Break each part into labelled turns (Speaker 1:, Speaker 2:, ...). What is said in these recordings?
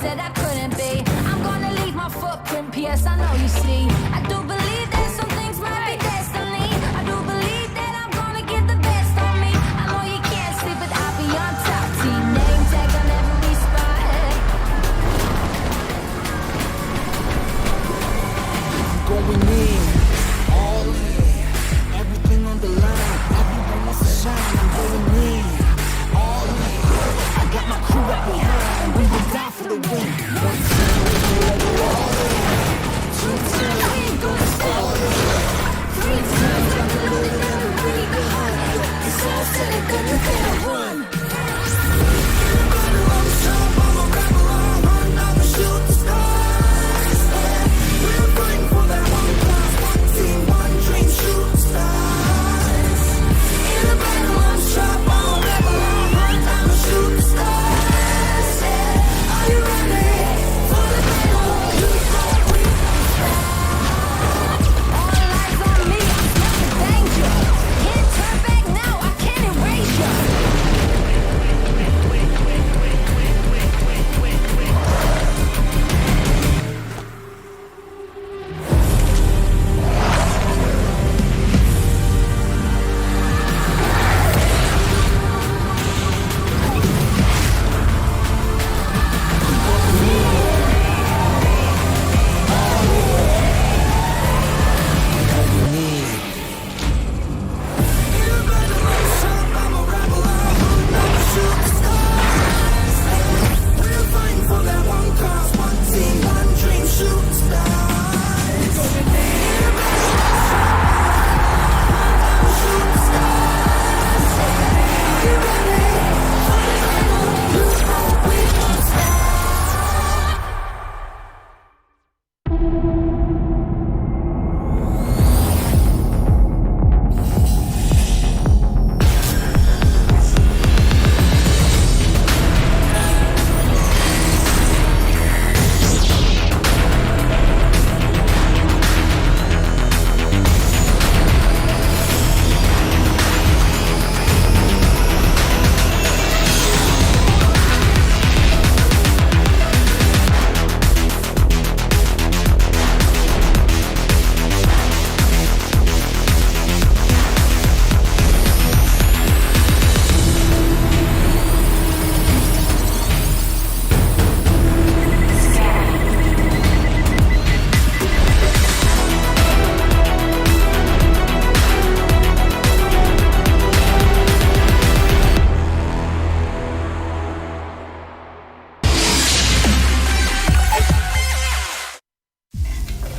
Speaker 1: said I couldn't be. I'm gonna leave my footprint, P.S. I know you see. I do believe that some things might be destiny. I do believe that I'm gonna get the best on me. I know you can't sleep, but I'll be on top. Team name tag on every spot.
Speaker 2: Going in, all in, everything on the line. Everyone wants to shine. I'm going in, all in. I got my crew up behind. We will die for the win. One time we gon' let it all in. Two times we ain't gonna fall in. Three times I'm gonna let it never leave behind. It's all said and done, you better run. Everybody on the top, I'm a rebel, I'll run, I'm a shooting stars. We're fighting for that one class, one team, one dream, shooting stars. In the battle, I'm sharp, I'm a rebel, I'll run, I'm a shooting stars. Are you ready for the battle? You know we don't stop.
Speaker 1: All eyes on me, I'm smelling danger. Can't turn back now, I can't erase you.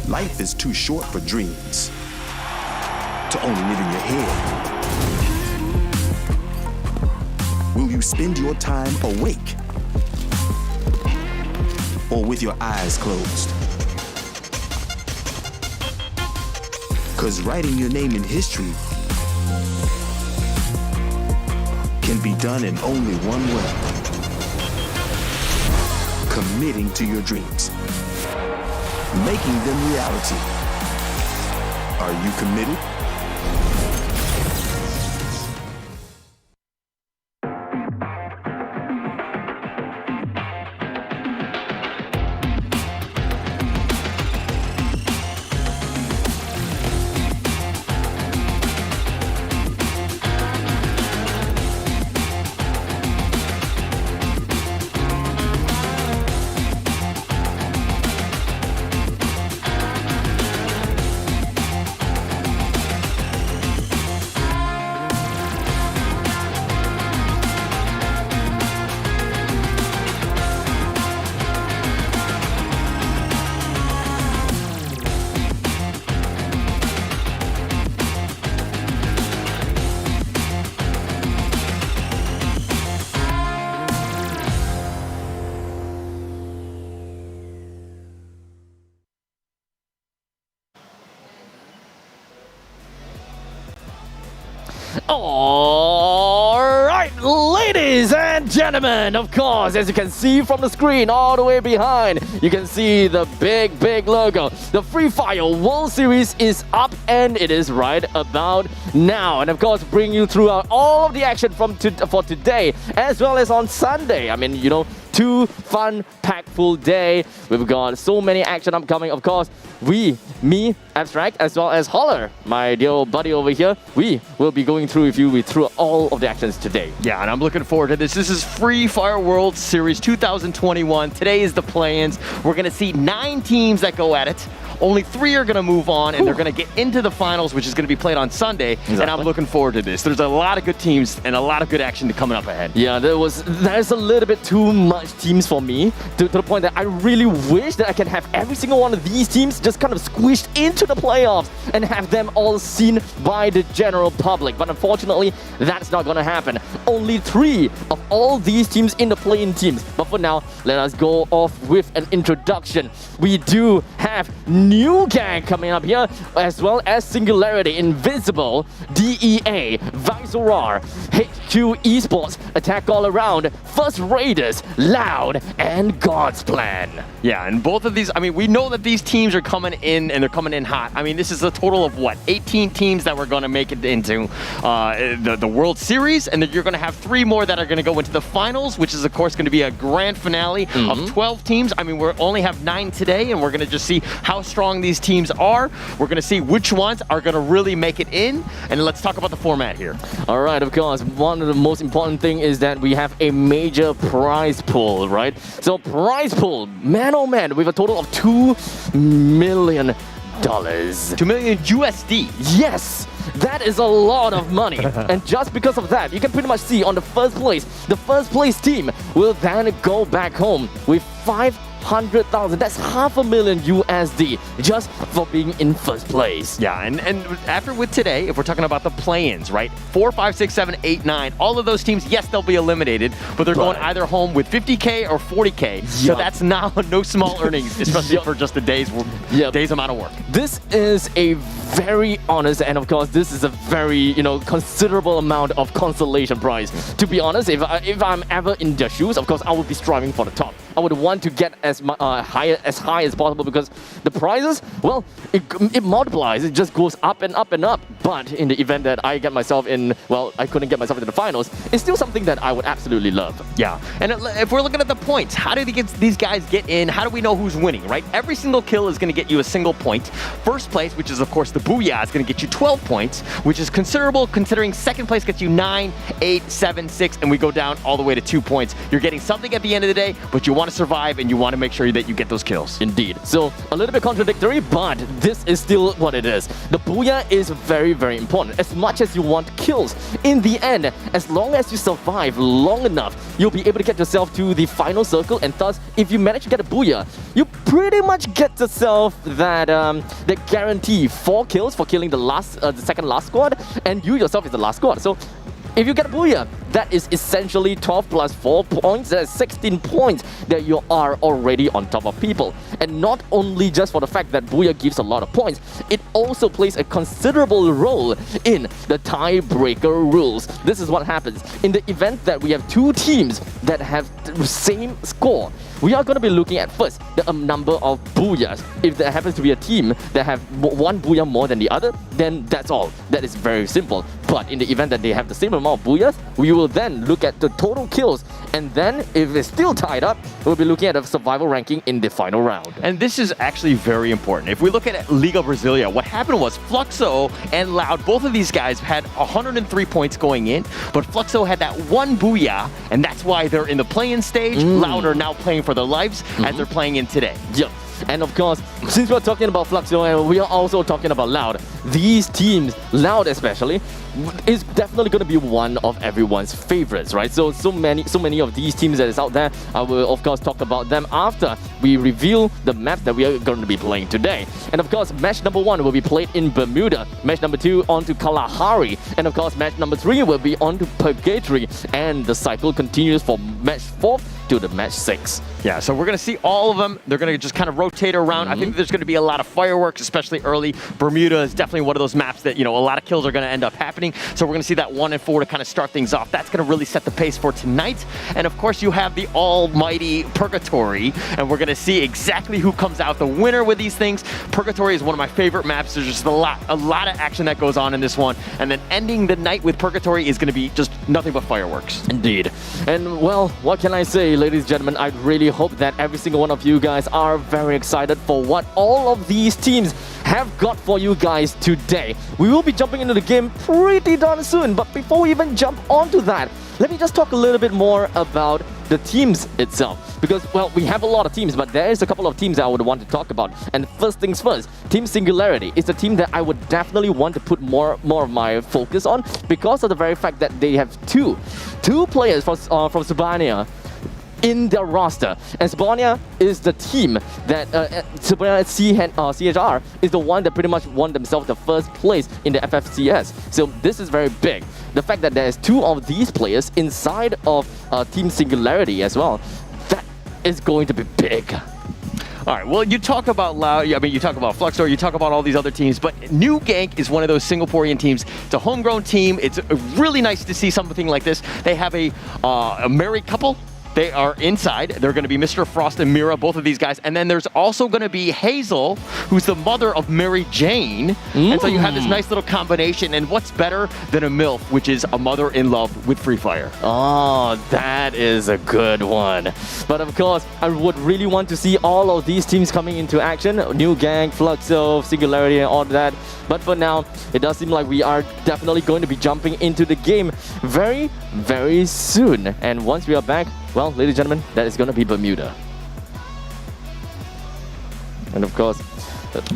Speaker 3: Life is too short for dreams, to only live in your head. Will you spend your time awake or with your eyes closed? 'Cause writing your name in history can be done in only one way: committing to your dreams, making them reality. Are you committed?
Speaker 4: All right, ladies and gentlemen, of course, as you can see from the screen all the way behind, you can see the big logo. The Free Fire World Series is up and it is right about now. And of course, bring you throughout all of the action from for today as well as on Sunday. I mean, you know, 2 fun-packed full day. We've got so many action upcoming. Of course, me, Abstract, as well as Holler, my dear old buddy over here, we will be going through through all of the actions today.
Speaker 5: Yeah, and I'm looking forward to this. This is Free Fire World Series 2021. Today is the play-ins. We're going to see 9 teams that go at it. Only 3 are going to move on, and they're going to get into the finals, which is going to be played on Sunday. Exactly. And I'm looking forward to this. There's a lot of good teams and a lot of good action coming up ahead.
Speaker 4: Yeah, there's a little bit too much teams for me to the point that I really wish that I can have every single one of these teams just kind of squished into the playoffs and have them all seen by the general public. But unfortunately, that's not going to happen. Only 3 of all these teams in the play-in teams. But for now, let us go off with an introduction. We do have new gang coming up here, as well as Singularity, Invisible, DEA, Visorar, HQ Esports, Attack All Around, First Raiders, Loud, and God's Plan.
Speaker 5: Yeah, and both of these, I mean, we know that these teams are coming in, and they're coming in hot. I mean, this is a total of, what, 18 teams that we're going to make it into the World Series, and then you're going to have 3 more that are going to go into the finals, which is, of course, going to be a grand finale of 12 teams. I mean, we only have 9 today, and we're going to just see how strong these teams are. We're going to see which ones are going to really make it in, and let's talk about the format here.
Speaker 4: All right, of course, one of the most important thing is that we have a major prize pool, right? So prize pool, man oh man, we have a total of $2 million.
Speaker 5: 2 million USD.
Speaker 4: Yes! That is a lot of money. And just because of that, you can pretty much see on the first place team will then go back home with 500,000. That's $500,000 USD just for being in first place.
Speaker 5: Yeah, and after with today, if we're talking about the play-ins, right? 4, 5, 6, 7, 8, 9. All of those teams, yes, they'll be eliminated, but they're going either home with 50K or 40K. So that's now no small earnings, especially for just a day's amount of work.
Speaker 4: This is a very honest, and of course, this is a very considerable amount of consolation prize. To be honest, if I'm ever in their shoes, of course, I would be striving for the top. I would want to get as high as possible, because the prizes, well, it multiplies. It just goes up and up and up. But in the event that I get myself in, well, I couldn't get myself into the finals, it's still something that I would absolutely love.
Speaker 5: Yeah, and if we're looking at the points, how do these guys get in? How do we know who's winning, right? Every single kill is going to get you a single point. First place, which is, of course, the Booyah, is going to get you 12 points, which is considerable considering second place gets you 9, 8, 7, 6, and we go down all the way to 2 points. You're getting something at the end of the day, but you want to survive and you want to make sure that you get those kills.
Speaker 4: Indeed. So a little bit contradictory, but this is still what it is. The Booyah is very, very important. As much as you want kills, in the end, as long as you survive long enough, you'll be able to get yourself to the final circle, and thus, if you manage to get a Booyah, you pretty much get yourself that guarantee 4 kills for killing the second last squad, and you yourself is the last squad. So if you get a Booyah, that is essentially 12 plus 4 points. That's 16 points that you are already on top of people. And not only just for the fact that Booyah gives a lot of points, it also plays a considerable role in the tiebreaker rules. This is what happens. In the event that we have 2 teams that have the same score, we are going to be looking at first the number of Booyahs. If there happens to be a team that have 1 Booyah more than the other, then that's all. That is very simple. But in the event that they have the same amount of Booyahs, we will then look at the total kills. And then, if it's still tied up, we'll be looking at a survival ranking in the final round.
Speaker 5: And this is actually very important. If we look at Liga Brasilia, what happened was Fluxo and Loud, both of these guys had 103 points going in, but Fluxo had that 1 Booyah, and that's why they're in the play-in stage. Loud are now playing for their lives as they're playing in today.
Speaker 4: Yep. And of course, since we're talking about Fluxo and we are also talking about Loud, these teams, Loud especially, is definitely going to be one of everyone's favorites, right? So many of these teams that is out there, I will of course talk about them after we reveal the map that we are going to be playing today. And of course, match number 1 will be played in Bermuda, match number 2 on to Kalahari, and of course, match number 3 will be on to Purgatory, and the cycle continues for match 4 to the match 6.
Speaker 5: Yeah, so we're going to see all of them. They're going to just kind of rotate around. I think there's going to be a lot of fireworks, especially early. Bermuda is definitely one of those maps that, a lot of kills are going to end up happening. So we're going to see that 1 and 4 to kind of start things off. That's going to really set the pace for tonight. And of course, you have the almighty Purgatory, and we're going to see exactly who comes out the winner with these things. Purgatory is one of my favorite maps. There's just a lot of action that goes on in this one. And then ending the night with Purgatory is going to be just nothing but fireworks.
Speaker 4: Indeed. And well, what can I say? ladies and gentlemen, I really hope that every single one of you guys are very excited for what all of these teams have got for you guys today. We will be jumping into the game pretty darn soon, but before we even jump onto that, let me just talk a little bit more about the teams itself. Because, well, we have a lot of teams, but there is a couple of teams that I would want to talk about. And first things first, Team Singularity is a team that I would definitely want to put more of my focus on because of the very fact that they have two players from Sibania in their roster. And Sibania is the team that Sibania CHR is the one that pretty much won themselves the first place in the FFWS. So this is very big. The fact that there's two of these players inside of Team Singularity as well, that is going to be big.
Speaker 5: All right, well, you talk about Loud, I mean, you talk about Fluxor, you talk about all these other teams, but New Gank is one of those Singaporean teams. It's a homegrown team. It's really nice to see something like this. They have a married couple. They are inside. They're going to be Mr. Frost and Mira, both of these guys. And then there's also going to be Hazel, who's the mother of Mary Jane. And so you have this nice little combination. And what's better than a MILF, which is a mother in love with Free Fire?
Speaker 4: Oh, that is a good one. But of course, I would really want to see all of these teams coming into action. New Gang, Fluxo, Singularity, and all that. But for now, it does seem like we are definitely going to be jumping into the game very, very soon. And once we are back, well, ladies and gentlemen, that is going to be Bermuda. And of course,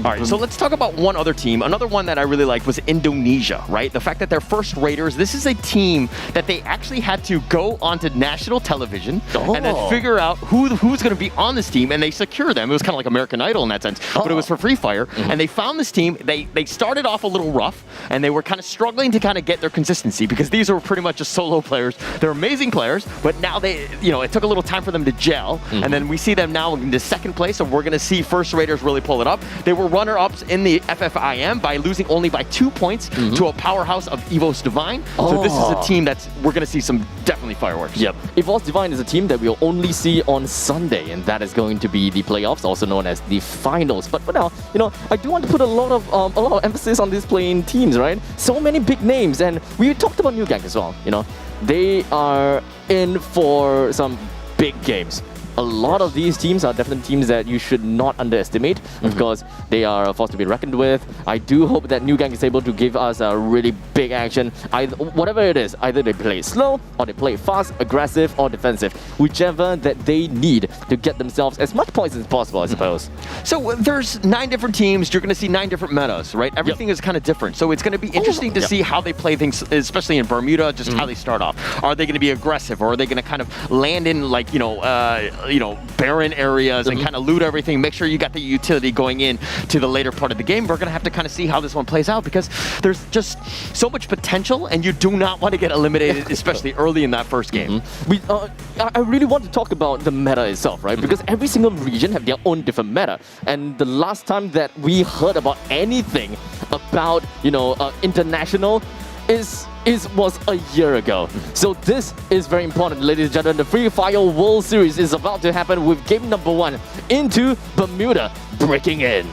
Speaker 5: all right, so let's talk about one other team. Another one that I really liked was Indonesia, right? The fact that they're first raters, this is a team that they actually had to go onto national television and then figure out who's going to be on this team, and they secure them. It was kind of like American Idol in that sense, but it was for Free Fire. And they found this team. They started off a little rough, and they were kind of struggling to kind of get their consistency because these were pretty much just solo players. They're amazing players, but now they, it took a little time for them to gel, and then we see them now in the second place, so we're going to see first raters really pull it up. They were runner-ups in the FFIM by losing only by 2 points to a powerhouse of Evos Divine. So this is a team that's, we're going to see some definitely fireworks.
Speaker 4: Yep. Evos Divine is a team that we'll only see on Sunday, and that is going to be the playoffs, also known as the finals. But for now, I do want to put a lot of emphasis on these playing teams, right? So many big names, and we talked about New Gang as well. They are in for some big games. A lot of these teams are definitely teams that you should not underestimate because they are a force to be reckoned with. I do hope that New Gang is able to give us a really big action. Whatever it is, either they play slow or they play fast, aggressive or defensive. Whichever that they need to get themselves as much points as possible, I suppose.
Speaker 5: So there's 9 different teams. You're going to see 9 different metas, right? Everything is kind of different. So it's going to be interesting to see how they play things, especially in Bermuda, just how they start off. Are they going to be aggressive, or are they going to kind of land in like, barren areas and kind of loot everything, make sure you got the utility going in to the later part of the game? We're going to have to kind of see how this one plays out because there's just so much potential and you do not want to get eliminated, especially early in that first game.
Speaker 4: I really want to talk about the meta itself, right? Because every single region have their own different meta. And the last time that we heard about anything about, international was a year ago. So this is very important, ladies and gentlemen. The Free Fire World Series is about to happen with game number 1 into Bermuda breaking in.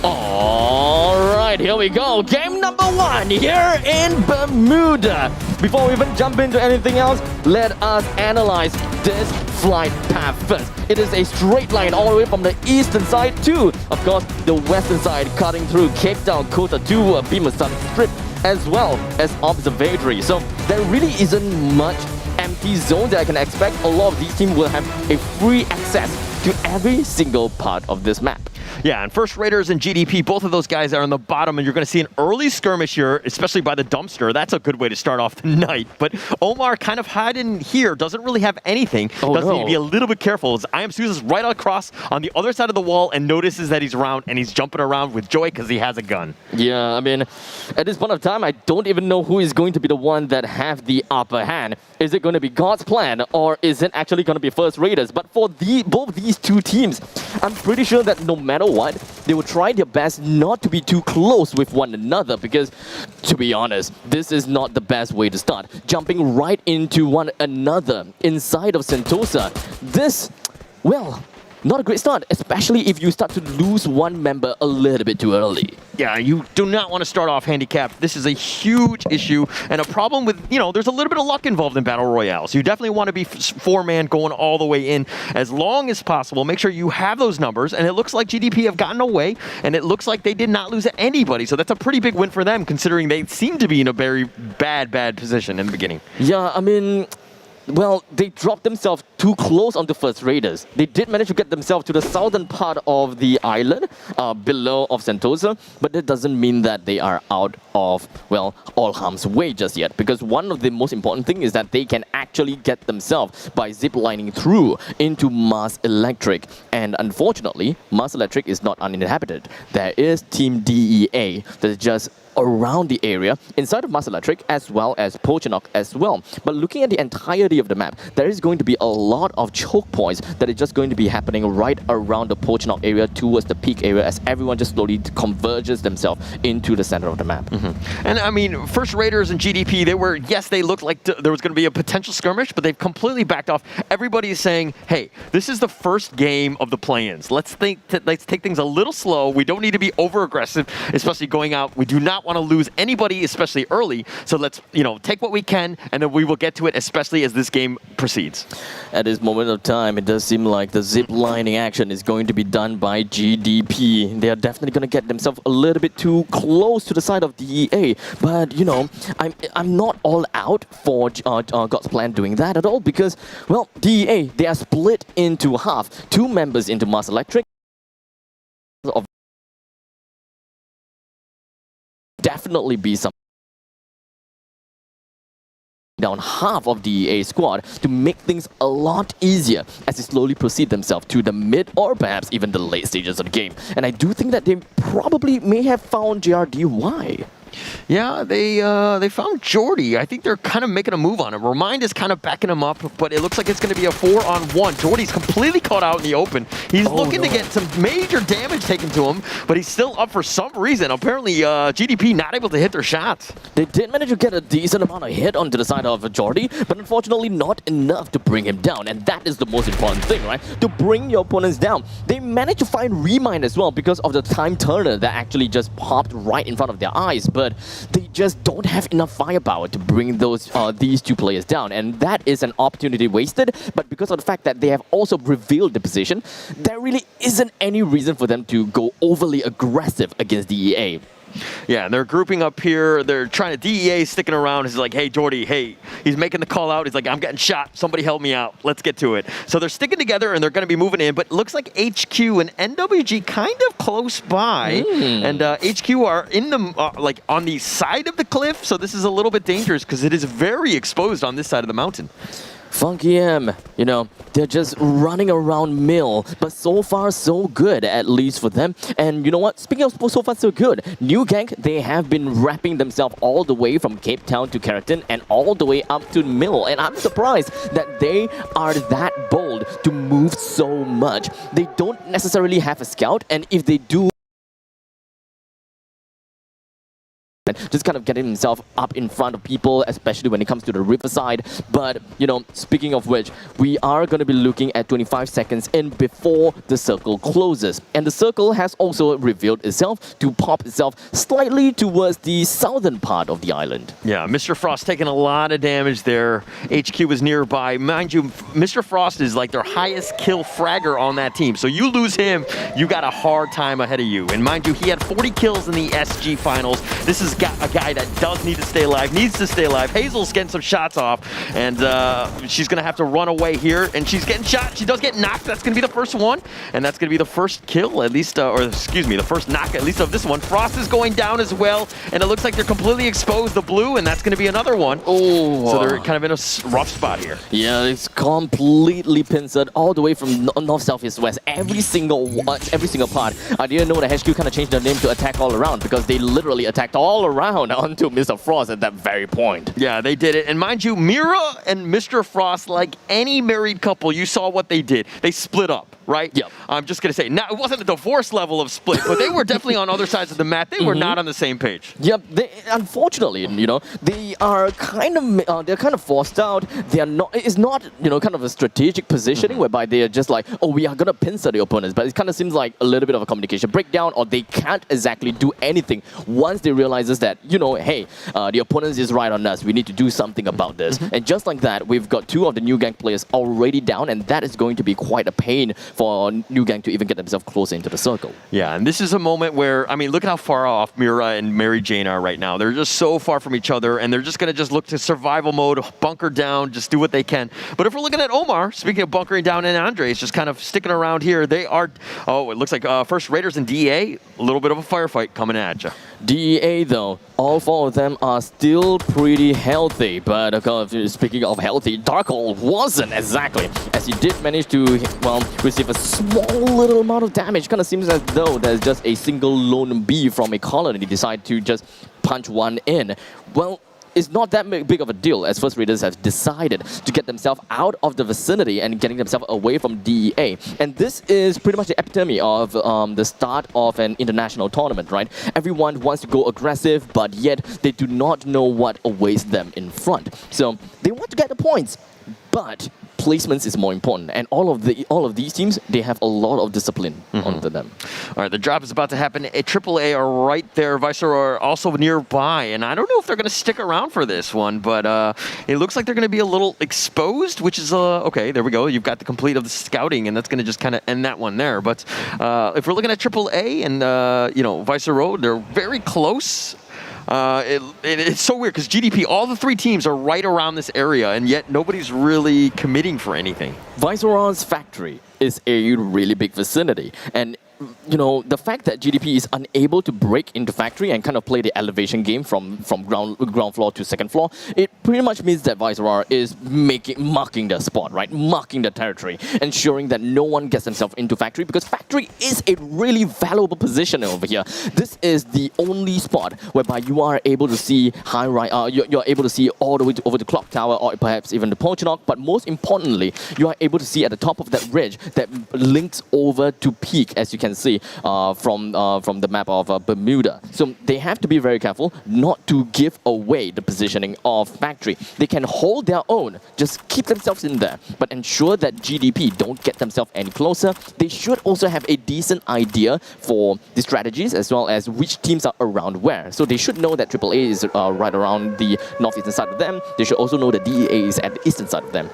Speaker 4: Alright, here we go. Game number 1 here in Bermuda. Before we even jump into anything else, let us analyze this flight path first. It is a straight line all the way from the eastern side to, of course, the western side, cutting through Cape Town, Kota Tua, Bimasan Strip, as well as Observatory. So there really isn't much empty zone that I can expect. A lot of these teams will have a free access to every single part of this map.
Speaker 5: Yeah, and First Raiders and GDP, both of those guys are on the bottom, and you're going to see an early skirmish here, especially by the dumpster. That's a good way to start off the night. But Omar kind of hiding here, doesn't really have anything. Does need to be a little bit careful. As I Am Susa's right across on the other side of the wall and notices that he's around, and he's jumping around with joy because he has a gun.
Speaker 4: Yeah, I mean, at this point of time, I don't even know who is going to be the one that have the upper hand. Is it going to be God's plan, or is it actually going to be First Raiders? But for both these two teams, I'm pretty sure that no matter what, they will try their best not to be too close with one another, because, to be honest, this is not the best way to start. Jumping right into one another inside of Sentosa, this, well, not a great start, especially if you start to lose one member a little bit too early.
Speaker 5: Yeah, you do not want to start off handicapped. This is a huge issue and a problem with, there's a little bit of luck involved in Battle Royale. So you definitely want to be four-man going all the way in as long as possible. Make sure you have those numbers, and it looks like GDP have gotten away, and it looks like they did not lose anybody. So that's a pretty big win for them, considering they seem to be in a very bad position in the beginning.
Speaker 4: Yeah, I mean, well, they dropped themselves too close onto First Raiders. They did manage to get themselves to the southern part of the island, below of Sentosa, but that doesn't mean that they are out of, well, all harm's way just yet, because one of the most important things is that they can actually get themselves by ziplining through into Mars Electric. And unfortunately, Mars Electric is not uninhabited. There is Team DEA that is just around the area, inside of Mars Electric, as well as Pochinok as well. But looking at the entirety of the map, there is going to be a lot of choke points that is just going to be happening right around the Pochinok area towards the peak area, as everyone just slowly converges themselves into the center of the map.
Speaker 5: And I mean, First Raiders and GDP, they looked like there was going to be a potential skirmish, but they've completely backed off. Everybody is saying, hey, this is the first game of the play-ins. Let's take things a little slow. We don't need to be over-aggressive, especially going out. We do not want to lose anybody, especially early. So let's, take what we can, and then we will get to it, especially as this game proceeds.
Speaker 4: At this moment of time, it does seem like the zip lining action is going to be done by GDP. They are definitely going to get themselves a little bit too close to the side of DEA. But, I'm not all out for God's plan doing that at all, because, well, DEA, they are split into half. Two members into Mars Electric. Definitely be some down half of DEA squad to make things a lot easier as they slowly proceed themselves to the mid or perhaps even the late stages of the game. And I do think that they probably may have found JRDY.
Speaker 5: Yeah, they found Jordy. I think they're kind of making a move on him. Remind is kind of backing him up, but it looks like it's going to be a 4-on-1. Jordy's completely caught out in the open. He's looking to get some major damage taken to him, but he's still up for some reason. Apparently, GDP not able to hit their shots.
Speaker 4: They did manage to get a decent amount of hit onto the side of Jordy, but unfortunately not enough to bring him down. And that is the most important thing, right? To bring your opponents down. They managed to find Remind as well because of the time turner that actually just popped right in front of their eyes. But they just don't have enough firepower to bring these two players down, and that is an opportunity wasted. But because of the fact that they have also revealed the position, there really isn't any reason for them to go overly aggressive against DEA.
Speaker 5: Yeah, and they're grouping up here. They're trying to, DEA sticking around. He's like, hey, Jordy, hey. He's making the call out. He's like, I'm getting shot. Somebody help me out. Let's get to it. So they're sticking together, and they're going to be moving in. But it looks like HQ and NWG kind of close by. And HQ are in the, on the side of the cliff. So this is a little bit dangerous because it is very exposed on this side of the mountain.
Speaker 4: Funky M, they're just running around Mill, but so far so good, at least for them. And you know what? Speaking of so far so good, New Gang, they have been wrapping themselves all the way from Cape Town to Keratin and all the way up to Mill. And I'm surprised that they are that bold to move so much. They don't necessarily have a scout, and if they do, just kind of getting himself up in front of people, especially when it comes to the riverside. But, speaking of which, we are going to be looking at 25 seconds in before the circle closes. And the circle has also revealed itself to pop itself slightly towards the southern part of the island.
Speaker 5: Yeah, Mr. Frost taking a lot of damage there. HQ was nearby. Mind you, Mr. Frost is like their highest kill fragger on that team. So you lose him, you got a hard time ahead of you. And mind you, he had 40 kills in the SG finals. This is is a guy that does need to stay alive, needs to stay alive. Hazel's getting some shots off, and she's going to have to run away here, and she's getting shot. She does get knocked. That's going to be the first one, and that's going to be the first kill, at least, or excuse me, the first knock, at least of this one. Frost is going down as well, and it looks like they're completely exposed, the blue, and that's going to be another one.
Speaker 4: Oh.
Speaker 5: So they're kind of in a rough spot here.
Speaker 4: Yeah, it's completely pincered all the way from north, south, east, west. Every single part. I didn't know the HQ kind of changed their name to Attack All Around because they literally attacked all around onto Mr. Frost at that very point.
Speaker 5: Yeah, they did it. And mind you, Mira and Mr. Frost, like any married couple, you saw what they did. They split up. Right?
Speaker 4: Yep.
Speaker 5: I'm just going to say, now it wasn't a divorce level of split, but they were definitely on other sides of the map. They were not on the same page.
Speaker 4: Yep. Unfortunately, they are kind of they're kind of forced out. They are not. It's not kind of a strategic positioning whereby they are just like, oh, we are gonna pincer the opponents, but it kind of seems like a little bit of a communication breakdown, or they can't exactly do anything once they realizes that hey, the opponent is right on us. We need to do something about this. And just like that, we've got 2 of the new gang players already down, and that is going to be quite a pain for new gang to even get themselves closer into the circle.
Speaker 5: Yeah, and this is a moment where, I mean, look at how far off Mira and Mary Jane are right now. They're just so far from each other, and they're just going to just look to survival mode, bunker down, just do what they can. But if we're looking at Omar, speaking of bunkering down, and Andres just kind of sticking around here, they are, it looks like first Raiders and DEA, a little bit of a firefight coming at you.
Speaker 4: DEA, though, all 4 of them are still pretty healthy, but speaking of healthy, Darkhold wasn't exactly, as he did manage to, receive a small little amount of damage. Kind of seems as though there's just a single lone bee from a colony decide to just punch one in. Well, it's not that big of a deal, as First Raiders have decided to get themselves out of the vicinity and getting themselves away from DEA. And this is pretty much the epitome of the start of an international tournament, right? Everyone wants to go aggressive, but yet they do not know what awaits them in front. So they want to get the points, but placements is more important, and all of these teams, they have a lot of discipline onto them.
Speaker 5: All right, the drop is about to happen. A AAA are right there. Viceroy are also nearby, and I don't know if they're going to stick around for this one, but it looks like they're going to be a little exposed, which is okay. There we go. You've got the complete of the scouting, and that's going to just kind of end that one there. But if we're looking at AAA and Viceroy, they're very close. It's so weird because GDP, all the 3 teams are right around this area, and yet nobody's really committing for anything.
Speaker 4: Viceroy's factory is a really big vicinity, and the fact that GDP is unable to break into factory and kind of play the elevation game from ground floor to second floor, it pretty much means that Viceroy is marking their spot, right? Marking the territory, ensuring that no one gets themselves into factory, because factory is a really valuable position over here. This is the only spot whereby you are able to see you're able to see all the way over the clock tower, or perhaps even the Polchinok, but most importantly, you are able to see at the top of that ridge that links over to Peak, as you can see from the map of Bermuda. So they have to be very careful not to give away the positioning of factory. They can hold their own, just keep themselves in there, but ensure that GDP don't get themselves any closer. They should also have a decent idea for the strategies as well as which teams are around where. So they should know that AAA is right around the northeastern side of them. They should also know that DEA is at the eastern side of them.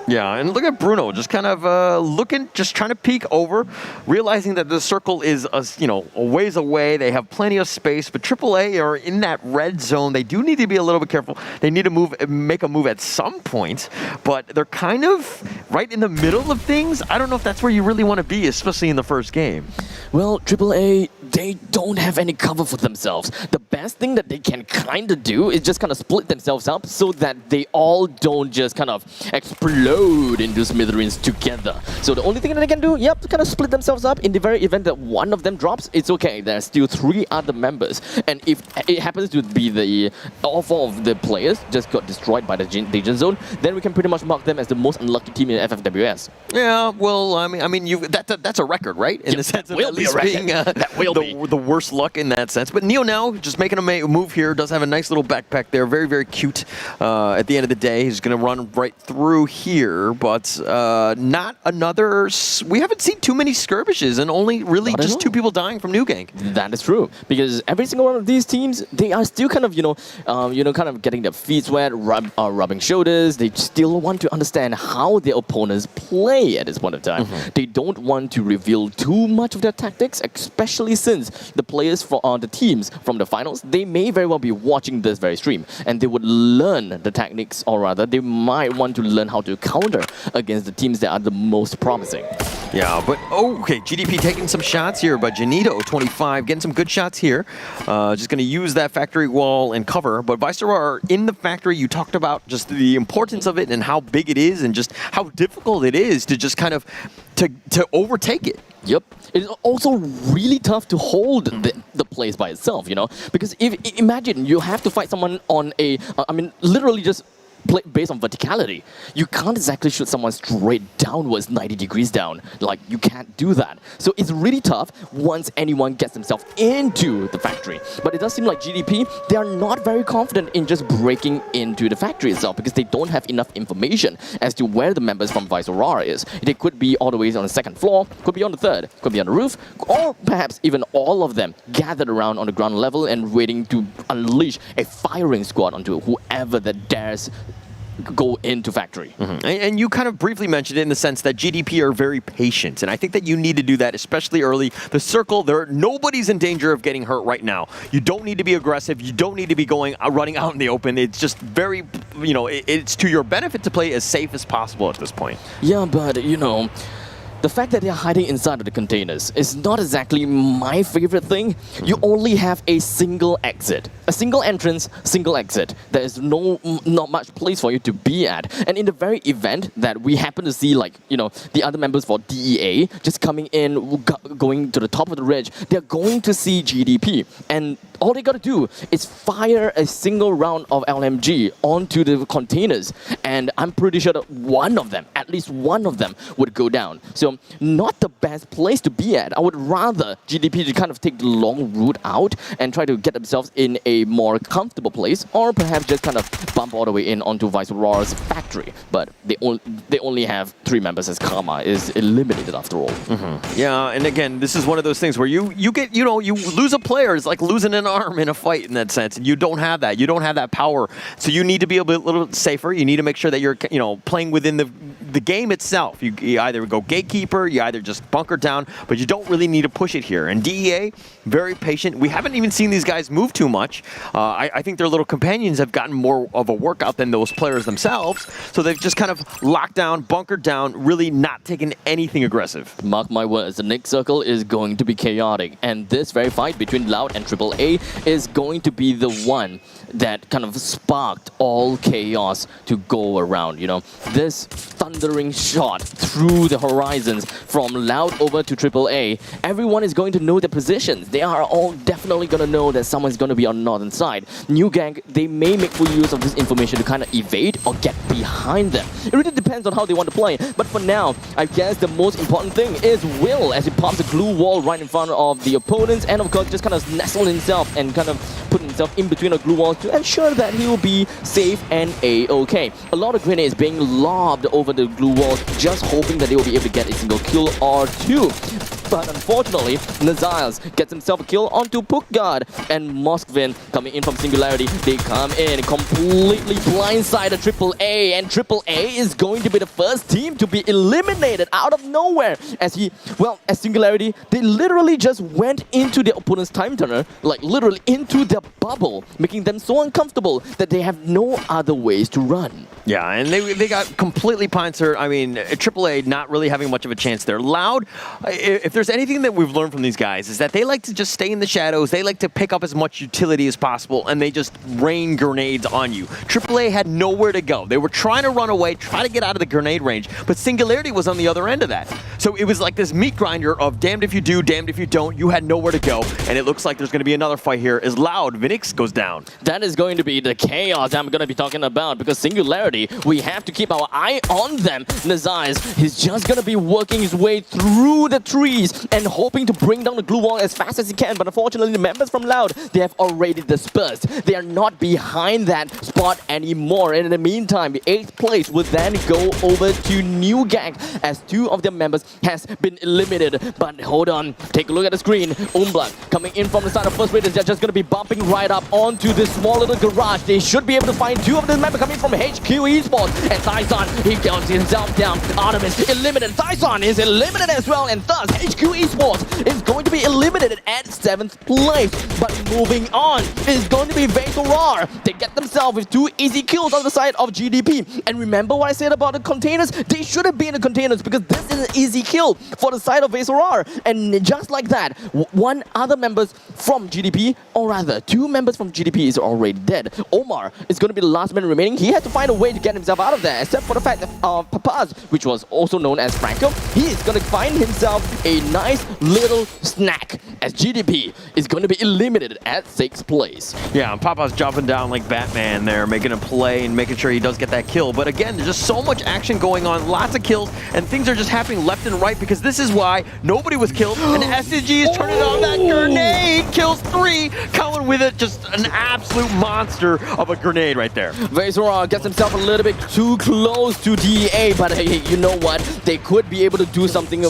Speaker 5: Yeah, and look at Bruno, just kind of looking, just trying to peek over, realizing that the circle is a ways away. They have plenty of space, but AAA are in that red zone. They do need to be a little bit careful. They need to make a move at some point, but they're kind of right in the middle of things. I don't know if that's where you really want to be, especially in the first game.
Speaker 4: Well, AAA, they don't have any cover for themselves. The best thing that they can kind of do is just kind of split themselves up so that they all don't just kind of explode into smithereens together. So the only thing that they can do, kind of split themselves up. In the very event that one of them drops, it's okay. There are still 3 other members. And if it happens to be all 4 of the players just got destroyed by the danger zone, then we can pretty much mark them as the most unlucky team in FFWS.
Speaker 5: Yeah, well, I mean, that's a record, right? In the sense of at least being the worst luck in that sense. But Neo now just making a move here, does have a nice little backpack there, very, very cute. At the end of the day, he's going to run right through here, but not another. We haven't seen too many skirmishes, and only really just 2 people dying from New Gang.
Speaker 4: That is true, because every single one of these teams, they are still kind of kind of getting their feet wet, rubbing shoulders. They still want to understand how their opponents play at this point of time. They don't want to reveal too much of their tactics, especially since since the players the teams from the finals, they may very well be watching this very stream, and they would learn the techniques, or rather, they might want to learn how to counter against the teams that are the most promising.
Speaker 5: Yeah, but okay, GDP taking some shots here, but Janito, 25, getting some good shots here. Just going to use that factory wall and cover. But Viceroy, in the factory, you talked about just the importance of it and how big it is and just how difficult it is to just kind of to overtake it.
Speaker 4: Yep. It's also really tough to hold the place by itself, you know? Because imagine you have to fight someone on a, literally just play based on verticality. You can't exactly shoot someone straight downwards 90 degrees down. Like, you can't do that. So it's really tough once anyone gets themselves into the factory. But it does seem like GDP, they are not very confident in just breaking into the factory itself because they don't have enough information as to where the members from Vice Aurora is. They could be all the way on the second floor, could be on the third, could be on the roof, or perhaps even all of them gathered around on the ground level and waiting to unleash a firing squad onto whoever that dares go into factory.
Speaker 5: And you kind of briefly mentioned it in the sense that GDP are very patient, and I think that you need to do that, especially early. The circle, nobody's in danger of getting hurt right now. You don't need to be aggressive. You don't need to be running out in the open. It's just very, it's to your benefit to play as safe as possible at this point.
Speaker 4: Yeah, but the fact that they're hiding inside of the containers is not exactly my favorite thing. You only have a single exit. A single entrance, single exit. There is not much place for you to be at. And in the very event that we happen to see, the other members for DEA just coming in, going to the top of the ridge, they're going to see GDP. And all they gotta do is fire a single round of LMG onto the containers. And I'm pretty sure that at least one of them would go down. So not the best place to be at. I would rather GDP to kind of take the long route out and try to get themselves in a more comfortable place, or perhaps just kind of bump all the way in onto Vice Aurora's factory. But they only have 3 members as Karma is eliminated after all.
Speaker 5: Yeah, and again, this is one of those things where you get, you lose a player. It's like losing an arm in a fight in that sense, and you don't have that. You don't have that power. So you need to be a little bit safer. You need to make sure that you're, playing within the game itself. You either go gatekeeper, you either just bunker down, but you don't really need to push it here. And DEA, very patient. We haven't even seen these guys move too much. I think their little companions have gotten more of a workout than those players themselves. So they've just kind of locked down, bunkered down, really not taken anything aggressive.
Speaker 4: Mark my words, the next circle is going to be chaotic. And this very fight between Loud and AAA is going to be the one that kind of sparked all chaos to go around, This thundering shot through the horizons from Loud over to AAA, everyone is going to know their positions. They are all definitely going to know that someone's going to be on the northern side. New Gang, they may make full use of this information to kind of evade or get behind them. It really depends on how they want to play. But for now, I guess the most important thing is Will, as he pops a glue wall right in front of the opponents, and of course just kind of nestle himself and kind of put himself in between a glue wall to ensure that he will be safe and A-okay. A lot of grenades being lobbed over the glue walls, just hoping that they will be able to get a single kill or 2. But unfortunately, Naziles gets himself a kill onto Puckguard, and Moskvin coming in from Singularity. They come in completely blindsided AAA, and AAA is going to be the first team to be eliminated out of nowhere. As Singularity, they literally just went into their opponent's time turner, like literally into their bubble, making them so uncomfortable that they have no other ways to run.
Speaker 5: Yeah, and they got completely pincered. I mean, AAA not really having much of a chance there. Loud, if there's anything that we've learned from these guys, is that they like to just stay in the shadows. They like to pick up as much utility as possible, and they just rain grenades on you. AAA had nowhere to go. They were trying to run away, try to get out of the grenade range, but Singularity was on the other end of that. So it was like this meat grinder of damned if you do, damned if you don't. You had nowhere to go, and it looks like there's going to be another fight here as Loud, Vinix goes down.
Speaker 4: That is going to be the chaos I'm going to be talking about, because Singularity, we have to keep our eye on them. Nazais, he's just going to be working his way through the trees and hoping to bring down the glue wall as fast as he can, but unfortunately the members from Loud, they have already dispersed. They are not behind that spot anymore, and in the meantime, the 8th place will then go over to New Gang as 2 of their members has been eliminated. But hold on, take a look at the screen. Umblat coming in from the side of First Raiders, they're just going to be bumping right up onto this small little garage. They should be able to find 2 of the members coming from HQ Esports, and Tyson, he counts himself down. Artemis eliminated. Tyson is eliminated as well, and thus HQ HQ Esports is going to be eliminated at 7th place. But moving on is going to be Vasorar. They get themselves with 2 easy kills on the side of GDP. And remember what I said about the containers? They shouldn't be in the containers because this is an easy kill for the side of Vasorar. And just like that, one other members from GDP, or rather 2 members from GDP is already dead. Omar is going to be the last man remaining. He had to find a way to get himself out of there, except for the fact that Papaz, which was also known as Franco, he is going to find himself a nice little snack as GDP is going to be eliminated at 6th place.
Speaker 5: Yeah, and Papa's jumping down like Batman there, making a play and making sure he does get that kill. But again, there's just so much action going on, lots of kills, and things are just happening left and right because this is why nobody was killed. And SCG is turning on that grenade, kills 3, Colin with it, just an absolute monster of a grenade right there.
Speaker 4: Vasorar gets himself a little bit too close to DA, but hey, you know what? They could be able to do something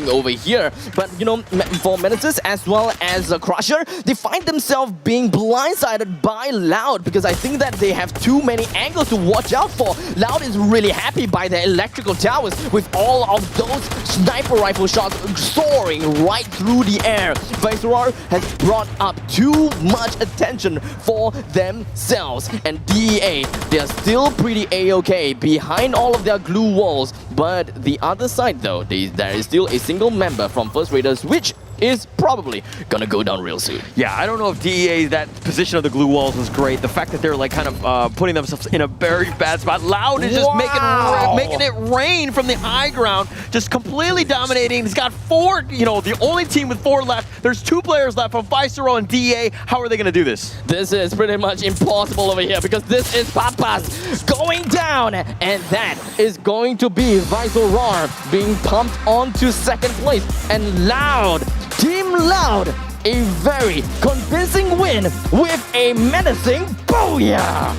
Speaker 4: over here. But you know, for Menaces as well as Crusher, they find themselves being blindsided by Loud because I think that they have too many angles to watch out for. Loud is really happy by the electrical towers with all of those sniper rifle shots soaring right through the air. Vasorar has brought up too much attention for themselves, and DEA, they are still pretty A-okay behind all of their glue walls. But the other side though, there is still a single member from First Raiders, which is probably gonna go down real soon.
Speaker 5: Yeah, I don't know if DEA, that position of the glue walls was great. The fact that they're like kind of putting themselves in a very bad spot. Loud is just making it rain from the high ground, just completely dominating. He's got 4, you know, the only team with 4 left. There's 2 players left from Visceral and DEA. How are they gonna do this?
Speaker 4: This is pretty much impossible over here because this is Papas going down, and that is going to be Visorar being pumped onto 2nd place. And Loud, Team Loud, a very convincing win with a menacing booyah!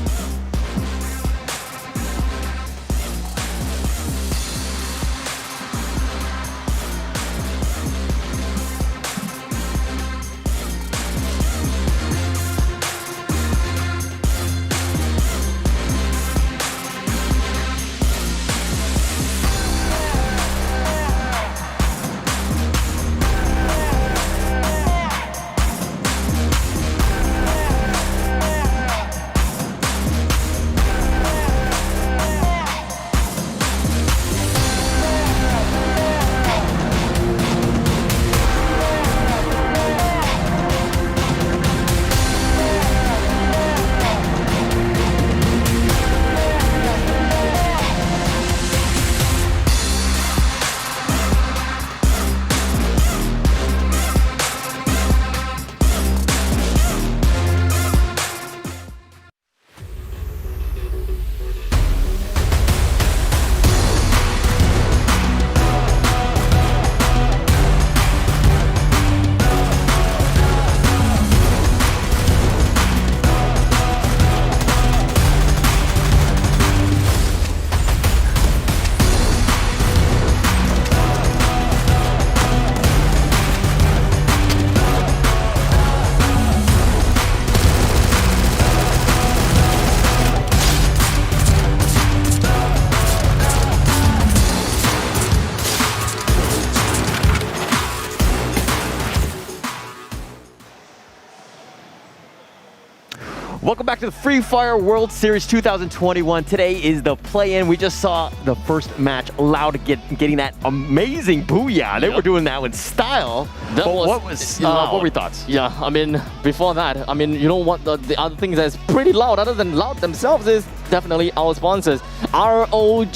Speaker 5: Welcome back to the Free Fire World Series 2021. Today is the play-in. We just saw the first match, Loud getting that amazing booyah. They were doing that with style. What were your thoughts?
Speaker 4: Yeah, I mean, before that, I mean, you know what, the other thing that's pretty loud, other than Loud themselves, is definitely our sponsors, ROG,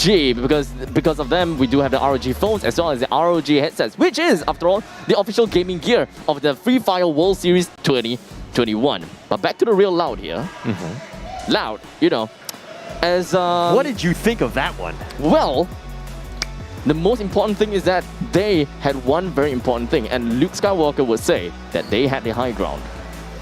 Speaker 4: because of them, we do have the ROG phones as well as the ROG headsets, which is, after all, the official gaming gear of the Free Fire World Series 2021. But back to the real Loud here. Loud, you know, as
Speaker 5: what did you think of that one?
Speaker 4: Well, the most important thing is that they had one very important thing, and Luke Skywalker would say that they had the high ground.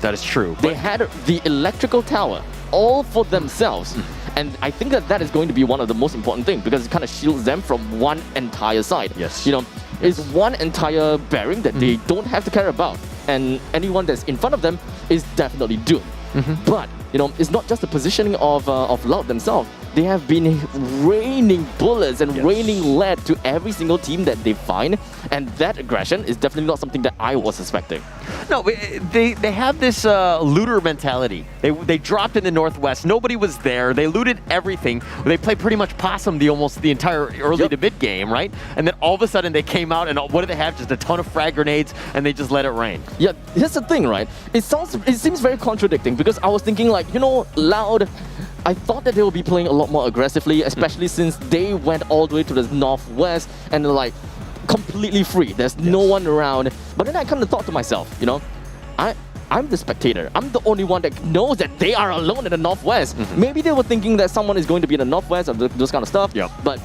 Speaker 5: That is true.
Speaker 4: They had the electrical tower all for themselves. And I think that that is going to be one of the most important things because it kind of shields them from one entire side.
Speaker 5: Yes.
Speaker 4: You know, it's one entire bearing that they don't have to care about. And anyone that's in front of them is definitely doomed. But, you know, it's not just the positioning of Loud themselves. they have been raining bullets and raining lead to every single team that they find, and that aggression is definitely not something that I was expecting.
Speaker 5: No, they have this looter mentality. They dropped in the Northwest. Nobody was there. They looted everything. They played pretty much possum almost the entire early to mid game, right? And then all of a sudden they came out and what did they have? Just a ton of frag grenades, and they just let it rain.
Speaker 4: Yeah, here's the thing, right? It seems very contradicting because I was thinking like, you know, Loud, I thought that they would be playing a lot more aggressively, especially since they went all the way to the Northwest and they're like completely free. There's no one around. But then I kind of thought to myself, you know, I'm the spectator. I'm the only one that knows that they are alone in the Northwest. Maybe they were thinking that someone is going to be in the Northwest or those kind of stuff. But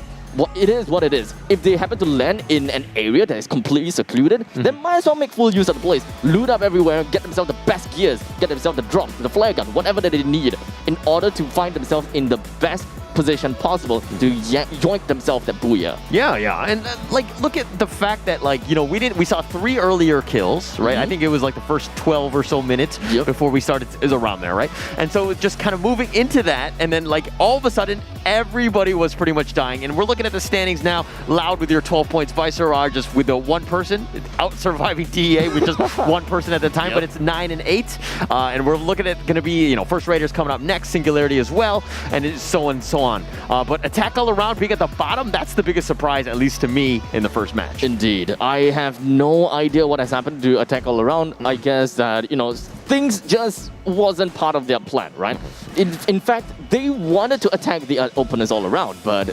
Speaker 4: it is what it is. If they happen to land in an area that is completely secluded, then might as well make full use of the place. Loot up everywhere, get themselves the best gears, get themselves the drop, the flare gun, whatever that they need in order to find themselves in the best position possible to yoink themselves that booyah.
Speaker 5: Yeah, and like look at the fact that like you know we saw 3 earlier kills, right? I think it was like the first 12 or so minutes before we started is around there, right? And so just kind of moving into that, and then like all of a sudden everybody was pretty much dying, and we're looking at the standings now. Loud with your 12 points, Vicer are just with the one person out surviving TEA with just one person at the time, but it's 9 and 8, and we're looking at going to be you know First Raiders coming up next, Singularity as well, and so on and so on. But Attack All Around being at the bottom, that's the biggest surprise, at least to me, in the first match.
Speaker 4: Indeed. I have no idea what has happened to Attack All Around. I guess that, you know, things just wasn't part of their plan, right? In fact, they wanted to attack the opponents all around, but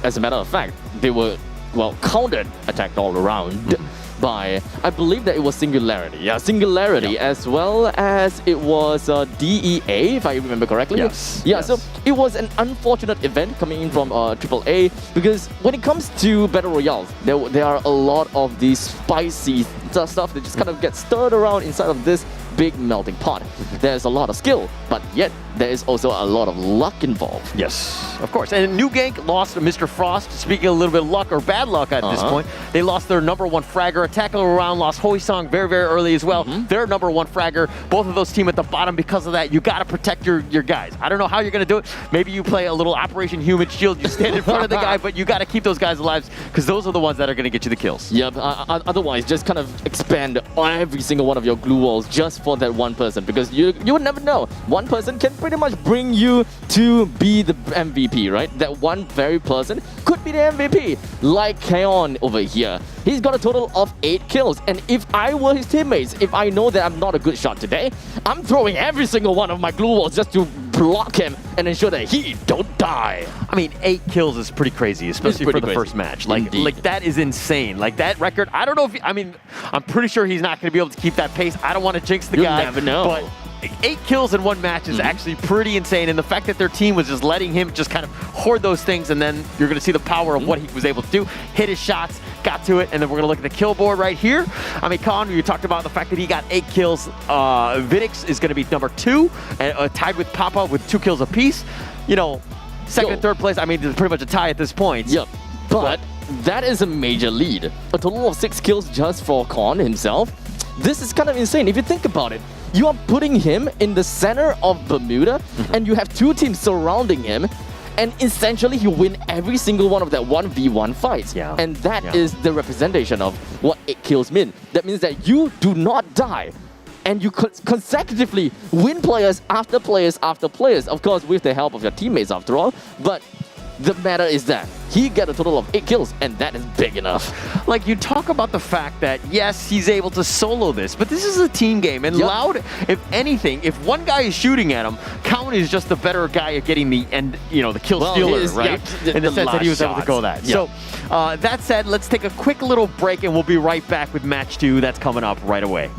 Speaker 4: as a matter of fact, they were, well, countered attacked all around. By, I believe that it was Singularity. Yeah, Singularity as well as it was DEA, if I remember correctly.
Speaker 5: Yes.
Speaker 4: So it was an unfortunate event coming in from AAA because when it comes to Battle Royales, there are a lot of these spicy stuff that just kind of get stirred around inside of this big melting pot. There's a lot of skill, but yet there is also a lot of luck involved.
Speaker 5: Yes, of course. And New Gank lost Mr. Frost. Speaking of a little bit of luck or bad luck at this point, they lost their #1 fragger. Attack All Around lost Hoisong very, very early as well. Their #1 fragger. Both of those team at the bottom because of that. You got to protect your guys. I don't know how you're going to do it. Maybe you play a little Operation Human Shield. You stand in front of the guy, but you got to keep those guys alive because those are the ones that are going to get you the kills.
Speaker 4: Yep. Otherwise, just kind of expand every single one of your glue walls just for that one person because you would never know. One person can pretty much bring you to be the MVP, right? That one very person could be the MVP. Like Kaon over here. He's got a total of 8 kills. And if I were his teammates, if I know that I'm not a good shot today, I'm throwing every single one of my glue walls just to block him and ensure that he don't die.
Speaker 5: I mean, 8 kills is pretty crazy, especially for the first match. Like that is insane. Like that record, I don't know if, I'm pretty sure he's not going to be able to keep that pace. I don't want to jinx the guy.
Speaker 4: You never know.
Speaker 5: But 8 kills in one match is actually pretty insane, and the fact that their team was just letting him just kind of hoard those things, and then you're going to see the power of what he was able to do. Hit his shots, got to it, and then we're going to look at the kill board right here. I mean, Con, you talked about the fact that he got 8 kills. Vidix is going to be #2, and tied with Papa with 2 kills apiece. You know, second and third place, I mean, there's pretty much a tie at this point.
Speaker 4: Yep, but that is a major lead. A total of 6 kills just for Con himself. This is kind of insane. If you think about it, you are putting him in the center of Bermuda, and you have 2 teams surrounding him, and essentially you win every single one of that 1v1 fights. And that is the representation of what 8 kills mean. That means that you do not die, and you consecutively win players after players after players, of course with the help of your teammates after all, but the matter is that he got a total of 8 kills, and that is big enough.
Speaker 5: Like, you talk about the fact that, yes, he's able to solo this, but this is a team game, and Loud, if anything, if one guy is shooting at him, Count is just the better guy at getting the kill stealer, right? In the sense that he was able to go that. So, that said, let's take a quick little break, and we'll be right back with match 2 that's coming up right away.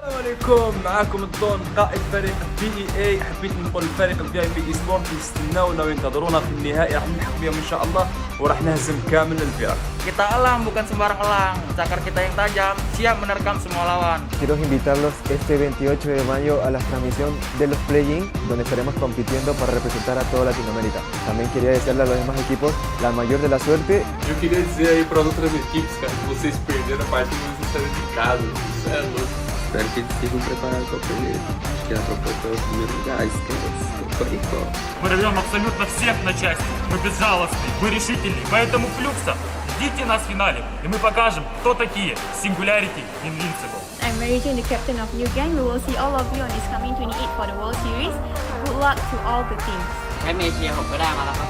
Speaker 6: السلام عليكم، معاكم الدون قائد فريق PEA. حبيت نقول لفريق VIP Esport يستناونا وينتظرونا في النهائي، راح نلحق بهم ان شاء الله وراح نهزم كامل الفرق.
Speaker 7: Kita elang bukan sembarang elang, cakar kita yang tajam, siap menerkam semua lawan.
Speaker 8: Quiero invitarlos este 28 de mayo a la transmisión de los play-in, donde estaremos compitiendo para representar a toda Latinoamérica. También quería desearle a los demás equipos la mayor de la suerte.
Speaker 9: Eu queria dizer aí para outras equipes, cara, que vocês perderam a partida, vocês saíram de casa. Isso é louco. Espero que eles estejam preparados para perder. я работаю в Миргайске, Корико.
Speaker 10: Мы рвем абсолютно всех на части. Мы безжалостны, мы решительны. Поэтому Флюкса, ждите нас в финале. И мы покажем, кто такие Singularity Invincible.
Speaker 11: I'm Mary Jane, the captain of New Gang. We will see all of you on this coming 28 for the World Series. Good luck to all the teams.
Speaker 7: แชมป์เอเชียผมก็ได้มาแล้วครับ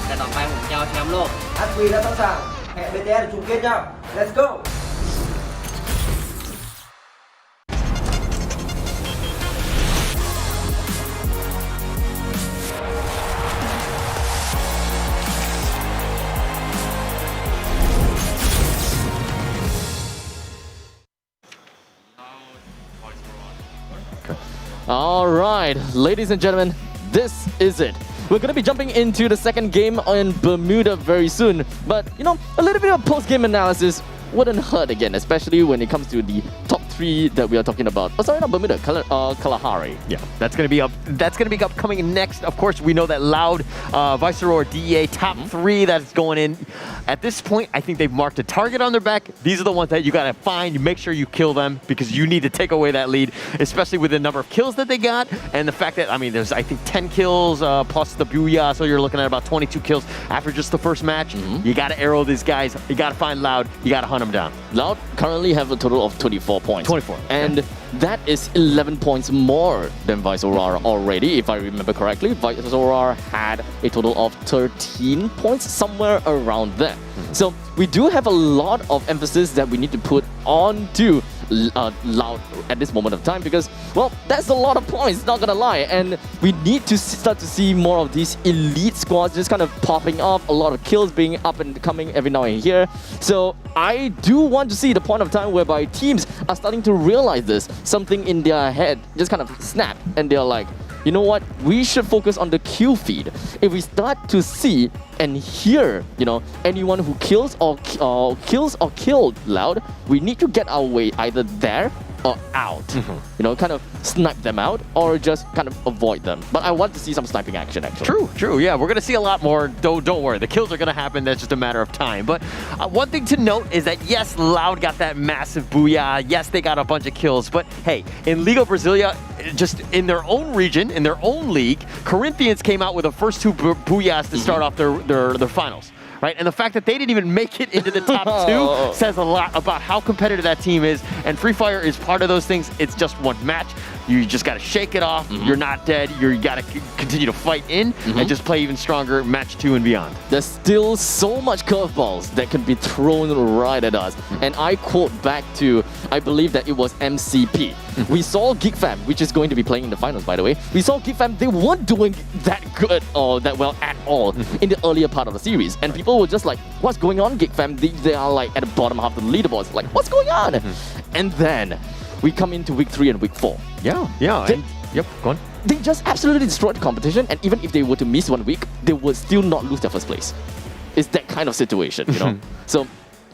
Speaker 7: แต่ต่อไปผมจะเอาแชมป์โลก
Speaker 12: Hát Quỳ đã sẵn sàng. Hẹn BTS ở chung kết nhau. Let's go.
Speaker 4: All right, ladies and gentlemen, this is it. We're going to be jumping into the second game in Bermuda very soon. But, you know, a little bit of post-game analysis wouldn't hurt again, especially when it comes to the top three that we are talking about. Oh, sorry, not Bermuda, Kalahari.
Speaker 5: Yeah, that's gonna be up. That's gonna be upcoming next. Of course, we know that Loud, Viceroy, DEA, top three that's going in. At this point, I think they've marked a target on their back. These are the ones that you gotta find. Make sure you kill them because you need to take away that lead, especially with the number of kills that they got and the fact that there's I think 10 kills plus the Booyah, so you're looking at about 22 kills after just the first match. You gotta arrow these guys. You gotta find Loud. You gotta hunt them down.
Speaker 4: Loud currently have a total of 24 points.
Speaker 5: 24.
Speaker 4: And that is 11 points more than Viceroy already, if I remember correctly. Viceroy had a total of 13 points, somewhere around there. So we do have a lot of emphasis that we need to put onto Loud at this moment of time because, well, that's a lot of points, not gonna lie. And we need to start to see more of these elite squads just kind of popping off, a lot of kills being up and coming every now and here. So I do want to see the point of time whereby teams are starting to realize this, something in their head just kind of snap and they're like, you know what, we should focus on the kill feed. If we start to see and hear, you know, anyone who kills or killed Loud, we need to get our way either there or out. You know, kind of snipe them out or just kind of avoid them. But I want to see some sniping action actually.
Speaker 5: True. Yeah, we're gonna see a lot more. Don't worry, the kills are gonna happen. That's just a matter of time. But one thing to note is that yes, Loud got that massive booyah. Yes, they got a bunch of kills. But hey, in Liga Brasilia, just in their own region, in their own league, Corinthians came out with the first two booyahs to start off their finals. Right? And the fact that they didn't even make it into the top two says a lot about how competitive that team is. And Free Fire is part of those things. It's just one match. You just got to shake it off. You're not dead. You got to continue to fight in and just play even stronger match 2 and beyond.
Speaker 4: There's still so much curveballs that can be thrown right at us. And I quote back to, I believe that it was MCP. We saw GeekFam, which is going to be playing in the finals, by the way. We saw GeekFam, they weren't doing that good or that well at all in the earlier part of the series. And people were just like, what's going on, GeekFam? They are like at the bottom half of the leaderboards. Like, what's going on? And then we come into week 3 and week 4.
Speaker 5: Yeah. Yep, go on.
Speaker 4: They just absolutely destroyed the competition. And even if they were to miss 1 week, they would still not lose their first place. It's that kind of situation, you know? So,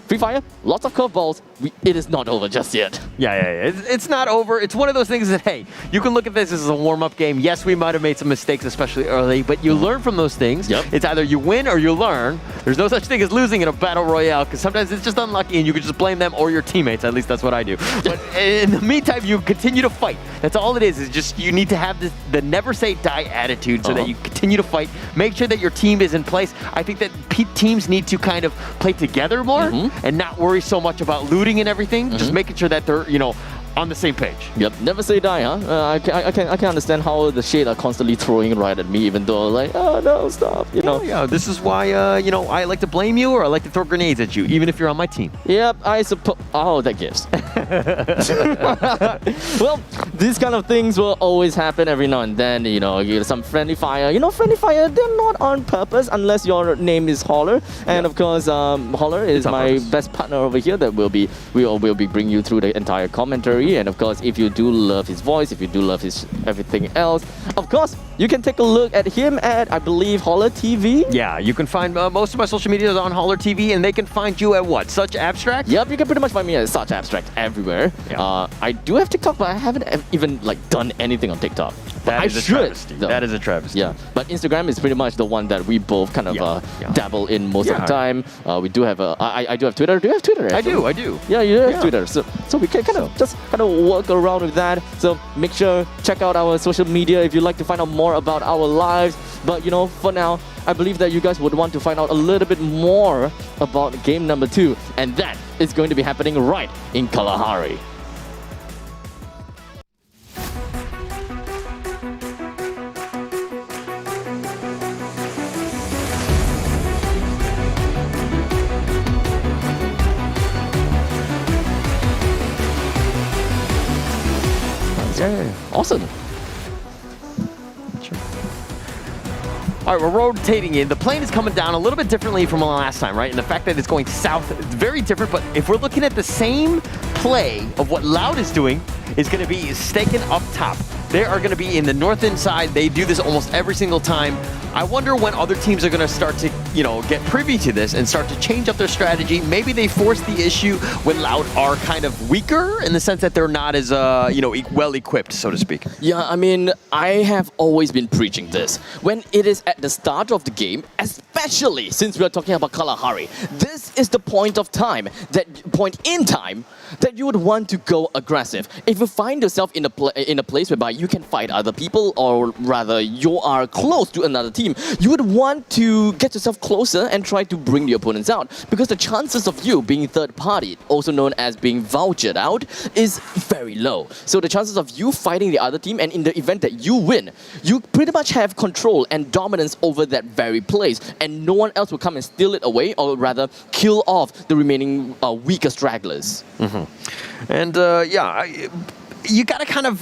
Speaker 4: Free Fire, lots of curveballs. It is not over just yet.
Speaker 5: Yeah. It's not over. It's one of those things that, hey, you can look at this as a warm-up game. Yes, we might have made some mistakes, especially early, but you learn from those things.
Speaker 4: Yep.
Speaker 5: It's either you win or you learn. There's no such thing as losing in a battle royale because sometimes it's just unlucky and you can just blame them or your teammates. At least that's what I do. But in the meantime, you continue to fight. That's all it is just you need to have the never say die attitude so that you continue to fight. Make sure that your team is in place. I think that teams need to kind of play together more and not worry so much about looting and everything. Just making sure that they're, on the same page.
Speaker 4: Yep, never say die, huh? I can understand how the shade are constantly throwing right at me, even though like, oh no, stop, you know.
Speaker 5: Yeah, this is why, I like to blame you or I like to throw grenades at you, even if you're on my team.
Speaker 4: Yep, I suppose. Oh, that gives. Well, these kind of things will always happen every now and then. You know, some friendly fire. Friendly fire, they're not on purpose unless your name is Holler. And of course, Holler is my best partner over here that will be bringing you through the entire commentary. And of course, if you do love his voice, if you do love his everything else, of course, you can take a look at him at, I believe, Holler TV.
Speaker 5: Yeah, you can find most of my social media is on Holler TV, and they can find you at what? Such Abstract?
Speaker 4: Yep, you can pretty much find me at Such Abstract everywhere.
Speaker 5: Yeah.
Speaker 4: I do have TikTok, but I haven't even done anything on TikTok.
Speaker 5: That
Speaker 4: I
Speaker 5: is a
Speaker 4: should,
Speaker 5: travesty.
Speaker 4: though.
Speaker 5: That is a travesty.
Speaker 4: Yeah, but Instagram is pretty much the one that we both kind of dabble in most of the time. We do have I do have Twitter. Do you have Twitter? Actually?
Speaker 5: I do.
Speaker 4: Yeah, you have Twitter. So we can kind of work around with that. So make sure check out our social media if you'd like to find out more about our lives. But you know, for now, I believe that you guys would want to find out a little bit more about game number 2, and that is going to be happening right in Kalahari. Yeah, awesome.
Speaker 5: All right, we're rotating in. The plane is coming down a little bit differently from the last time, right? And the fact that it's going south is very different. But if we're looking at the same play of what Loud is doing, is going to be staking up top. They are going to be in the north inside. They do this almost every single time. I wonder when other teams are going to start to, get privy to this and start to change up their strategy. Maybe they force the issue when Loud are kind of weaker in the sense that they're not as, well equipped, so to speak.
Speaker 4: Yeah, I mean, I have always been preaching this. When it is at the start of the game, especially since we are talking about Kalahari, this is the point in time that you would want to go aggressive. If you find yourself in a place whereby you can fight other people, or rather you are close to another team, you would want to get yourself closer and try to bring the opponents out, because the chances of you being third party, also known as being vouchered out, is very low. So the chances of you fighting the other team, and in the event that you win, you pretty much have control and dominance over that very place, and no one else will come and steal it away, or rather kill off the remaining weaker stragglers.
Speaker 5: And you got to kind of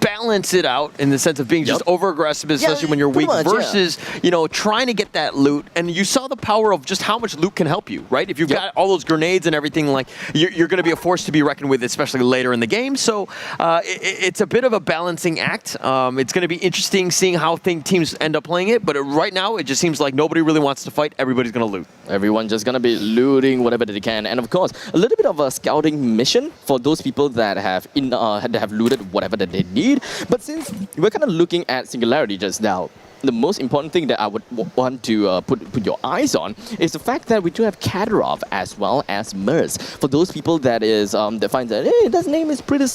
Speaker 5: balance it out in the sense of being just over-aggressive, especially when you're weak, versus, trying to get that loot. And you saw the power of just how much loot can help you, right? If you've got all those grenades and everything, like, you're going to be a force to be reckoned with, especially later in the game. So it's a bit of a balancing act. It's going to be interesting seeing how teams end up playing it. But right now, it just seems like nobody really wants to fight. Everybody's going to loot.
Speaker 4: Everyone's just going to be looting whatever they can. And of course, a little bit of a scouting mission for those people that have looted whatever that they need. But since we're kind of looking at Singularity just now, the most important thing that I would want to put your eyes on is the fact that we do have Kadarov as well as Merz. For those people that find that, hey, that name is pretty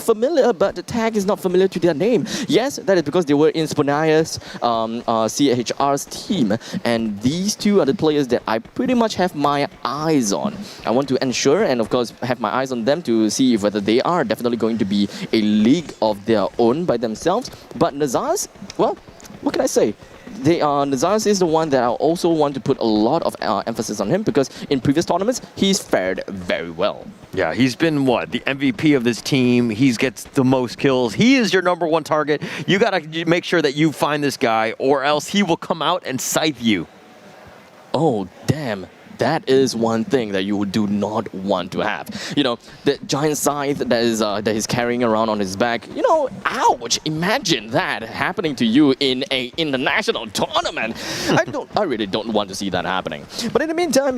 Speaker 4: familiar, but the tag is not familiar to their name. Yes, that is because they were in Sponia's CHR's team, and these two are the players that I pretty much have my eyes on. I want to ensure and of course have my eyes on them to see if whether they are definitely going to be a league of their own by themselves. But Nazar's, well, what can I say? Nazar's is the one that I also want to put a lot of emphasis on him, because in previous tournaments, he's fared very well.
Speaker 5: Yeah, he's been, the MVP of this team. He gets the most kills. He is your #1 target. You got to make sure that you find this guy, or else he will come out and scythe you.
Speaker 4: Oh, damn. That is one thing that you do not want to have. The giant scythe that he's carrying around on his back. Ouch! Imagine that happening to you in an international tournament. I really don't want to see that happening. But in the meantime,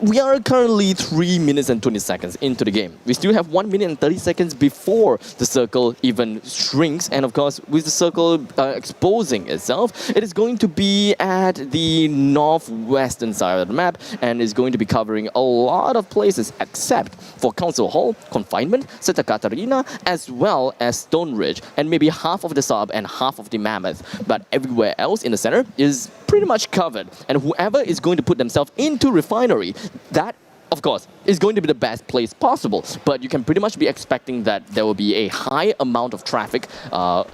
Speaker 4: we are currently 3 minutes and 20 seconds into the game. We still have 1 minute and 30 seconds before the circle even shrinks. And of course, with the circle exposing itself, it is going to be at the northwestern side of the map, and is going to be covering a lot of places except for Council Hall, Confinement, Santa Catarina, as well as Stone Ridge, and maybe half of the Sub and half of the Mammoth. But everywhere else in the center is pretty much covered. And whoever is going to put themselves into Refinery, that, of course, is going to be the best place possible. But you can pretty much be expecting that there will be a high amount of traffic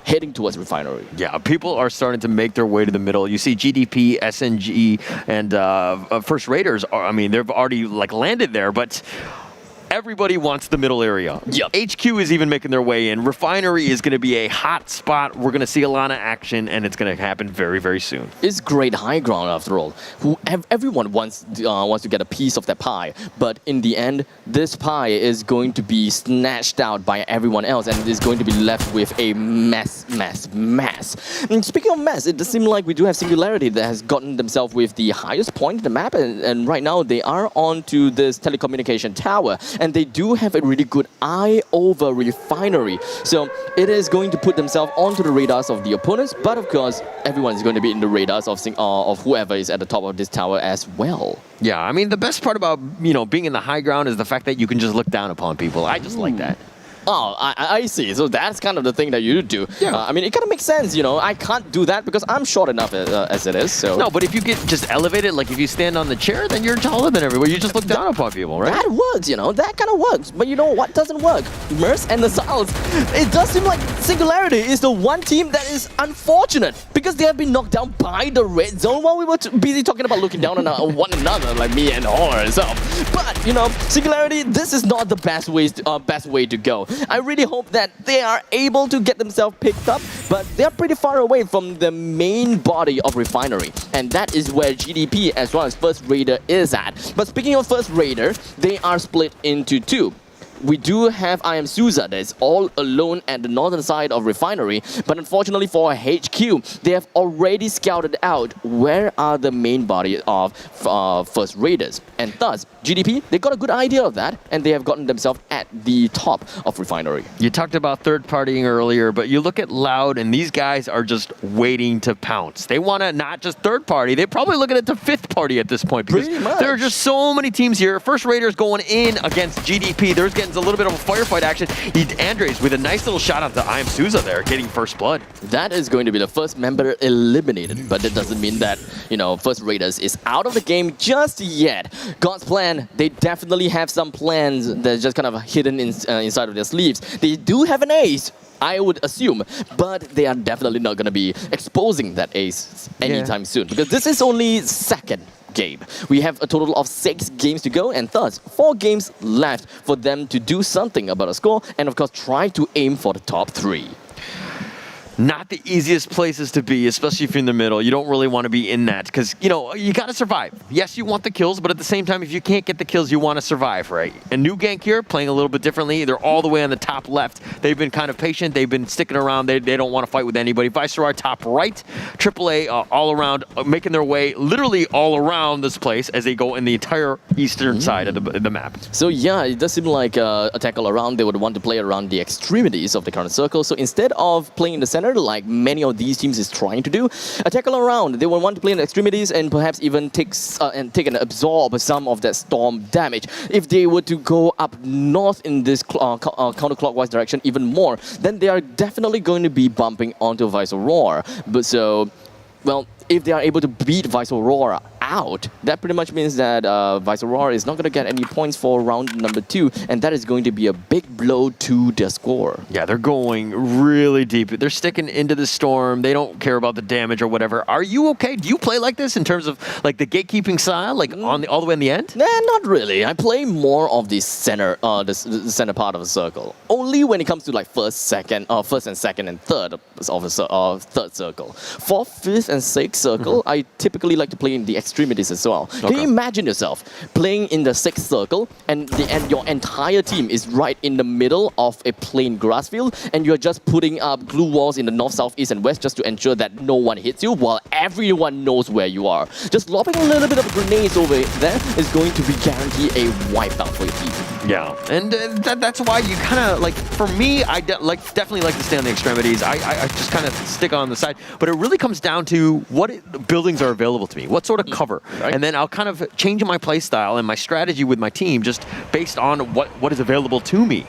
Speaker 4: heading towards Refinery.
Speaker 5: Yeah, people are starting to make their way to the middle. You see GDP, SNG, and First Raiders, they've already landed there, but everybody wants the middle area.
Speaker 4: Yep.
Speaker 5: HQ is even making their way in. Refinery is going to be a hot spot. We're going to see a lot of action, and it's going to happen very, very soon.
Speaker 4: It's great high ground after all. Everyone wants to get a piece of that pie, but in the end, this pie is going to be snatched out by everyone else, and it is going to be left with a mess. And speaking of mess, it does seem like we do have Singularity that has gotten themselves with the highest point in the map, and right now they are onto this telecommunication tower. and they do have a really good eye over refinery. So it is going to put themselves onto the radars of the opponents, but of course, everyone is going to be in the radars of whoever is at the top of this tower as well.
Speaker 5: Yeah, I mean, the best part about, being in the high ground is the fact that you can just look down upon people. I just like that.
Speaker 4: Oh, I see. So that's kind of the thing that you do.
Speaker 5: Yeah.
Speaker 4: I mean, it kind of makes sense, I can't do that because I'm short enough as it is. So
Speaker 5: No, but if you get just elevated, like if you stand on the chair, then you're taller than everywhere. You just look down upon people, right?
Speaker 4: that works, that kind of works. But you know what doesn't work? Merce and the South. It does seem like Singularity is the one team that is unfortunate because they have been knocked down by the red zone while we were busy talking about looking down on one another, like me and Horror. So, but Singularity, this is not the best way to go. I really hope that they are able to get themselves picked up, but they're pretty far away from the main body of Refinery, and that is where GDP as well as First Raider is at. But speaking of First Raider, they are split into two. We do have I Am Souza that is all alone at the northern side of Refinery, but unfortunately for HQ, they have already scouted out where are the main body of First Raiders. And thus, GDP, they got a good idea of that, and they have gotten themselves at the top of Refinery.
Speaker 5: You talked about third partying earlier, but you look at Loud, and these guys are just waiting to pounce. They want to not just third party, they're probably looking at the fifth party at this point because there are just so many teams here. First Raiders going in against GDP. There's getting a little bit of a firefight action. Andres with a nice little shot out to I Am Souza there, getting first blood.
Speaker 4: That is going to be the first member eliminated, but that doesn't mean that, First Raiders is out of the game just yet. God's plan, they definitely have some plans that's just kind of hidden inside of their sleeves. They do have an ace, I would assume, but they are definitely not going to be exposing that ace anytime soon because this is only second game. We have a total of 6 games to go and thus 4 games left for them to do something about a score and of course try to aim for the top 3.
Speaker 5: Not the easiest places to be, especially if you're in the middle. You don't really want to be in that because, you got to survive. Yes, you want the kills, but at the same time, if you can't get the kills, you want to survive, right? A new gank here, playing a little bit differently. They're all the way on the top left. They've been kind of patient. They've been sticking around. They don't want to fight with anybody. Viceroy top right. AAA all around, making their way literally all around this place as they go in the entire eastern side of the map.
Speaker 4: So yeah, it does seem like a tackle around. They would want to play around the extremities of the current circle. So instead of playing in the center, like many of these teams is trying to do, a tackle around. They will want to play in the extremities and perhaps even take and absorb some of that storm damage. If they were to go up north in this counterclockwise direction even more, then they are definitely going to be bumping onto Viceroy. But so, well, if they are able to beat Viceroy out, that pretty much means that Viceroy is not going to get any points for round number 2, and that is going to be a big blow to their score.
Speaker 5: Yeah, they're going really deep. They're sticking into the storm. They don't care about the damage or whatever. Are you okay? Do you play like this in terms of like the gatekeeping style, like all the way in the end?
Speaker 4: Nah, not really. I play more of the center, the center part of the circle. Only when it comes to like first and second and third of third circle. Fourth, fifth, and sixth circle, I typically like to play in the extremities as well. Can you imagine yourself playing in the sixth circle and your entire team is right in the middle of a plain grass field and you're just putting up glue walls in the north, south, east, and west just to ensure that no one hits you while everyone knows where you are. Just lobbing a little bit of grenades over there is going to be guarantee a wipeout for your team.
Speaker 5: Yeah, and that's why you kind of like. For me, I definitely like to stay on the extremities. I just kind of stick on the side, but it really comes down to what buildings are available to me, what sort of cover, and then I'll kind of change my play style and my strategy with my team just based on what is available to me.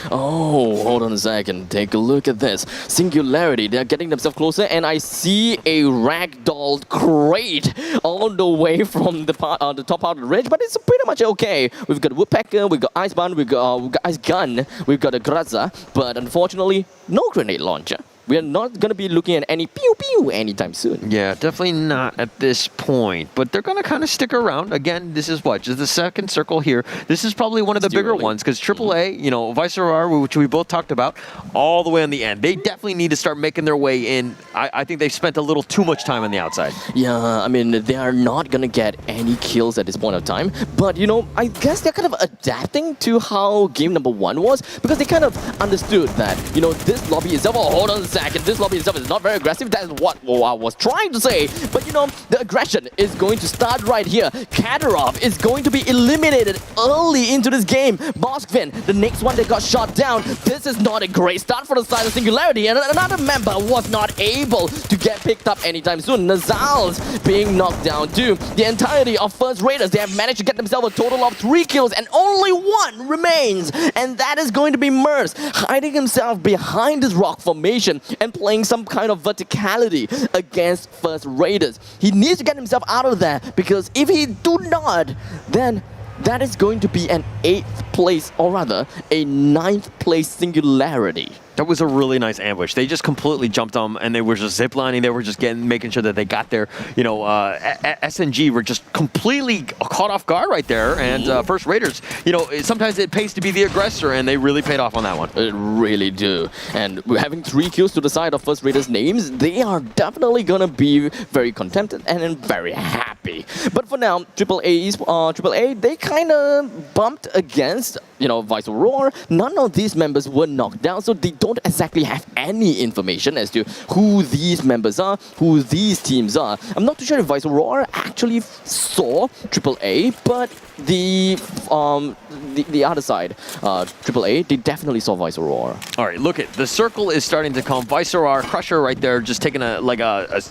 Speaker 4: Oh, hold on a second. Take a look at this. Singularity, they're getting themselves closer and I see a ragdoll crate all the way from the top part of the ridge, but it's pretty much okay. We've got Woodpecker, we've got Iceband, we've got Ice Gun, we've got a Graza, but unfortunately, no grenade launcher. We are not going to be looking at any pew-pew anytime soon.
Speaker 5: Yeah, definitely not at this point. But they're going to kind of stick around. Again, this is what? Just the second circle here. This is probably one of the bigger ones because AAA, you know, Viceroy, which we both talked about, all the way on the end. They definitely need to start making their way in. I think they've spent a little too much time on the outside.
Speaker 4: Yeah, I mean, they are not going to get any kills at this point of time. But, you know, I guess they're kind of adapting to how game number 1 was because they kind of understood that, you know, this lobby itself. Oh, hold on a attack, and this lobby itself is not very aggressive. That's what I was trying to say. But you know, the aggression is going to start right here. Katarov is going to be eliminated early into this game. Boskvin, the next one that got shot down. This is not a great start for the side of Singularity, and another member was not able to get picked up anytime soon. Nazal's being knocked down too. The entirety of First Raiders, they have managed to get themselves a total of 3 kills, and only one remains, and that is going to be Merce, hiding himself behind this rock formation and playing some kind of verticality against First Raiders. He needs to get himself out of there, because if he do not, then that is going to be an 8th place, or rather a 9th place Singularity.
Speaker 5: That was a really nice ambush. They just completely jumped on, and they were just ziplining. They were just making sure that they got there. You know, SNG were just completely caught off guard right there. And First Raiders, you know, sometimes it pays to be the aggressor, and they really paid off on that one.
Speaker 4: It really do. And having 3 kills to the side of First Raiders' names, they are definitely gonna be very contented and very happy. But for now, AAA, they kind of bumped against, you know, Vice Roar. None of these members were knocked down, so they don't exactly have any information as to who these members are, who these teams are. I'm not too sure if Vice Roar actually saw AAA, but the other side, AAA, they definitely saw Vice Roar.
Speaker 5: All right, look at the circle is starting to come. Vice Roar, Crusher right there, just taking a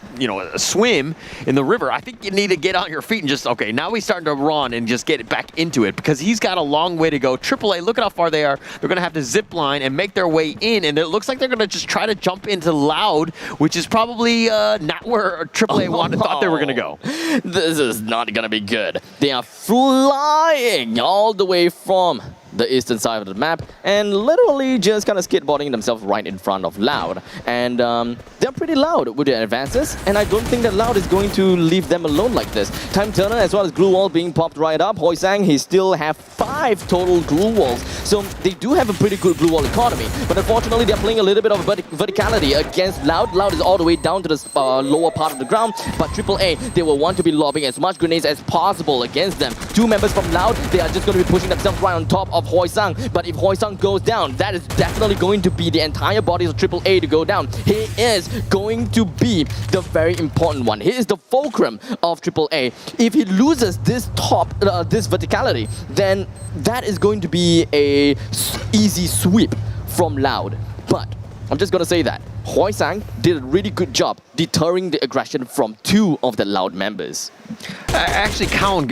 Speaker 5: swim in the river. I think you need to get on your feet and just, okay, now he's starting to run and just get back into it, because he's got a long way to go. AAA, look at how far they are. They're going to have to zip line and make their way in, and it looks like they're going to just try to jump into Loud, which is probably not where AAA thought they were going to go.
Speaker 4: This is not going to be good. They are flying all the way from the eastern side of the map and literally just kind of skateboarding themselves right in front of Loud. And they're pretty loud with their advances, and I don't think that Loud is going to leave them alone like this. Time Turner as well as Glue Wall being popped right up. Hoi Sang, he still have 5 total Glue Walls, so they do have a pretty good Glue Wall economy, but unfortunately they're playing a little bit of verticality against Loud. Loud is all the way down to the lower part of the ground, but AAA, they will want to be lobbing as much grenades as possible against them. 2 members from Loud, they are just going to be pushing themselves right on top of Hoi Sang, but if Hoi Sang goes down, that is definitely going to be the entire body of AAA to go down. He is going to be the very important one. He is the fulcrum of AAA. If he loses this this verticality, then that is going to be a easy sweep from Loud. But I'm just gonna say that Hoi Sang did a really good job deterring the aggression from 2 of the Loud members.
Speaker 5: Actually, Cowan,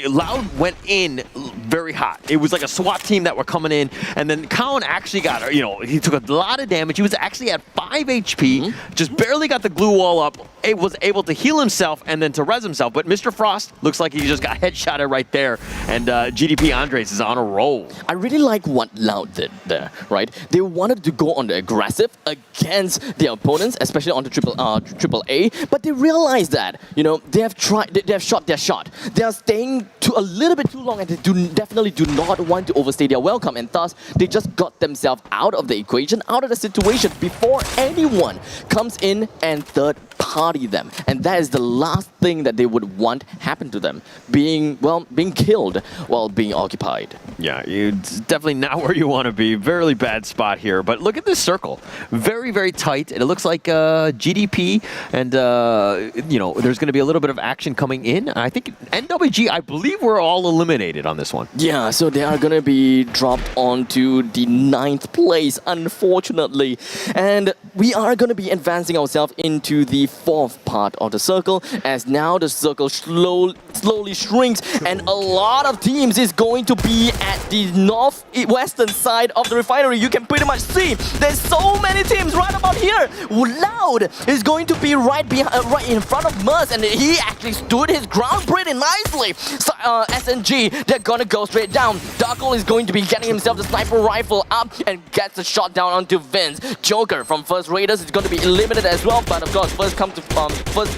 Speaker 5: Loud went in very hot. It was like a SWAT team that were coming in, and then Cowan actually got, you know, he took a lot of damage. He was actually at 5 HP, just barely got the glue wall up, was able to heal himself and then to res himself. But Mr. Frost looks like he just got headshotted right there, and GDP Andres is on a roll.
Speaker 4: I really like what Loud did there, right? They wanted to go on the aggressive against their opponents, especially on the AAA, but they realized that, you know, they have shot their shot. They are staying a little bit too long, and they definitely do not want to overstay their welcome, and thus they just got themselves out of the equation, out of the situation before anyone comes in and third party them. And that is the last thing that they would want happen to them, being killed while being occupied.
Speaker 5: Yeah, it's definitely not where you want to be. Very bad spot here. But look at this circle. Very, very tight. And it looks like GDP and, you know, there's going to be a little bit of action coming in. I think NWG, I believe we're all eliminated on this one.
Speaker 4: Yeah, so they are going to be dropped onto the 9th place, unfortunately. And we are going to be advancing ourselves into the 4th part of the circle, as now the circle slowly shrinks, and a lot of teams is going to be at the northwestern side of the refinery. You can pretty much see there's so many teams right about here. Loud is going to be right in front of Merce, and he actually stood his ground pretty nicely. So, SNG, they're gonna go straight down. Darkle is going to be getting himself the sniper rifle up and gets the shot down onto Vince. Joker from First Raiders is going to be eliminated as well, but of course, first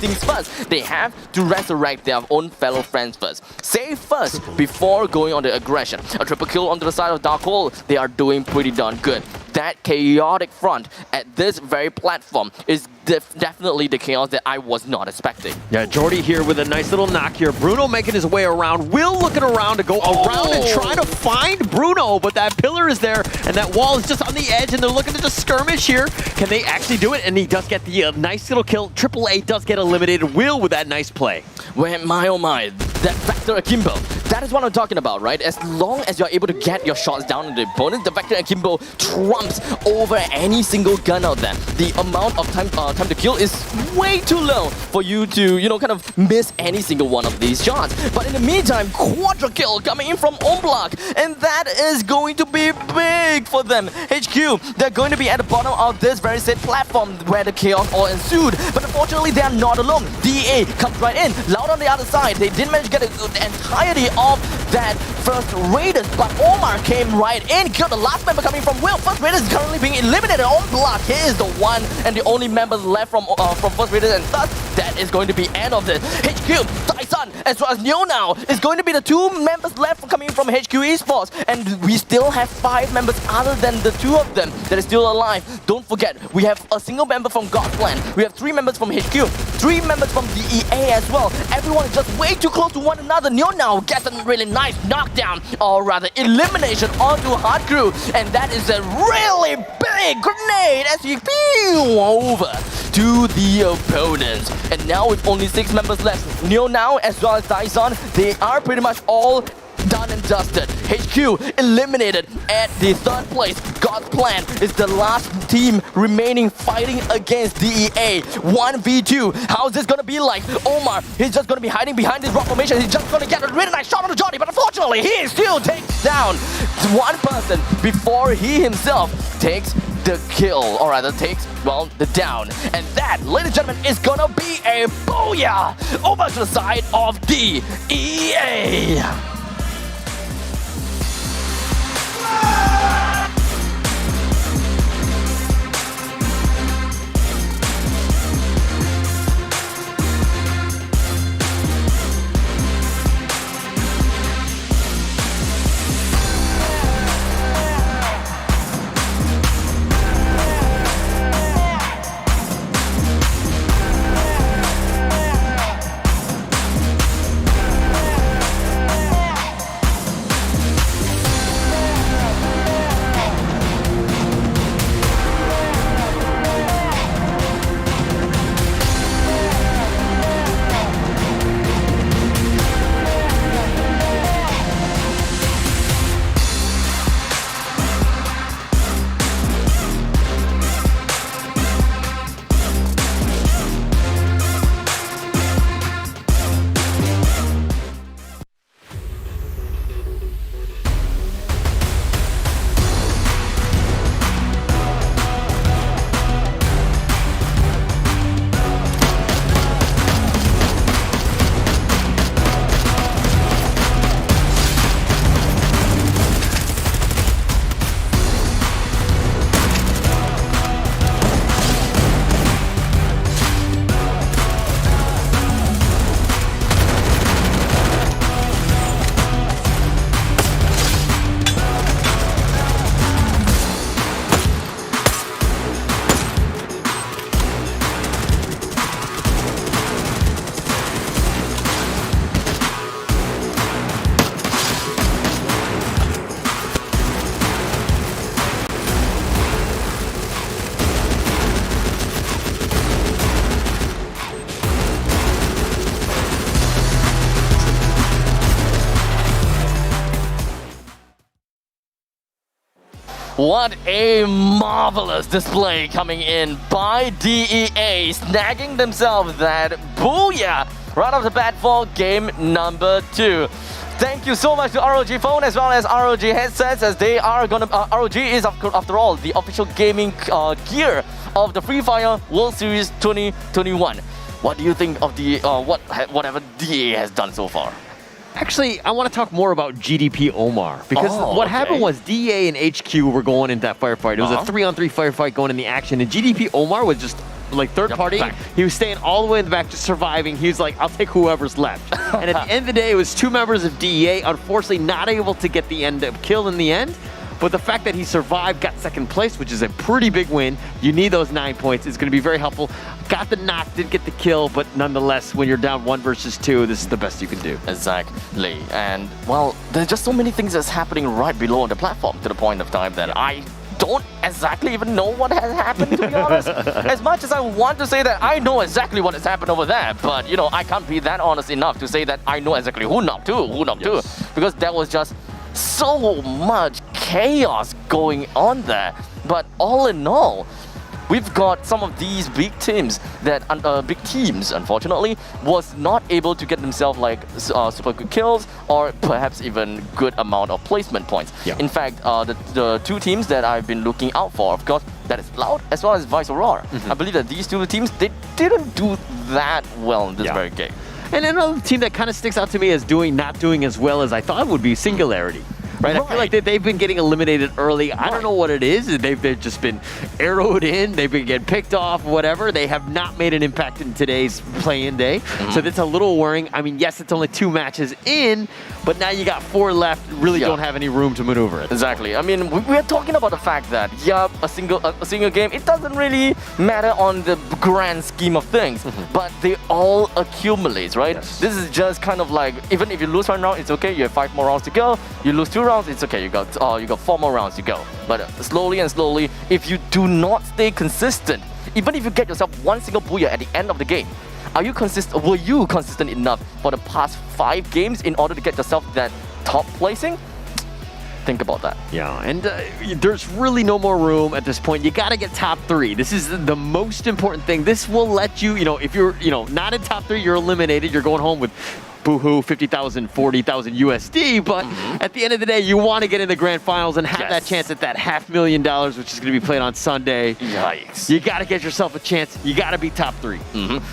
Speaker 4: things first. They have to resurrect their own fellow friends first. Save first before going on the aggression. A triple kill onto the side of Dark Hole. They are doing pretty darn good. that chaotic front at this very platform is definitely the chaos that I was not expecting.
Speaker 5: Yeah, Jordy here with a nice little knock here. Bruno making his way around. Will looking around to go around and try to find Bruno, but that pillar is there, and that wall is just on the edge, and they're looking to just skirmish here. Can they actually do it? And he does get the nice little kill. AAA does get eliminated. Will with that nice play.
Speaker 4: Well, my oh my, that Vector Akimbo, that is what I'm talking about, right? As long as you're able to get your shots down on the opponent, the Vector Akimbo trumps over any single gun out there. The amount of time to kill is way too low for you to, you know, kind of miss any single one of these shots. But in the meantime, quadra kill coming in from Omblock, and that is going to be big for them. HQ, they're going to be at the bottom of this very set platform where the chaos all ensued. But unfortunately, they are not alone. DA comes right in. Loud on the other side. They didn't manage to get the entirety of that first Raiders, but Omar came right in, killed the last member coming from Will. First Raiders is currently being eliminated on block. He is the one and the only member left from First Raiders, and thus that is going to be end of this. HQ, Tyson, as well as Neo now is going to be the two members left coming from HQ Esports, and we still have 5 members other than the 2 of them that is still alive. Don't forget, we have a single member from God's Plan. We have 3 members from HQ, 3 members from DEA as well. Everyone is just way too close to one another. Neo now gets a really nice knockdown, or rather elimination onto Hard Crew, and that is a really big grenade as he pew over to the opponents. And now with only 6 members left, Neo now as well as Dyson, they are pretty much all done and dusted. HQ eliminated at the 3rd place. God's Plan is the last team remaining fighting against DEA. 1v2. How is this gonna be like? Omar, he's just gonna be hiding behind this rock formation. He's just gonna get a really nice shot on the Johnny, but unfortunately he still takes down one person before he himself takes the kill, or rather takes, well, the down. And that, ladies and gentlemen, is gonna be a booyah over to the side of DEA. What a marvelous display coming in by DEA, snagging themselves that booyah right off the bat for game number 2. Thank you so much to ROG Phone as well as ROG headsets, as they are gonna. ROG is after all the official gaming gear of the Free Fire World Series 2021. What do you think of the whatever DEA has done so far?
Speaker 5: Actually, I want to talk more about GDP Omar, because what happened was DEA and HQ were going into that firefight. It was a 3-on-3 firefight going in the action, and GDP Omar was just like third party. He was staying all the way in the back, just surviving. He was like, I'll take whoever's left. And at the end of the day, it was 2 members of DEA, unfortunately not able to get the end kill in the end. but the fact that he survived, got second place, which is a pretty big win. You need those 9 points. It's going to be very helpful. Got the knock, didn't get the kill, but nonetheless, when you're down 1 versus 2, this is the best you can do.
Speaker 4: Exactly. And, well, there's just so many things that's happening right below on the platform to the point of time that I don't exactly even know what has happened, to be honest. As much as I want to say that I know exactly what has happened over there, but, you know, I can't be that honest enough to say that I know exactly who knocked who, because there was just so much chaos going on there. But all in all, we've got some of these big teams that, unfortunately, was not able to get themselves like super good kills or perhaps even good amount of placement points.
Speaker 5: Yeah.
Speaker 4: In fact, the 2 teams that I've been looking out for, of course, that is Loud as well as Vice Aurora. I believe that these 2 teams, they didn't do that well in this very game.
Speaker 5: And another team that kind of sticks out to me as not doing as well as I thought would be Singularity. Right? I feel like they've been getting eliminated early. I don't know what it is. They've just been arrowed in. They've been getting picked off, whatever. They have not made an impact in today's play-in day. So that's a little worrying. I mean, yes, it's only 2 matches in, but now you got 4 left. Really don't have any room to maneuver it.
Speaker 4: Exactly. I mean, we are talking about the fact that, a single game, it doesn't really matter on the grand scheme of things, but they all accumulate, right?
Speaker 5: Yes.
Speaker 4: This is just kind of like, even if you lose 1 round, it's okay. You have 5 more rounds to go. You lose 2 rounds, it's okay. You got 4 more rounds to go. But slowly and slowly, if you do not stay consistent, even if you get yourself 1 single booyah at the end of the game, were you consistent enough for the past 5 games in order to get yourself that top placing? Think about that.
Speaker 5: Yeah, and there's really no more room at this point. You got to get top 3. This is the most important thing. This will let you, if you're, not in top 3, you're eliminated. You're going home with boohoo, 50,000, 40,000 USD, but at the end of the day, you want to get in the grand finals and have that chance at that $500,000, which is going to be played on Sunday.
Speaker 4: Yikes.
Speaker 5: You got to get yourself a chance. You got to be top 3.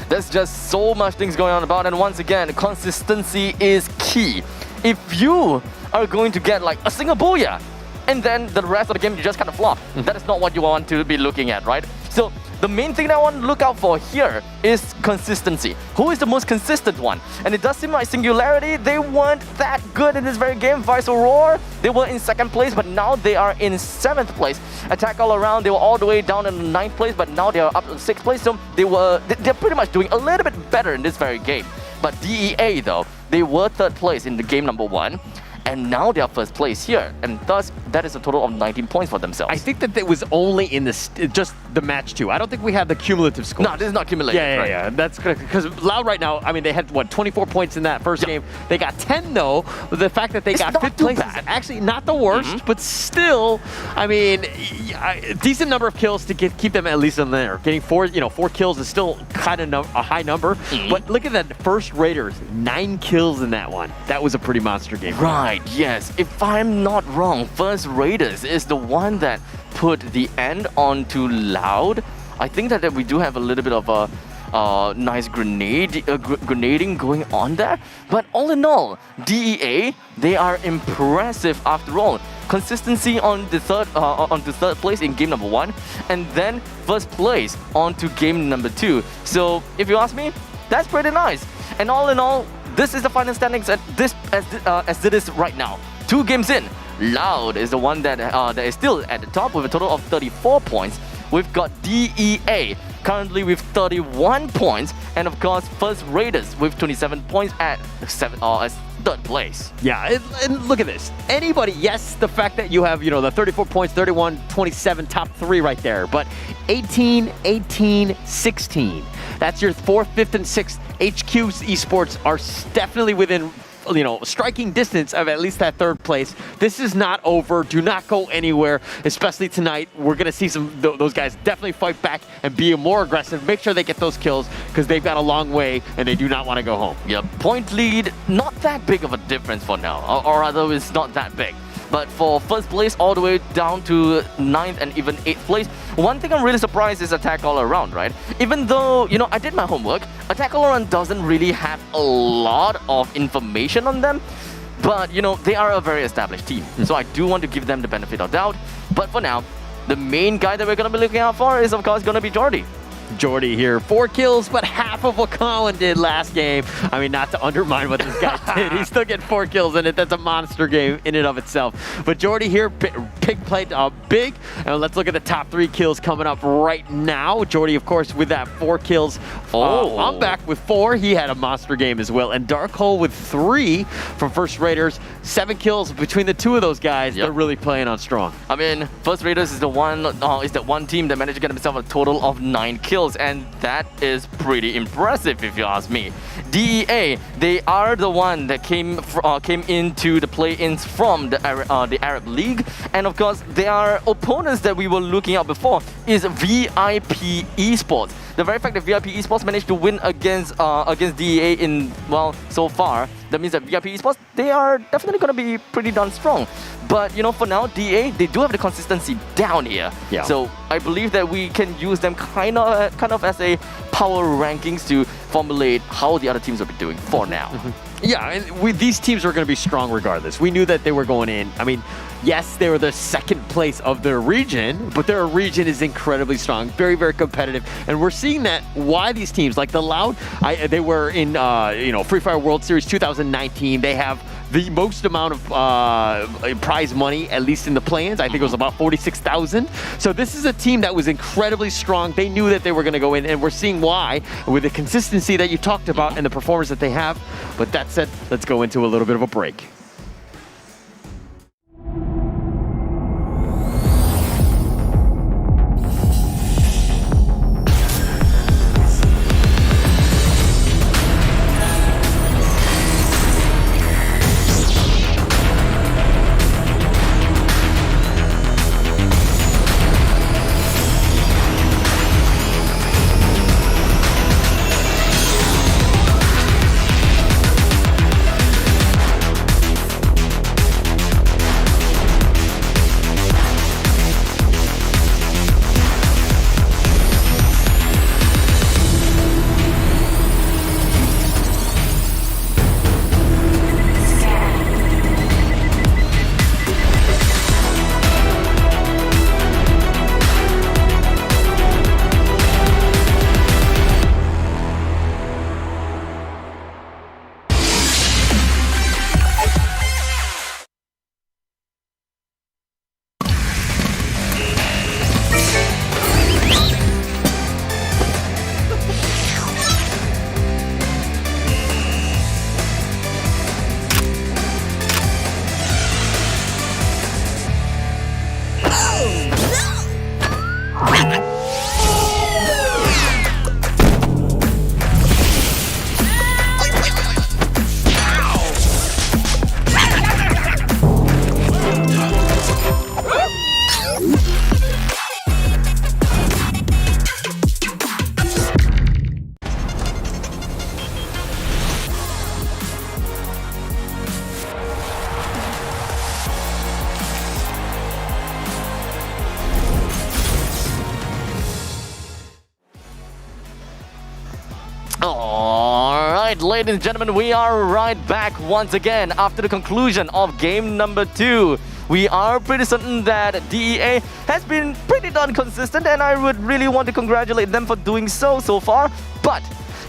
Speaker 4: There's just so much things going on about, and once again, consistency is key. If you are going to get like a single booyah, and then the rest of the game you just kind of flop, that is not what you want to be looking at, right? So the main thing that I want to look out for here is consistency. Who is the most consistent one? And it does seem like Singularity, they weren't that good in this very game. Vice Aurora, they were in 2nd place, but now they are in 7th place. Attack All Around, they were all the way down in 9th place, but now they are up to 6th place. So they're pretty much doing a little bit better in this very game. But DEA though, they were 3rd place in the game number 1. And now they are 1st place here, and thus that is a total of 19 points for themselves.
Speaker 5: I think that it was only in just the match 2. I don't think we have the cumulative score.
Speaker 4: No, this is not cumulative.
Speaker 5: Yeah. That's good because Loud right now. I mean, they had 24 points in that first game. They got 10 though. The fact that they got 5th place is actually not the worst, but still, I mean, a decent number of kills to keep them at least in there. Getting 4 kills is still kind of a high number. But look at that first Raiders, 9 kills in that one. That was a pretty monster game.
Speaker 4: Right. Yes, if I'm not wrong, First Raiders is the one that put the end onto Loud. I think that we do have a little bit of a nice grenading going on there. But all in all, DEA, they are impressive after all. Consistency on the third place in game number 1, and then 1st place onto game number 2. So if you ask me, that's pretty nice. And all in all, this is the final standings as it is right now. 2 games in, Loud is the one that is still at the top with a total of 34 points. We've got DEA currently with 31 points, and of course, First Raiders with 27 points at 3rd place.
Speaker 5: Yeah, and look at this. Anybody, yes, the fact that you have, the 34 points, 31, 27, top 3 right there, but 18, 18, 16. That's your 4th, 5th, and 6th. HQ Esports are definitely within, striking distance of at least that 3rd place. This is not over. Do not go anywhere, especially tonight. We're going to see those guys definitely fight back and be more aggressive. Make sure they get those kills because they've got a long way and they do not want to go home.
Speaker 4: Yeah, point lead, not that big of a difference for now, or rather it's not that big. But for 1st place all the way down to 9th and even 8th place, one thing I'm really surprised is Attack All Around, right? Even though, I did my homework, Attack All Around doesn't really have a lot of information on them, but, they are a very established team. So I do want to give them the benefit of doubt. But for now, the main guy that we're going to be looking out for is, of course, going to be Jordy.
Speaker 5: Jordy here. 4 kills, but half of what Colin did last game. I mean, not to undermine what this guy did. He still get 4 kills in it. That's a monster game in and of itself. But Jordy here, played big. And let's look at the top 3 kills coming up right now. Jordy, of course, with that 4 kills. I'm back with 4. He had a monster game as well. And Dark Hole with 3 from First Raiders. 7 kills between the 2 of those guys. They're really playing on strong.
Speaker 4: I mean, First Raiders is the one team that managed to get themselves a total of 9 kills, and that is pretty impressive if you ask me. DEA, they are the one that came into the play-ins from the Arab League, and of course, their opponents that we were looking at before is VIP Esports. The very fact that VIP Esports managed to win against DEA in, well, so far, that means that VIP Esports, they are definitely going to be pretty darn strong. But, you know, for now, DEA, they do have the consistency down here.
Speaker 5: Yeah.
Speaker 4: So I believe that we can use them kind of as a power rankings to formulate how the other teams will be doing for now.
Speaker 5: Yeah, and these teams are going to be strong regardless. We knew that they were going in. I mean, yes, they were the 2nd place of their region, but their region is incredibly strong, very, very competitive. And we're seeing that why these teams, like the Loud, they were in, Free Fire World Series 2019. They have the most amount of prize money, at least in the play-ins. I think it was about 46,000. So this is a team that was incredibly strong. They knew that they were going to go in, and we're seeing why with the consistency that you talked about and the performance that they have. But that said, let's go into a little bit of a break.
Speaker 4: Alright, ladies and gentlemen, we are right back once again after the conclusion of game number 2. We are pretty certain that DEA has been pretty darn consistent, and I would really want to congratulate them for doing so far. But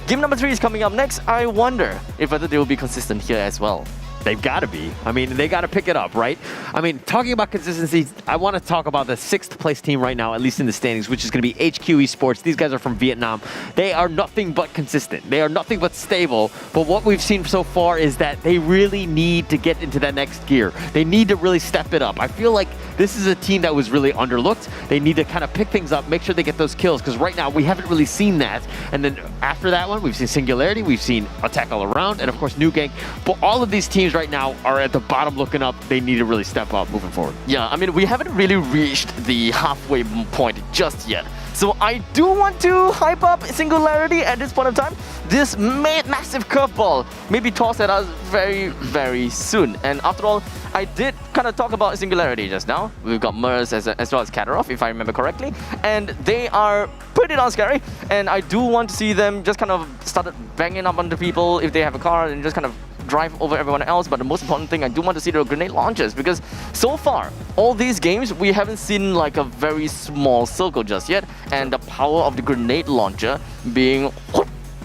Speaker 4: game number 3 is coming up next. I wonder if whether they will be consistent here as well.
Speaker 5: They've got to be. I mean, they got to pick it up, right? I mean, talking about consistency, I want to talk about the 6th place team right now, at least in the standings, which is going to be HQ Esports. These guys are from Vietnam. They are nothing but consistent. They are nothing but stable. But what we've seen so far is that they really need to get into that next gear. They need to really step it up. I feel like this is a team that was really underlooked. They need to kind of pick things up, make sure they get those kills, because right now we haven't really seen that. And then after that one, we've seen Singularity, we've seen Attack All Around, and of course New Gang. But all of these teams right now are at the bottom looking up. They need to really step up moving forward.
Speaker 4: Yeah, I mean, we haven't really reached the halfway point just yet. So I do want to hype up Singularity at this point in time. This massive curveball may be tossed at us very, very soon. And after all, I did kind of talk about Singularity just now. We've got Mers as well as Katarov, if I remember correctly. And they are pretty darn scary. And I do want to see them just kind of start banging up on the people if they have a car and just kind of drive over everyone else, but the most important thing, I do want to see the grenade launchers, because so far, all these games, we haven't seen like a very small circle just yet, and the power of the grenade launcher being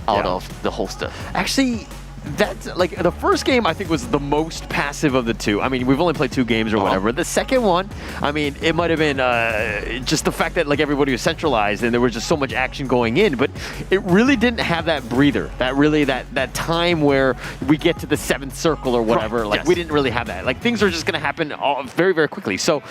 Speaker 4: out of the holster.
Speaker 5: Actually, that's like the first game I think was the most passive of the two. I mean, we've only played 2 games or whatever. The second one, I mean, it might have been just the fact that like everybody was centralized and there was just so much action going in, but it really didn't have that breather, that time where we get to the 7th circle or whatever. Like we didn't really have that. Like things are just going to happen very, very quickly. So,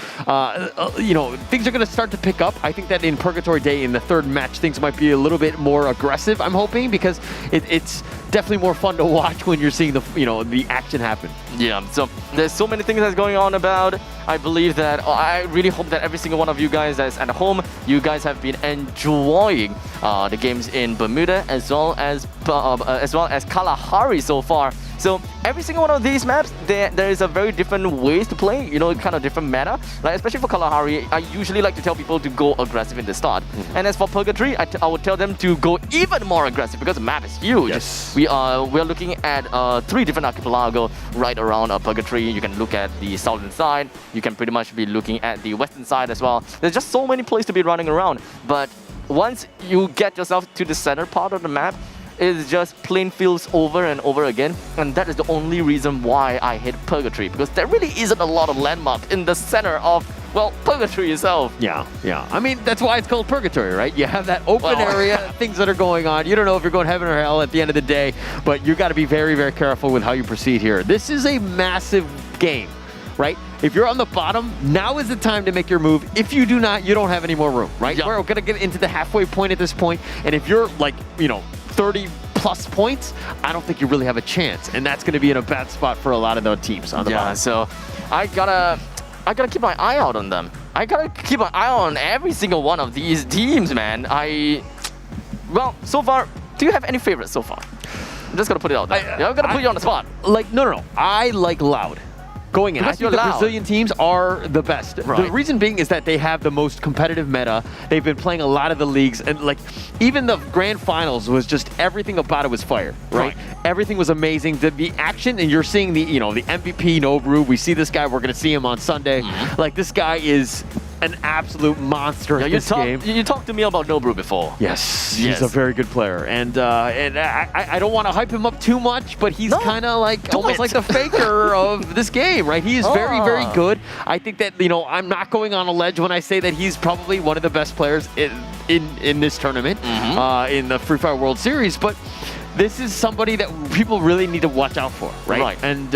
Speaker 5: you know, things are going to start to pick up. I think that in Purgatory Day, in the 3rd match, things might be a little bit more aggressive, I'm hoping, because it's definitely more fun to watch when you're seeing the, you know, the action happen.
Speaker 4: Yeah, so there's so many things that's going on about. I believe that, I really hope that every single one of you guys that's at home, you guys have been enjoying the games in Bermuda as well as Kalahari so far. So every single one of these maps, there is a very different ways to play, you know, kind of different meta. Like especially for Kalahari, I usually like to tell people to go aggressive in the start. And as for Purgatory, I would tell them to go even more aggressive because the map is huge.
Speaker 5: Yes.
Speaker 4: We're looking at 3 different archipelago right around Purgatory. You can look at the southern side. You can pretty much be looking at the western side as well. There's just so many places to be running around. But once you get yourself to the center part of the map, it's just plain fields over and over again, and that is the only reason why I hate Purgatory, because there really isn't a lot of landmark in the center of, well, Purgatory itself.
Speaker 5: Yeah. I mean, that's why it's called Purgatory, right? You have that open area, things that are going on. You don't know if you're going heaven or hell at the end of the day, but you got to be very, very careful with how you proceed here. This is a massive game, right? If you're on the bottom, now is the time to make your move. If you do not, you don't have any more room, right?
Speaker 4: Yep.
Speaker 5: We're going to get into the halfway point at this point, and if you're like, you know, 30 plus points, I don't think you really have a chance, and that's going to be in a bad spot for a lot of the teams on the bottom.
Speaker 4: So I gotta keep my eye out on them. I gotta keep an eye on every single one of these teams, man. Well, so far, do you have any favorites so far? I'm just gonna put it out there. I'm gonna put you on the spot.
Speaker 5: Like, no. I like Loud. Going in, I think the Brazilian teams are the best.
Speaker 4: Right.
Speaker 5: The reason being is that they have the most competitive meta. They've been playing a lot of the leagues, and like even the grand finals was just everything about it was fire, right? Everything was amazing. The action, and you're seeing the the MVP Nobru. We see this guy. We're gonna see him on Sunday. Like this guy is an absolute monster in this game.
Speaker 4: You talked to me about Nobru before.
Speaker 5: Yes, he's a very good player, and I don't want to hype him up too much, but he's kind of like almost like the faker of this game, right? He is very, very good. I think that I'm not going on a ledge when I say that he's probably one of the best players in this tournament, in the Free Fire World Series, but. This is somebody that people really need to watch out for, right? And,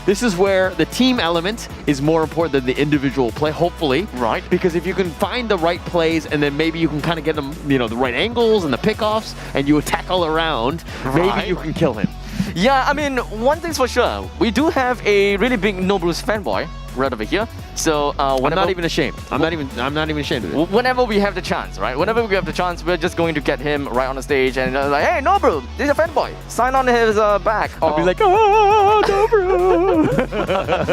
Speaker 5: this is where the team element is more important than the individual play, hopefully.
Speaker 4: Right.
Speaker 5: Because if you can find the right plays and then maybe you can kind of get them, the right angles and the pickoffs and you attack all around, maybe you can kill him.
Speaker 4: Yeah, I mean, one thing's for sure. We do have a really big Nobru's fanboy right over here. So
Speaker 5: I'm not even ashamed. I'm not even ashamed of it.
Speaker 4: Whenever we have the chance, right? Whenever we have the chance, we're just going to get him right on the stage and like, hey, Nobru, this is a fanboy. Sign on his back.
Speaker 5: I'll be like, oh, Nobru.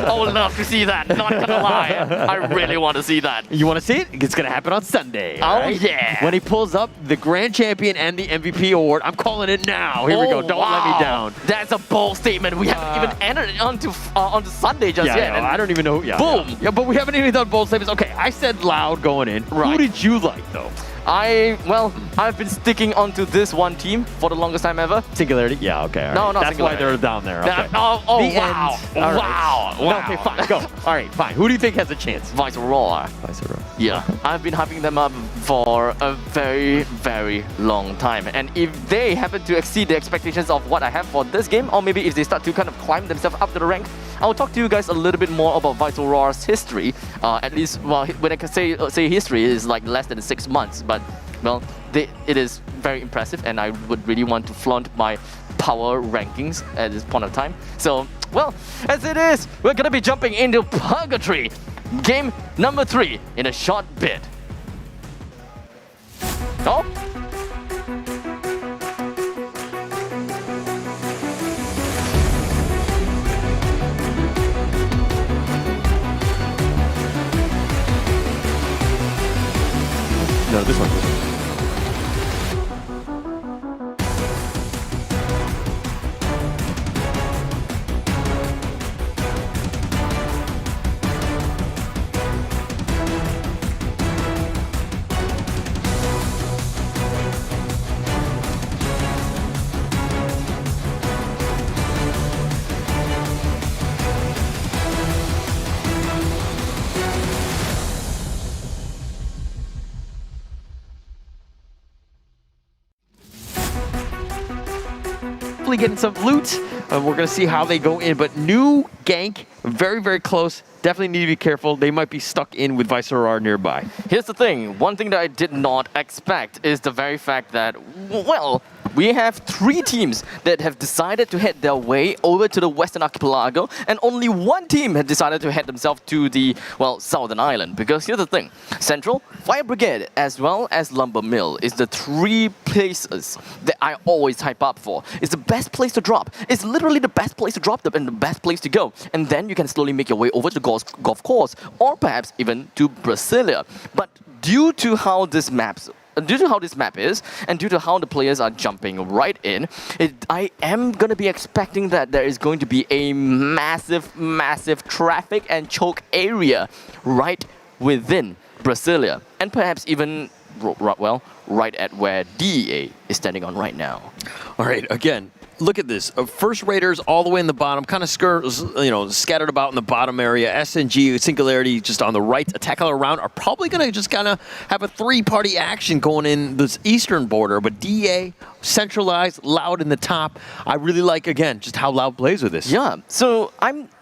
Speaker 4: I would love to see that. Not gonna lie, I really want to see that.
Speaker 5: You want to see it? It's gonna happen on Sunday.
Speaker 4: Oh
Speaker 5: right?
Speaker 4: yeah.
Speaker 5: When he pulls up the Grand Champion and the MVP award, I'm calling it now. Here we go. Don't let me down.
Speaker 4: That's a bold statement. We haven't even entered it onto Sunday just yet.
Speaker 5: I don't even know.
Speaker 4: Boom.
Speaker 5: Yeah, but we haven't even done bold statements. Okay, I said Loud going in.
Speaker 4: Right.
Speaker 5: Who did you like though?
Speaker 4: I've been sticking onto this one team for the longest time ever.
Speaker 5: Singularity? Yeah, okay. All right.
Speaker 4: No, not
Speaker 5: That's
Speaker 4: Singularity.
Speaker 5: why they're down there. Okay.
Speaker 4: Wow. Wow.
Speaker 5: No, okay, fine. Go. All right, fine. Who do you think has a chance?
Speaker 4: Viceroy. Yeah, I've been hyping them up for a very, very long time. And if they happen to exceed the expectations of what I have for this game, or maybe if they start to kind of climb themselves up to the rank, I'll talk to you guys a little bit more about Viceroy's history. At least, well, when I can say history, is like less than 6 months, but well, it is very impressive, and I would really want to flaunt my power rankings at this point of time. So, well, as it is, we're gonna be jumping into Purgatory, game number 3 in a short bit. Oh.
Speaker 5: No, this one. hopefully getting some loot. We're going to see how they go in. But new gank, very, very close. Definitely need to be careful. They might be stuck in with Viceroy nearby.
Speaker 4: Here's the thing. One thing that I did not expect is the very fact that, well, we have 3 teams that have decided to head their way over to the Western Archipelago, and only one team had decided to head themselves to the, well, Southern Island. Because here's the thing. Central, Fire Brigade, as well as Lumber Mill is the 3 places that I always hype up for. It's the best place to drop. It's literally the best place to drop them and the best place to go. And then you can slowly make your way over to the golf course, or perhaps even to Brasilia. But due to how this map is, and due to how the players are jumping right in, I am going to be expecting that there is going to be a massive, massive traffic and choke area right within Brasilia, and perhaps even, well, right at where DEA is standing on right now.
Speaker 5: All right, again, look at this. First Raiders all the way in the bottom, kind of scattered about in the bottom area. SNG, Singularity just on the right. Attack all around are probably going to just kind of have a 3-party action going in this eastern border. But DA, centralized, Loud in the top. I really like, again, just how Loud plays with this.
Speaker 4: Yeah, so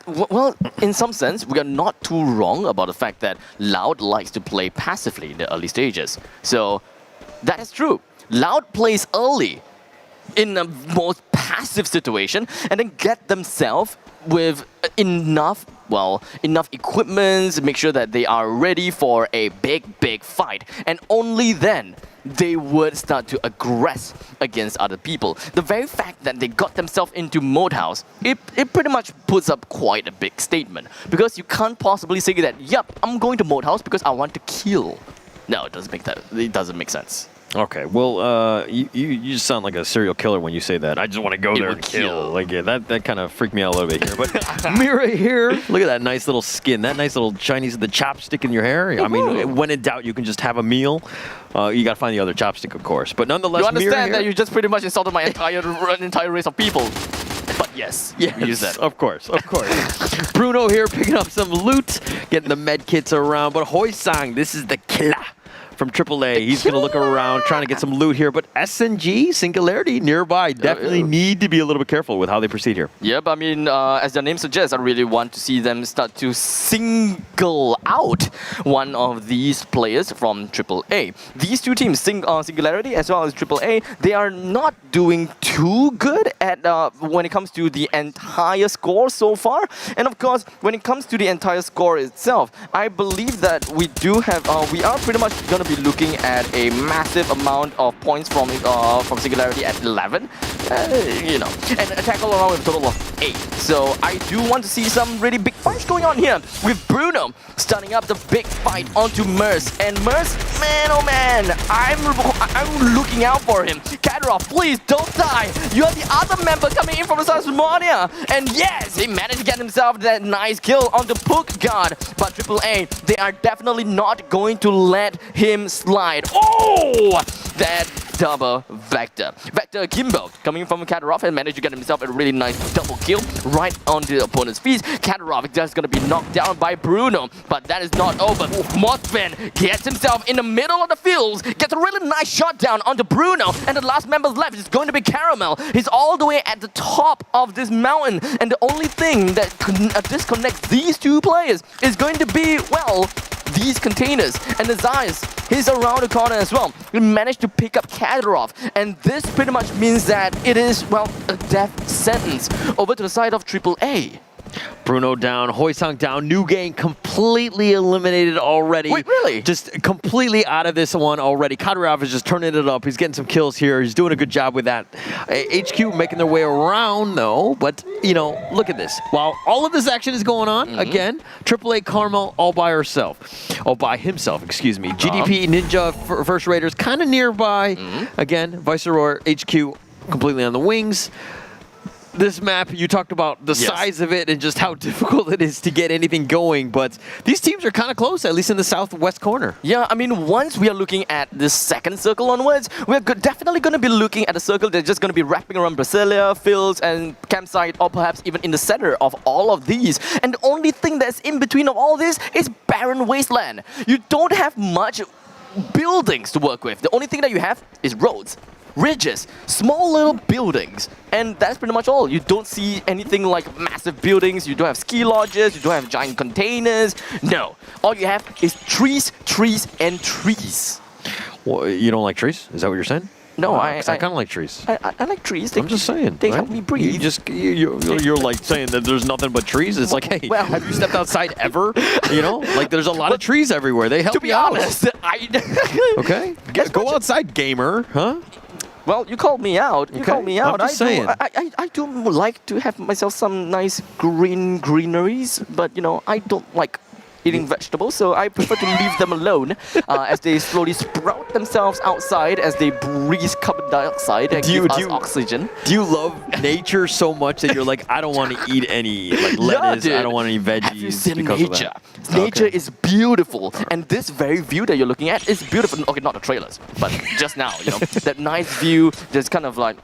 Speaker 4: well, in some sense, we are not too wrong about the fact that Loud likes to play passively in the early stages. So that is true. Loud plays early in the most passive situation, and then get themselves with enough equipment, make sure that they are ready for a big fight, and only then they would start to aggress against other people. The very fact that they got themselves into Mode House, it pretty much puts up quite a big statement, because you can't possibly say that, yep, I'm going to Mode House because I want to kill. No, it doesn't make sense.
Speaker 5: Okay, well, you just sound like a serial killer when you say that. I just want to go there and kill. Like, yeah, that kind of freaked me out a little bit here. But Mira here, look at that nice little skin, that nice little Chinese, the chopstick in your hair. I mean, when in doubt, you can just have a meal. You got to find the other chopstick, of course. But nonetheless,
Speaker 4: you understand
Speaker 5: Mira
Speaker 4: that you just pretty much insulted my entire race of people. But yes, we use that.
Speaker 5: Of course. Bruno here picking up some loot, getting the med kits around. But Hoysang, this is the killer from AAA. He's going to look around, trying to get some loot here. But SNG, Singularity nearby, definitely need to be a little bit careful with how they proceed here.
Speaker 4: Yep, I mean, as their name suggests, I really want to see them start to single out one of these players from AAA. These 2 teams, Singularity as well as AAA, they are not doing too good at when it comes to the entire score so far. And of course, when it comes to the entire score itself, I believe that we are pretty much going to be looking at a massive amount of points from Singularity at 11, and Attack all around with a total of 8. So I do want to see some really big fights going on here, with Bruno starting up the big fight onto Merce. And Merce, man oh man, I'm looking out for him. Kadarov, please don't die. You are the other member coming in from the Tasmania. And yes, he managed to get himself that nice kill on the Pook guard. But AAA, they are definitely not going to let him slide. Oh, that double Vector. Vector Kimbo coming from Kadarov and managed to get himself a really nice double kill right onto the opponent's feet. Kadarov is just going to be knocked down by Bruno, but that is not over. Mothman gets himself in the middle of the fields, gets a really nice shot down onto Bruno, and the last member left is going to be Caramel. He's all the way at the top of this mountain, and the only thing that disconnects these 2 players is going to be, well, these containers. And Azias, he's around the corner as well. We managed to pick up Kadarov, and this pretty much means that it is, well, a death sentence over to the side of AAA.
Speaker 5: Bruno down, Hoysang down, New Gang completely eliminated already.
Speaker 4: Wait, really?
Speaker 5: Just completely out of this one already. Kadarov is just turning it up. He's getting some kills here. He's doing a good job with that. HQ making their way around though, but look at this. While all of this action is going on, again, AAA Carmel all by himself, excuse me. GDP, Ninja, First Raiders kind of nearby. Again, Viceroy HQ completely on the wings. This map, you talked about the size of it and just how difficult it is to get anything going, but these teams are kind of close, at least in the southwest corner.
Speaker 4: Yeah, I mean, once we are looking at this second circle onwards, we're definitely going to be looking at a circle that's just going to be wrapping around Brasilia, fields, and campsite, or perhaps even in the center of all of these. And the only thing that's in between of all this is barren wasteland. You don't have much buildings to work with. The only thing that you have is roads. ridges, small little buildings, and that's pretty much all. You don't see anything like massive buildings, you don't have ski lodges, you don't have giant containers. No, all you have is trees, trees, and trees.
Speaker 5: Well, you don't like trees? Is that what you're saying?
Speaker 4: No,
Speaker 5: I kind of like trees.
Speaker 4: I like trees.
Speaker 5: I'm just saying.
Speaker 4: They
Speaker 5: right?
Speaker 4: help me breathe.
Speaker 5: You're like saying that there's nothing but trees. It's like, hey,
Speaker 4: Well-
Speaker 5: have you stepped outside ever? You know, like there's a lot of trees everywhere. They help
Speaker 4: To be
Speaker 5: you out.
Speaker 4: honest,
Speaker 5: Okay, go outside, gamer, huh?
Speaker 4: Well, you called me out. You
Speaker 5: Okay,
Speaker 4: called me out.
Speaker 5: I'm just saying.
Speaker 4: I do like to have myself some nice greeneries, but you know, I don't like eating vegetables, so I prefer to leave them alone as they slowly sprout themselves outside as they breathe carbon dioxide and give us oxygen.
Speaker 5: Do you love nature so much that you're like, I don't want to eat any like lettuce,
Speaker 4: dude.
Speaker 5: I don't want any veggies?
Speaker 4: Have you seen
Speaker 5: because of
Speaker 4: nature?
Speaker 5: that?
Speaker 4: Nature
Speaker 5: Okay.
Speaker 4: is beautiful, and this very view that you're looking at is beautiful. Okay, not the trailers, but just now, you know, that nice view. There's kind of like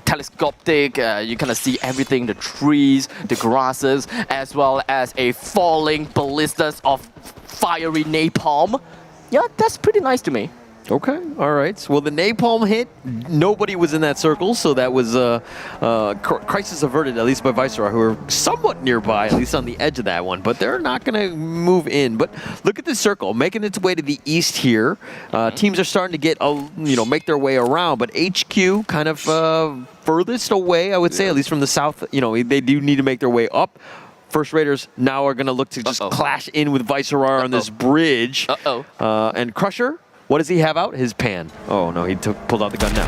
Speaker 4: telescopic, you kind of see everything, the trees, the grasses, as well as a falling ballistas of fiery napalm. Yeah, that's pretty nice to me.
Speaker 5: Okay, all right. Well, the napalm hit. Nobody was in that circle, so that was crisis averted, at least by Viceroy, who are somewhat nearby, at least on the edge of that one. But they're not going to move in. But look at this circle, making its way to the east here. Teams are starting to get, make their way around. But HQ kind of furthest away, I would say, at least from the south. You know, they do need to make their way up. First Raiders now are going to look to just clash in with Viceroy on this bridge. And Crusher. What does he have out? His pan. Oh no, he pulled out the gun now.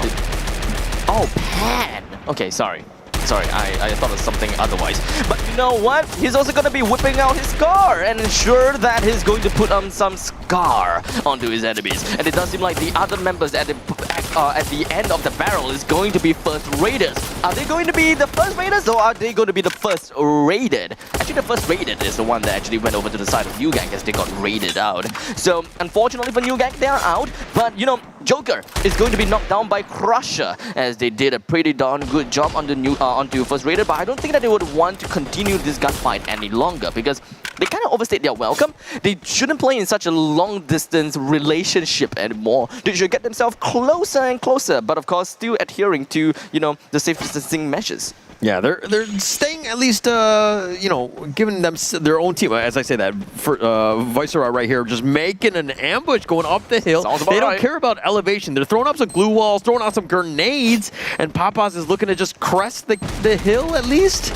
Speaker 4: Oh, pan. Okay, sorry. I thought of something otherwise. But you know what? He's also going to be whipping out his scar and ensure that he's going to put some scar onto his enemies. And it does seem like the other members at the end of the barrel is going to be first raiders. Are they going to be the first raiders or are they going to be the first raided? Actually, the first raided is the one that actually went over to the side of New Gang as they got raided out. So, unfortunately for New Gang, they are out. But, you know, Joker is going to be knocked down by Crusher as they did a pretty darn good job on the onto first raider. But I don't think that they would want to continue this gunfight any longer because they kind of overstayed their welcome. They shouldn't play in such a long-distance relationship anymore. They should get themselves closer and closer, but of course still adhering to, you know, the safe distancing measures.
Speaker 5: Yeah, they're staying at least, giving them their own team. As I say that, for Viceroy right here, just making an ambush going up the hill. They don't care about elevation. They're throwing up some glue walls, throwing out some grenades, and Papas is looking to just crest the hill at least.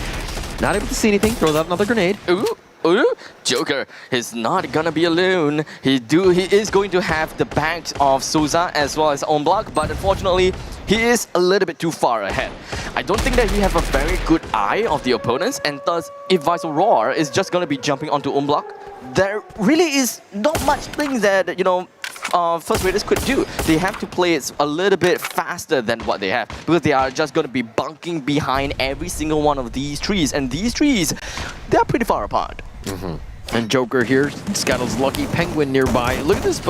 Speaker 5: Not able to see anything. Throws out another grenade.
Speaker 4: Ooh, Joker is not gonna be alone. He is going to have the back of Souza as well as own block, but unfortunately, he is a little bit too far ahead. I don't think that he have a very good eye of the opponents, and thus, if Viceroy is just gonna be jumping onto own block, there really is not much things that, you know, First Raiders could do. They have to play it a little bit faster than what they have because they are just going to be bunking behind every single one of these trees, and these trees, they are pretty far apart.
Speaker 5: And Joker here, Scuttle's lucky penguin nearby. Look at this,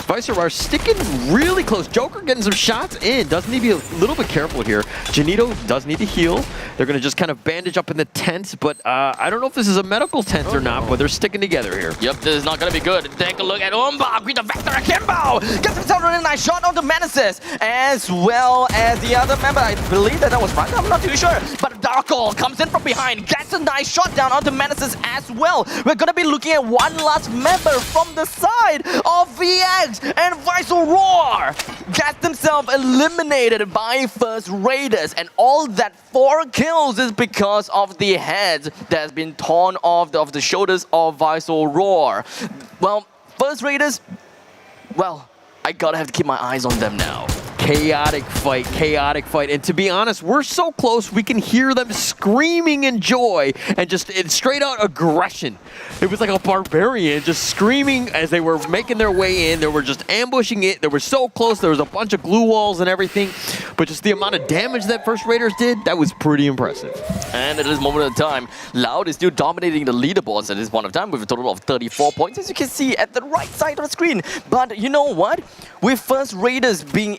Speaker 5: Viceroy sticking really close. Joker getting some shots in. Does need to be a little bit careful here. Janito does need to heal. They're going to just kind of bandage up in the tent, but I don't know if this is a medical tent or not, but they're sticking together here.
Speaker 4: Yep, this is not going to be good. Take a look at Umbach with the Vector Akimbo. Gets himself a really nice shot on the Menaces, as well as the other member. I believe that was right. I'm not too sure. But Darkle comes in from behind, gets a nice shot down onto Menaces as well. We're going to be looking at one last member from the side of VX, and Viceroy gets himself eliminated by First Raiders, and all that 4 kills is because of the head that has been torn off of the shoulders of Viceroy. Well, First Raiders, well, I gotta have to keep my eyes on them now.
Speaker 5: Chaotic fight. And to be honest, we're so close, we can hear them screaming in joy and just straight out aggression. It was like a barbarian just screaming as they were making their way in. They were just ambushing it. They were so close. There was a bunch of glue walls and everything. But just the amount of damage that First Raiders did, that was pretty impressive.
Speaker 4: And at this moment in time, Loud is still dominating the leaderboards at this point of time with a total of 34 points, as you can see at the right side of the screen. But you know what? With First Raiders being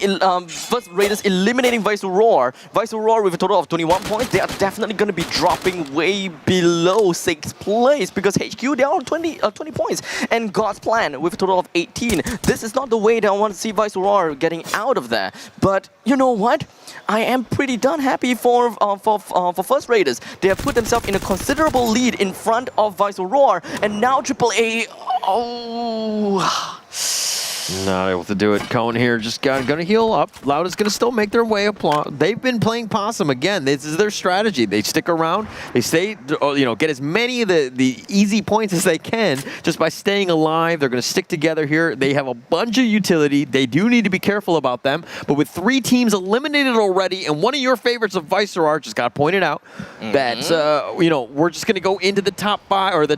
Speaker 4: First Raiders eliminating Viceroar. Viceroar with a total of 21 points. They are definitely going to be dropping way below 6th place because HQ, they are on 20 points. And God's Plan with a total of 18. This is not the way that I want to see Viceroar getting out of there. But you know what? I am pretty darn happy for First Raiders. They have put themselves in a considerable lead in front of Viceroar. And now AAA... Oh...
Speaker 5: Not able to do it. Cone here just gonna heal up. Loud is gonna still make their way up. They've been playing possum again. This is their strategy. They stick around. They stay, get as many of the easy points as they can just by staying alive. They're gonna stick together here. They have a bunch of utility. They do need to be careful about them. But with 3 teams eliminated already, and one of your favorites of Viceroar just got pointed out that we're just gonna go into the top 5 or the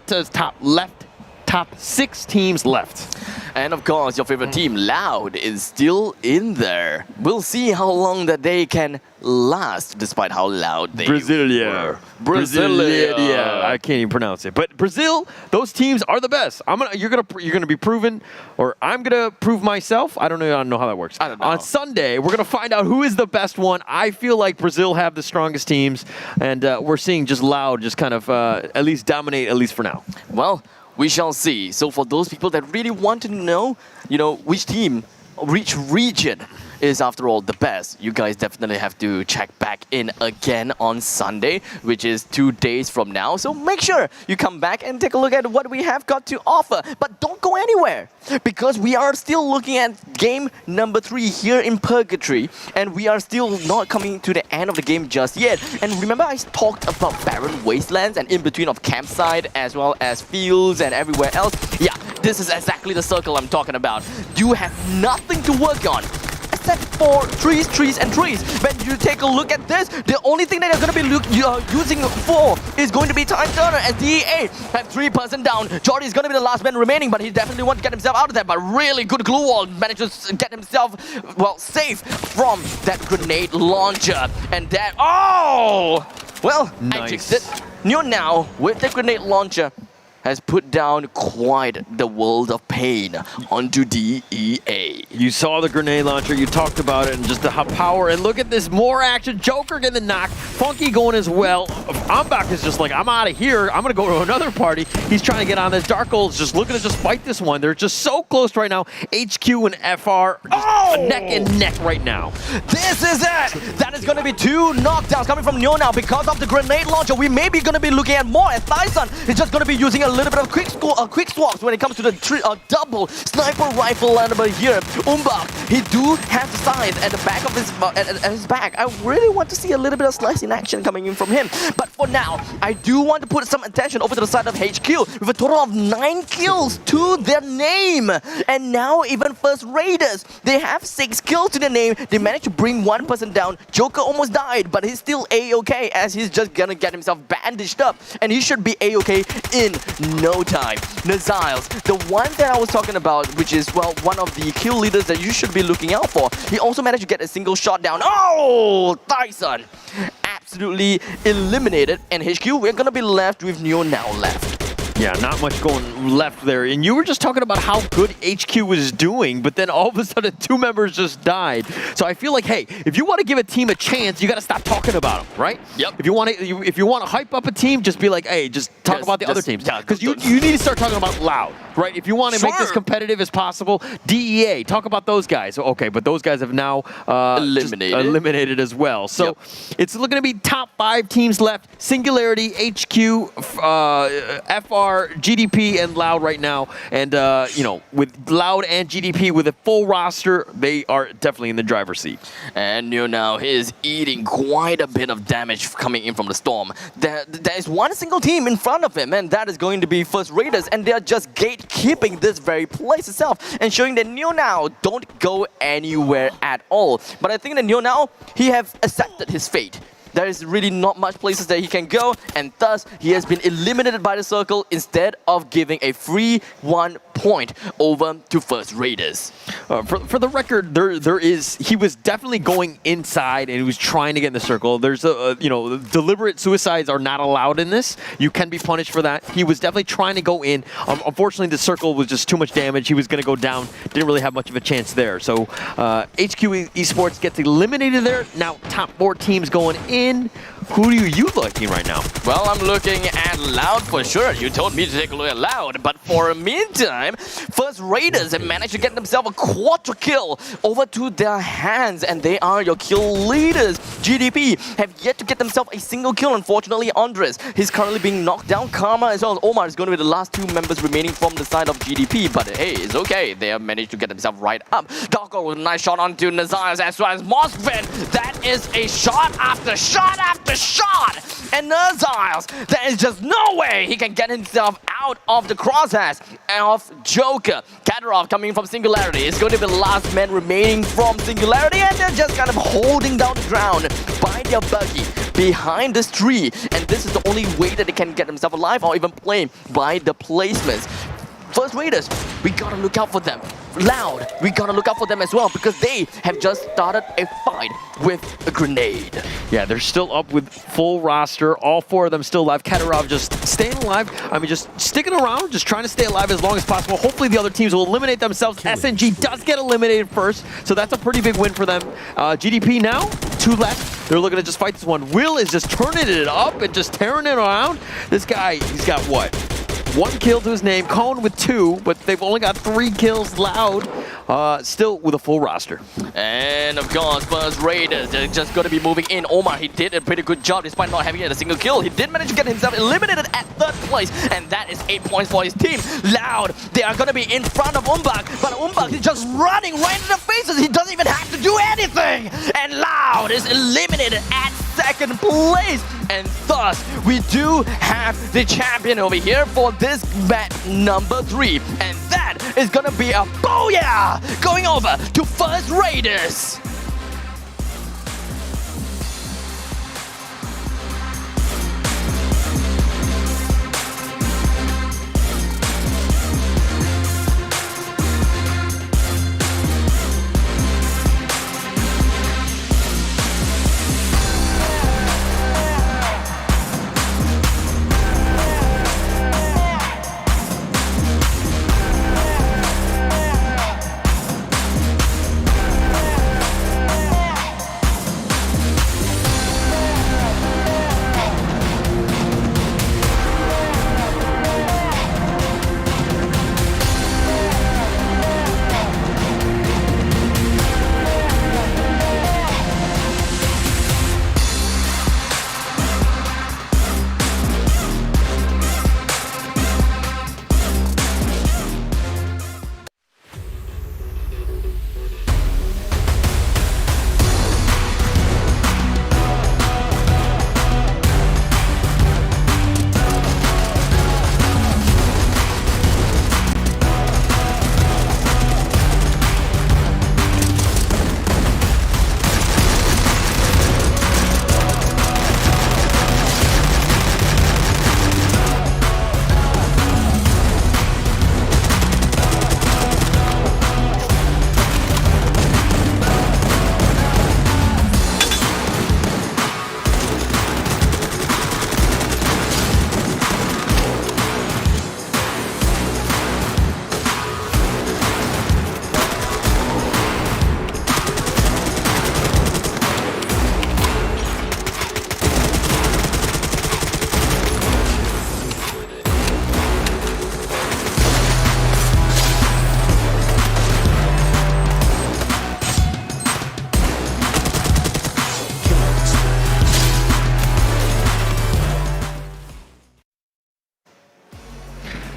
Speaker 5: top 6 teams left.
Speaker 4: And of course, your favorite team, Loud, is still in there. We'll see how long that they can last, despite how loud they
Speaker 5: Brasilia.
Speaker 4: Brasilia.
Speaker 5: I can't even pronounce it. But Brazil, those teams are the best. You're gonna be proven, or I'm gonna prove myself. I don't know how that works.
Speaker 4: I don't know.
Speaker 5: On Sunday, we're gonna find out who is the best one. I feel like Brazil have the strongest teams, and we're seeing just Loud just kind of at least dominate, at least for now.
Speaker 4: Well, we shall see. So for those people that really want to know, which team, which region is after all the best, you guys definitely have to check back in again on Sunday, which is 2 days from now. So make sure you come back and take a look at what we have got to offer. But don't go anywhere, because we are still looking at game number 3 here in Purgatory, and we are still not coming to the end of the game just yet. And remember, I talked about barren wastelands and in between of campsite as well as fields and everywhere else. Yeah, this is exactly the circle I'm talking about. You have nothing to work on except for trees, and trees. When you take a look at this, the only thing that you're going to be using for is going to be Time Turner, as DEA have 3% down. Jordy is going to be the last man remaining, but he definitely wants to get himself out of that. But really good glue wall manages to get himself, safe from that grenade launcher. And that, I jinxed it. New now, with the grenade launcher, has put down quite the world of pain onto DEA.
Speaker 5: You saw the grenade launcher, you talked about it, and just the power, and look at this, more action. Joker getting the knock, Funky going as well. Ambach is just like, I'm out of here, I'm gonna go to another party. He's trying to get on this. Dark Gold's just looking to just fight this one. They're just so close right now. HQ and FR, neck and neck right now.
Speaker 4: This is it! That is gonna be 2 knockdowns coming from Neo now because of the grenade launcher. We may be gonna be looking at more, and Tyson is just gonna be using a little bit of quick swaps when it comes to the double sniper rifle landable here. Umbach, he do have the size at the back of his back. I really want to see a little bit of slice in action coming in from him. But for now, I do want to put some attention over to the side of HQ with a total of 9 kills to their name. And now even First Raiders, they have 6 kills to their name. They managed to bring 1 person down. Joker almost died, but he's still A-okay as he's just gonna get himself bandaged up. And he should be A-okay in no time. Naziles, the one that I was talking about, which is, one of the kill leaders that you should be looking out for. He also managed to get a single shot down. Oh, Tyson! Absolutely eliminated. And HQ, we're gonna be left with Neo now left.
Speaker 5: Yeah, not much going left there. And you were just talking about how good HQ was doing, but then all of a sudden 2 members just died. So I feel like, hey, if you want to give a team a chance, you got to stop talking about them, right?
Speaker 4: Yep.
Speaker 5: If you want to hype up a team, just be like, hey, just talk about the other teams. Because you need to start talking about Loud, right? If you want to make this competitive as possible, DEA, talk about those guys. Okay, but those guys have now eliminated as well. So it's looking to be top 5 teams left. Singularity, HQ, FR, GDP, and Loud right now. And, with Loud and GDP with a full roster, they are definitely in the driver's seat.
Speaker 4: And Neo now is eating quite a bit of damage coming in from the storm. There is one single team in front of him, and that is going to be First Raiders, and they are just gatekeeping this very place itself and showing that Neo now don't go anywhere at all. But I think that Neo now, he have accepted his fate. There is really not much places that he can go, and thus he has been eliminated by the circle instead of giving a free 1 point over to First Raiders.
Speaker 5: For the record, he was definitely going inside and he was trying to get in the circle. There's deliberate suicides are not allowed in this. You can be punished for that. He was definitely trying to go in. Unfortunately, the circle was just too much damage. He was going to go down. Didn't really have much of a chance there. So HQ Esports gets eliminated there. Now top 4 teams going in. Who are you liking right now?
Speaker 4: Well, I'm looking at Loud for sure. You told me to take a look at Loud, but for a meantime, First Raiders have managed to get themselves a quarter kill over to their hands, and they are your kill leaders. GDP have yet to get themselves a single kill. Unfortunately, Andres, he's currently being knocked down. Karma as well as Omar is going to be the last 2 members remaining from the side of GDP, but hey, it's okay. They have managed to get themselves right up. Darko with a nice shot onto Nazias as well as Mosfin. That is a shot after shot after shot, and Nazias, there is just no way he can get himself out of the crosshairs of Joker. Katarov coming from Singularity is going to be the last man remaining from Singularity, and they're just kind of holding down the ground by their buggy behind this tree, and this is the only way that they can get themselves alive or even play by the placements. First Raiders, we gotta look out for them. Loud, we gotta look out for them as well because they have just started a fight with a grenade.
Speaker 5: Yeah, they're still up with full roster. All 4 of them still alive. Katarov just staying alive. I mean, just sticking around, just trying to stay alive as long as possible. Hopefully the other teams will eliminate themselves. SNG does get eliminated first, so that's a pretty big win for them. GDP now, 2 left. They're looking to just fight this one. Will is just turning it up and just tearing it around. This guy, he's got what? 1 kill to his name, Cone with 2, but they've only got 3 kills. Loud, still with a full roster.
Speaker 4: And of course, First Raiders, they're just going to be moving in. Omar, he did a pretty good job despite not having a single kill. He did manage to get himself eliminated at 3rd place, and that is 8 points for his team. Loud, they are going to be in front of Umbak, but Umbak is just running right in the faces. He doesn't even have to do anything. And Loud is eliminated at 2nd place. And thus, we do have the champion over here for this match number 3. And that is going to be a booyah going over to First Raiders.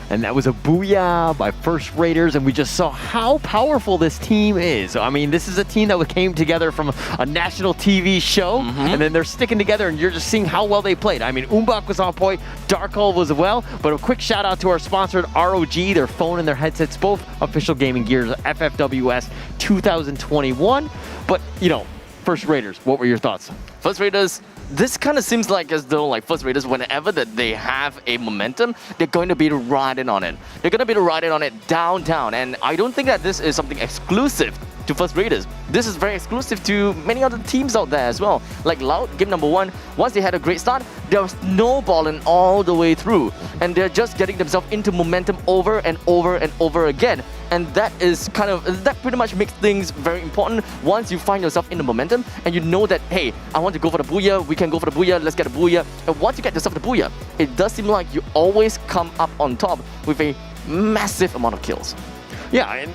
Speaker 5: And that was a booyah by First Raiders, and we just saw how powerful this team is. I mean, this is a team that came together from a national TV show, and then they're sticking together, and you're just seeing how well they played. I mean, Umbak was on point, Darkhole was as well, but a quick shout out to our sponsored ROG, their phone and their headsets, both official gaming gears, FFWS 2021. But, you know, First Raiders, what were your thoughts?
Speaker 4: First Raiders, this kind of seems like as though like First Raiders, whenever that they have a momentum, they're going to be riding on it. They're going to be riding on it down. And I don't think that this is something exclusive to First Raiders. This is very exclusive to many other teams out there as well. Like Loud, game number 1, once they had a great start, they were snowballing all the way through. And they're just getting themselves into momentum over and over again. And that pretty much makes things very important. Once you find yourself in the momentum and you know that, hey, I want to go for the booyah, we can go for the booyah, let's get a booyah. And once you get yourself the booyah, it does seem like you always come up on top with a massive amount of kills.
Speaker 5: Yeah, and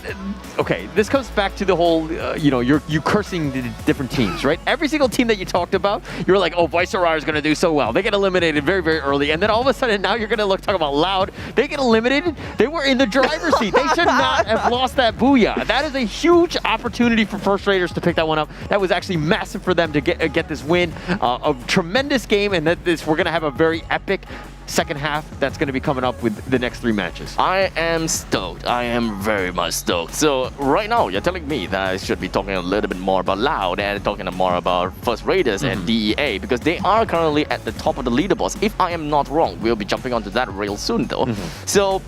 Speaker 5: okay, this comes back to the whole, you cursing the different teams, right? Every single team that you talked about, you're like, oh, Viceroy is going to do so well. They get eliminated very, very early, and then all of a sudden now you're going to talk about Loud. They get eliminated. They were in the driver's seat. They should not have lost that booyah. That is a huge opportunity for First Raiders to pick that one up. That was actually massive for them to get this win. A tremendous game, and we're going to have a very epic second half that's going to be coming up with the next 3 matches.
Speaker 4: I am stoked. I am very much stoked. So right now, you're telling me that I should be talking a little bit more about Loud and talking more about First Raiders and DEA, because they are currently at the top of the leaderboards. If I am not wrong, we'll be jumping onto that real soon though. So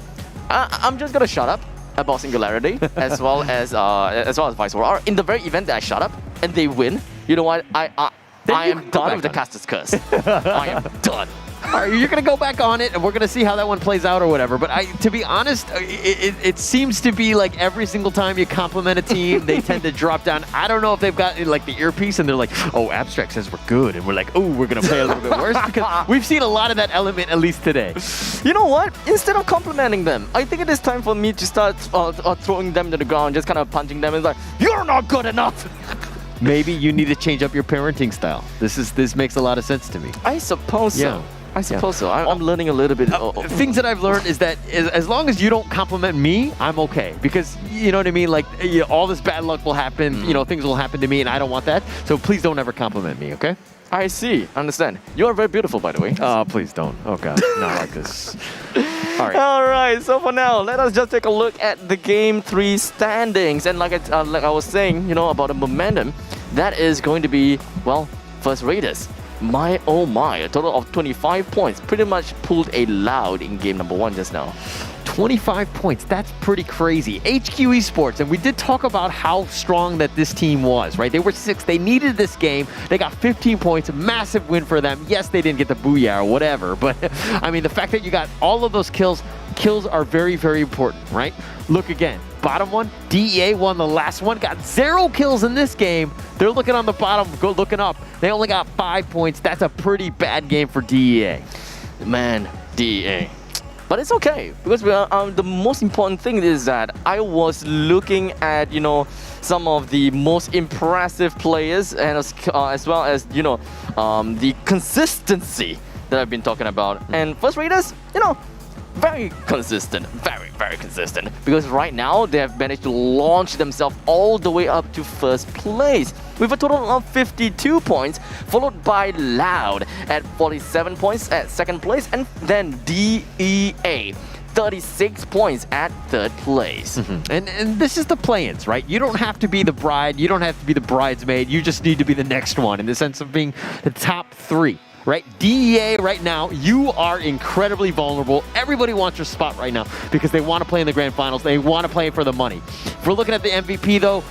Speaker 4: I'm just going to shut up about Singularity as well as Viceroy. In the very event that I shut up and they win, you know what? I am done with the Caster's Curse. I am done.
Speaker 5: All right, you're going to go back on it, and we're going to see how that one plays out or whatever. But to be honest, it seems to be like every single time you compliment a team, they tend to drop down. I don't know if they've got like the earpiece, and they're like, oh, Abstract says we're good. And we're like, oh, we're going to play a little bit worse. Because we've seen a lot of that element, at least today.
Speaker 4: You know what? Instead of complimenting them, I think it is time for me to start throwing them to the ground, just kind of punching them and like, you're not good enough.
Speaker 5: Maybe you need to change up your parenting style. This makes a lot of sense to me.
Speaker 4: I suppose so. I suppose so. I'm learning a little bit.
Speaker 5: Things that I've learned is that as long as you don't compliment me, I'm okay. Because, you know what I mean? Like, all this bad luck will happen. Things will happen to me, and I don't want that. So please don't ever compliment me, okay?
Speaker 4: I see. Understand. You are very beautiful, by the way.
Speaker 5: Oh, please don't. Oh, God. Not like this. All right.
Speaker 4: All right. So for now, let us just take a look at the Game 3 standings. And like I was saying, about the momentum, that is going to be, well, First Raiders. My oh my, a total of 25 points. Pretty much pulled a Loud in game number 1 just now.
Speaker 5: 25 points, that's pretty crazy. HQ Esports, and we did talk about how strong that this team was, right? They were 6th, they needed this game, they got 15 points, a massive win for them. Yes, they didn't get the booyah or whatever, but I mean, the fact that you got all of those kills are very, very important, right? Look again, bottom one, DEA won the last one, got 0 kills in this game. They're looking on the bottom, looking up. They only got 5 points. That's a pretty bad game for DEA.
Speaker 4: Man, DEA. But it's okay, because the most important thing is that I was looking at, some of the most impressive players, and as well as, the consistency that I've been talking about. And First Raiders, very consistent, very, very consistent. Because right now, they have managed to launch themselves all the way up to first place with a total of 52 points, followed by Loud at 47 points at second place, and then DEA 36 points at third place.
Speaker 5: And this is the play-ins, right? You don't have to be the bride, you don't have to be the bridesmaid, you just need to be the next one in the sense of being the top 3. Right? DEA right now, you are incredibly vulnerable. Everybody wants your spot right now because they want to play in the grand finals. They want to play for the money. If we're looking at the MVP though,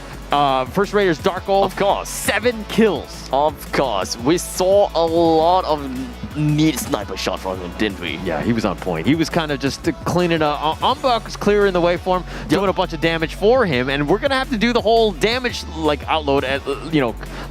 Speaker 5: First Raiders Dark Gold,
Speaker 4: of course,
Speaker 5: 7 kills.
Speaker 4: Of course, we saw a lot of neat sniper shot from him, didn't we?
Speaker 5: Yeah, he was on point. He was kind of just cleaning up. Umbach was clearing the way for him, doing a bunch of damage for him, and we're gonna have to do the whole damage outload at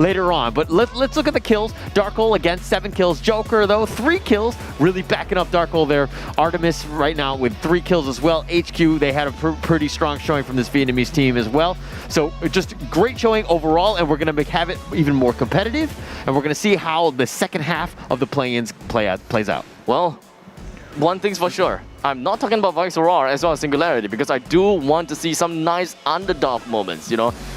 Speaker 5: later on. But let's look at the kills. Dark Hole again, 7 kills. Joker though, 3 kills, really backing up Dark Hole there. Artemis right now with 3 kills as well. HQ, they had a pretty strong showing from this Vietnamese team as well. So just great showing overall, and we're gonna have it even more competitive, and we're gonna see how the second half of the play-ins plays out.
Speaker 4: Well, one thing's for sure. I'm not talking about Viceroy as well as Singularity, because I do want to see some nice underdog moments,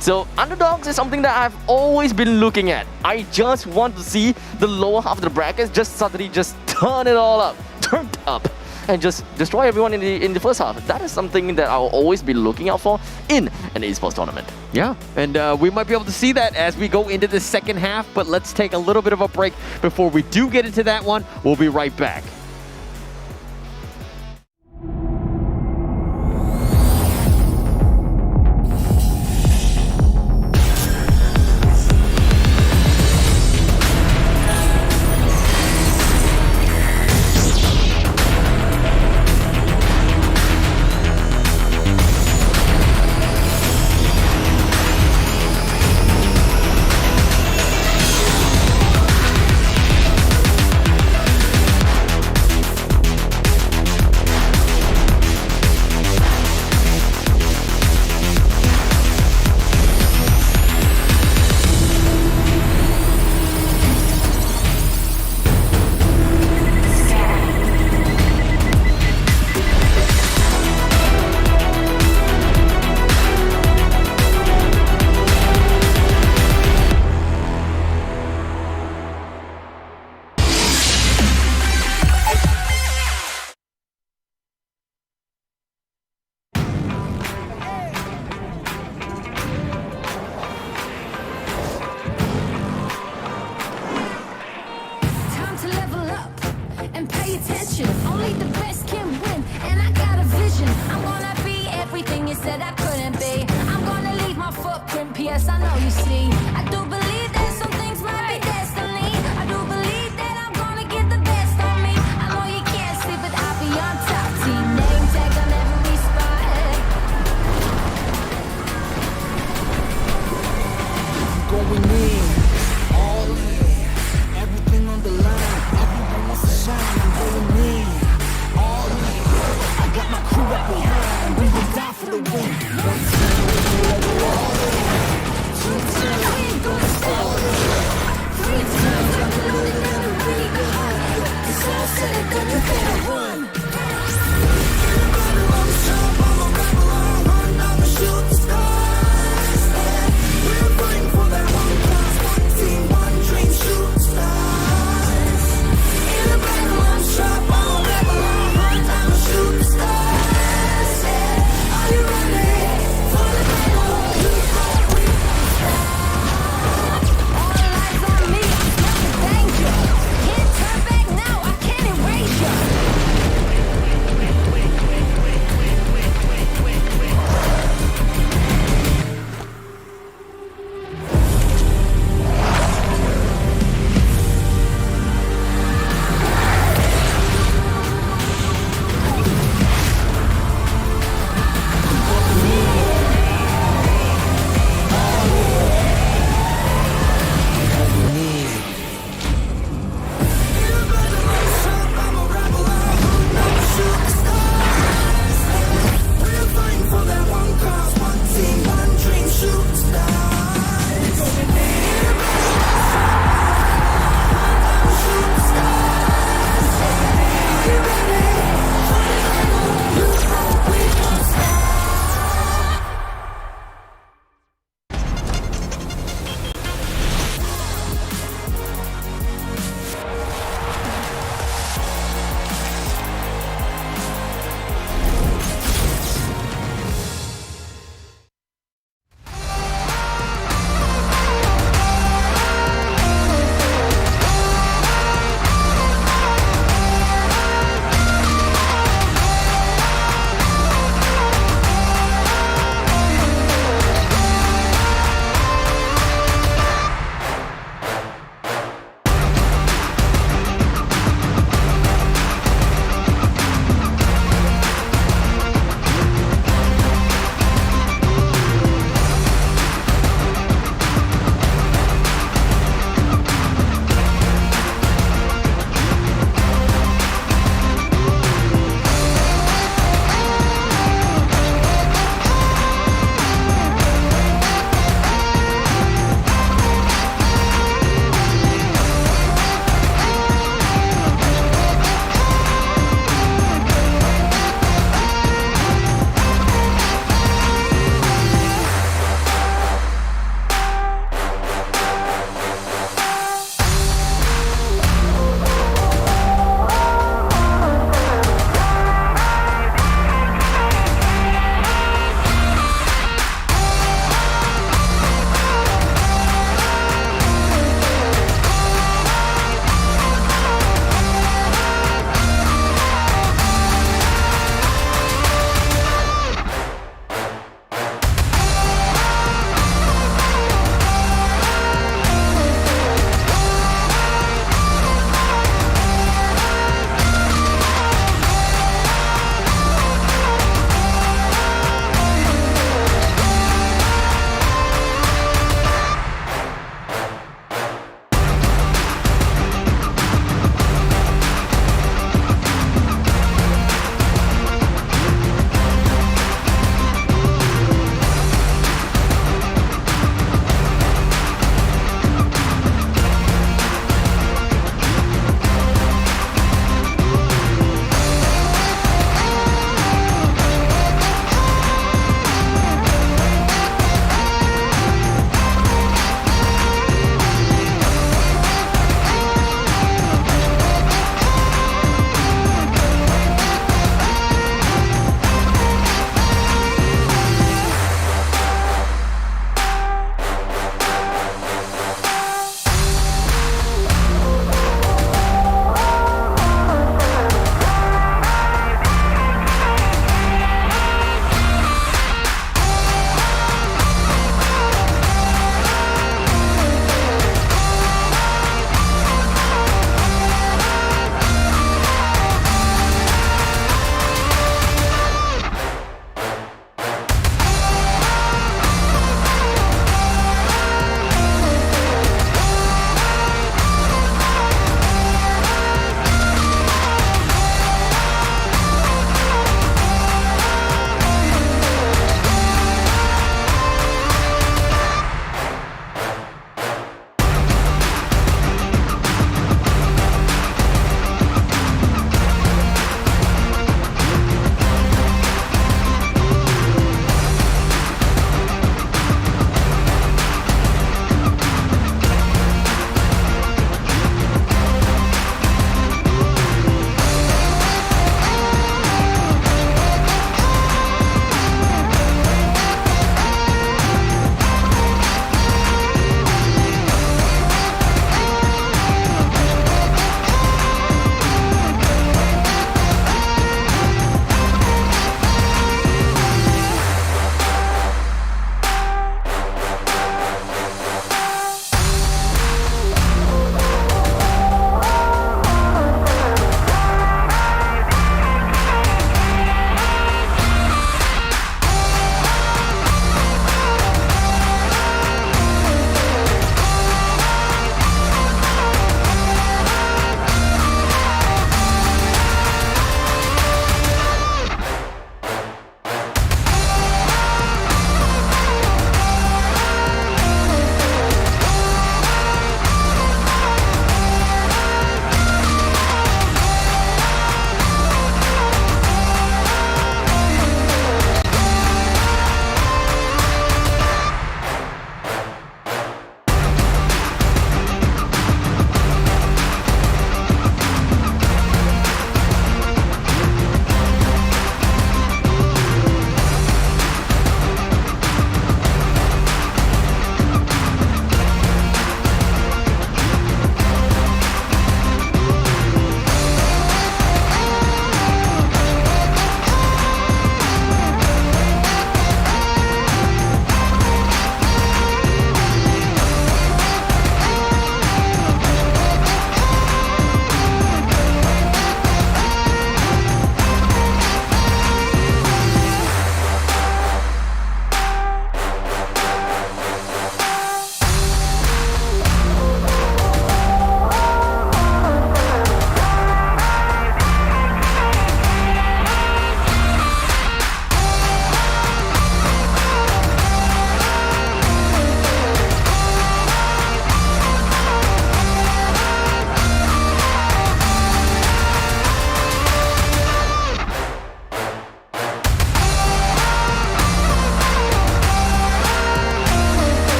Speaker 4: So underdogs is something that I've always been looking at. I just want to see the lower half of the brackets just suddenly just turn it all up, turned up. and just destroy everyone in the first half. That is something that I'll always be looking out for in an esports tournament.
Speaker 5: Yeah, and we might be able to see that as we go into the second half, but let's take a little bit of a break before we do get into that one. We'll be right back.
Speaker 1: Time to level up and pay attention. Only the best can win, and I got a vision. I'm gonna be everything you said I couldn't be. I'm gonna leave my footprint, P.S. I know you see. I do believe that some things might be destiny. I do believe that I'm gonna get the best on me. I know you can't see, but I'll be on top. Team name tag on every spot.
Speaker 2: Going in, all in, everything on the line. Everyone wants to shine. I'm going in, all in. I got my crew up behind. We will die for the win. One time, all in. Two times.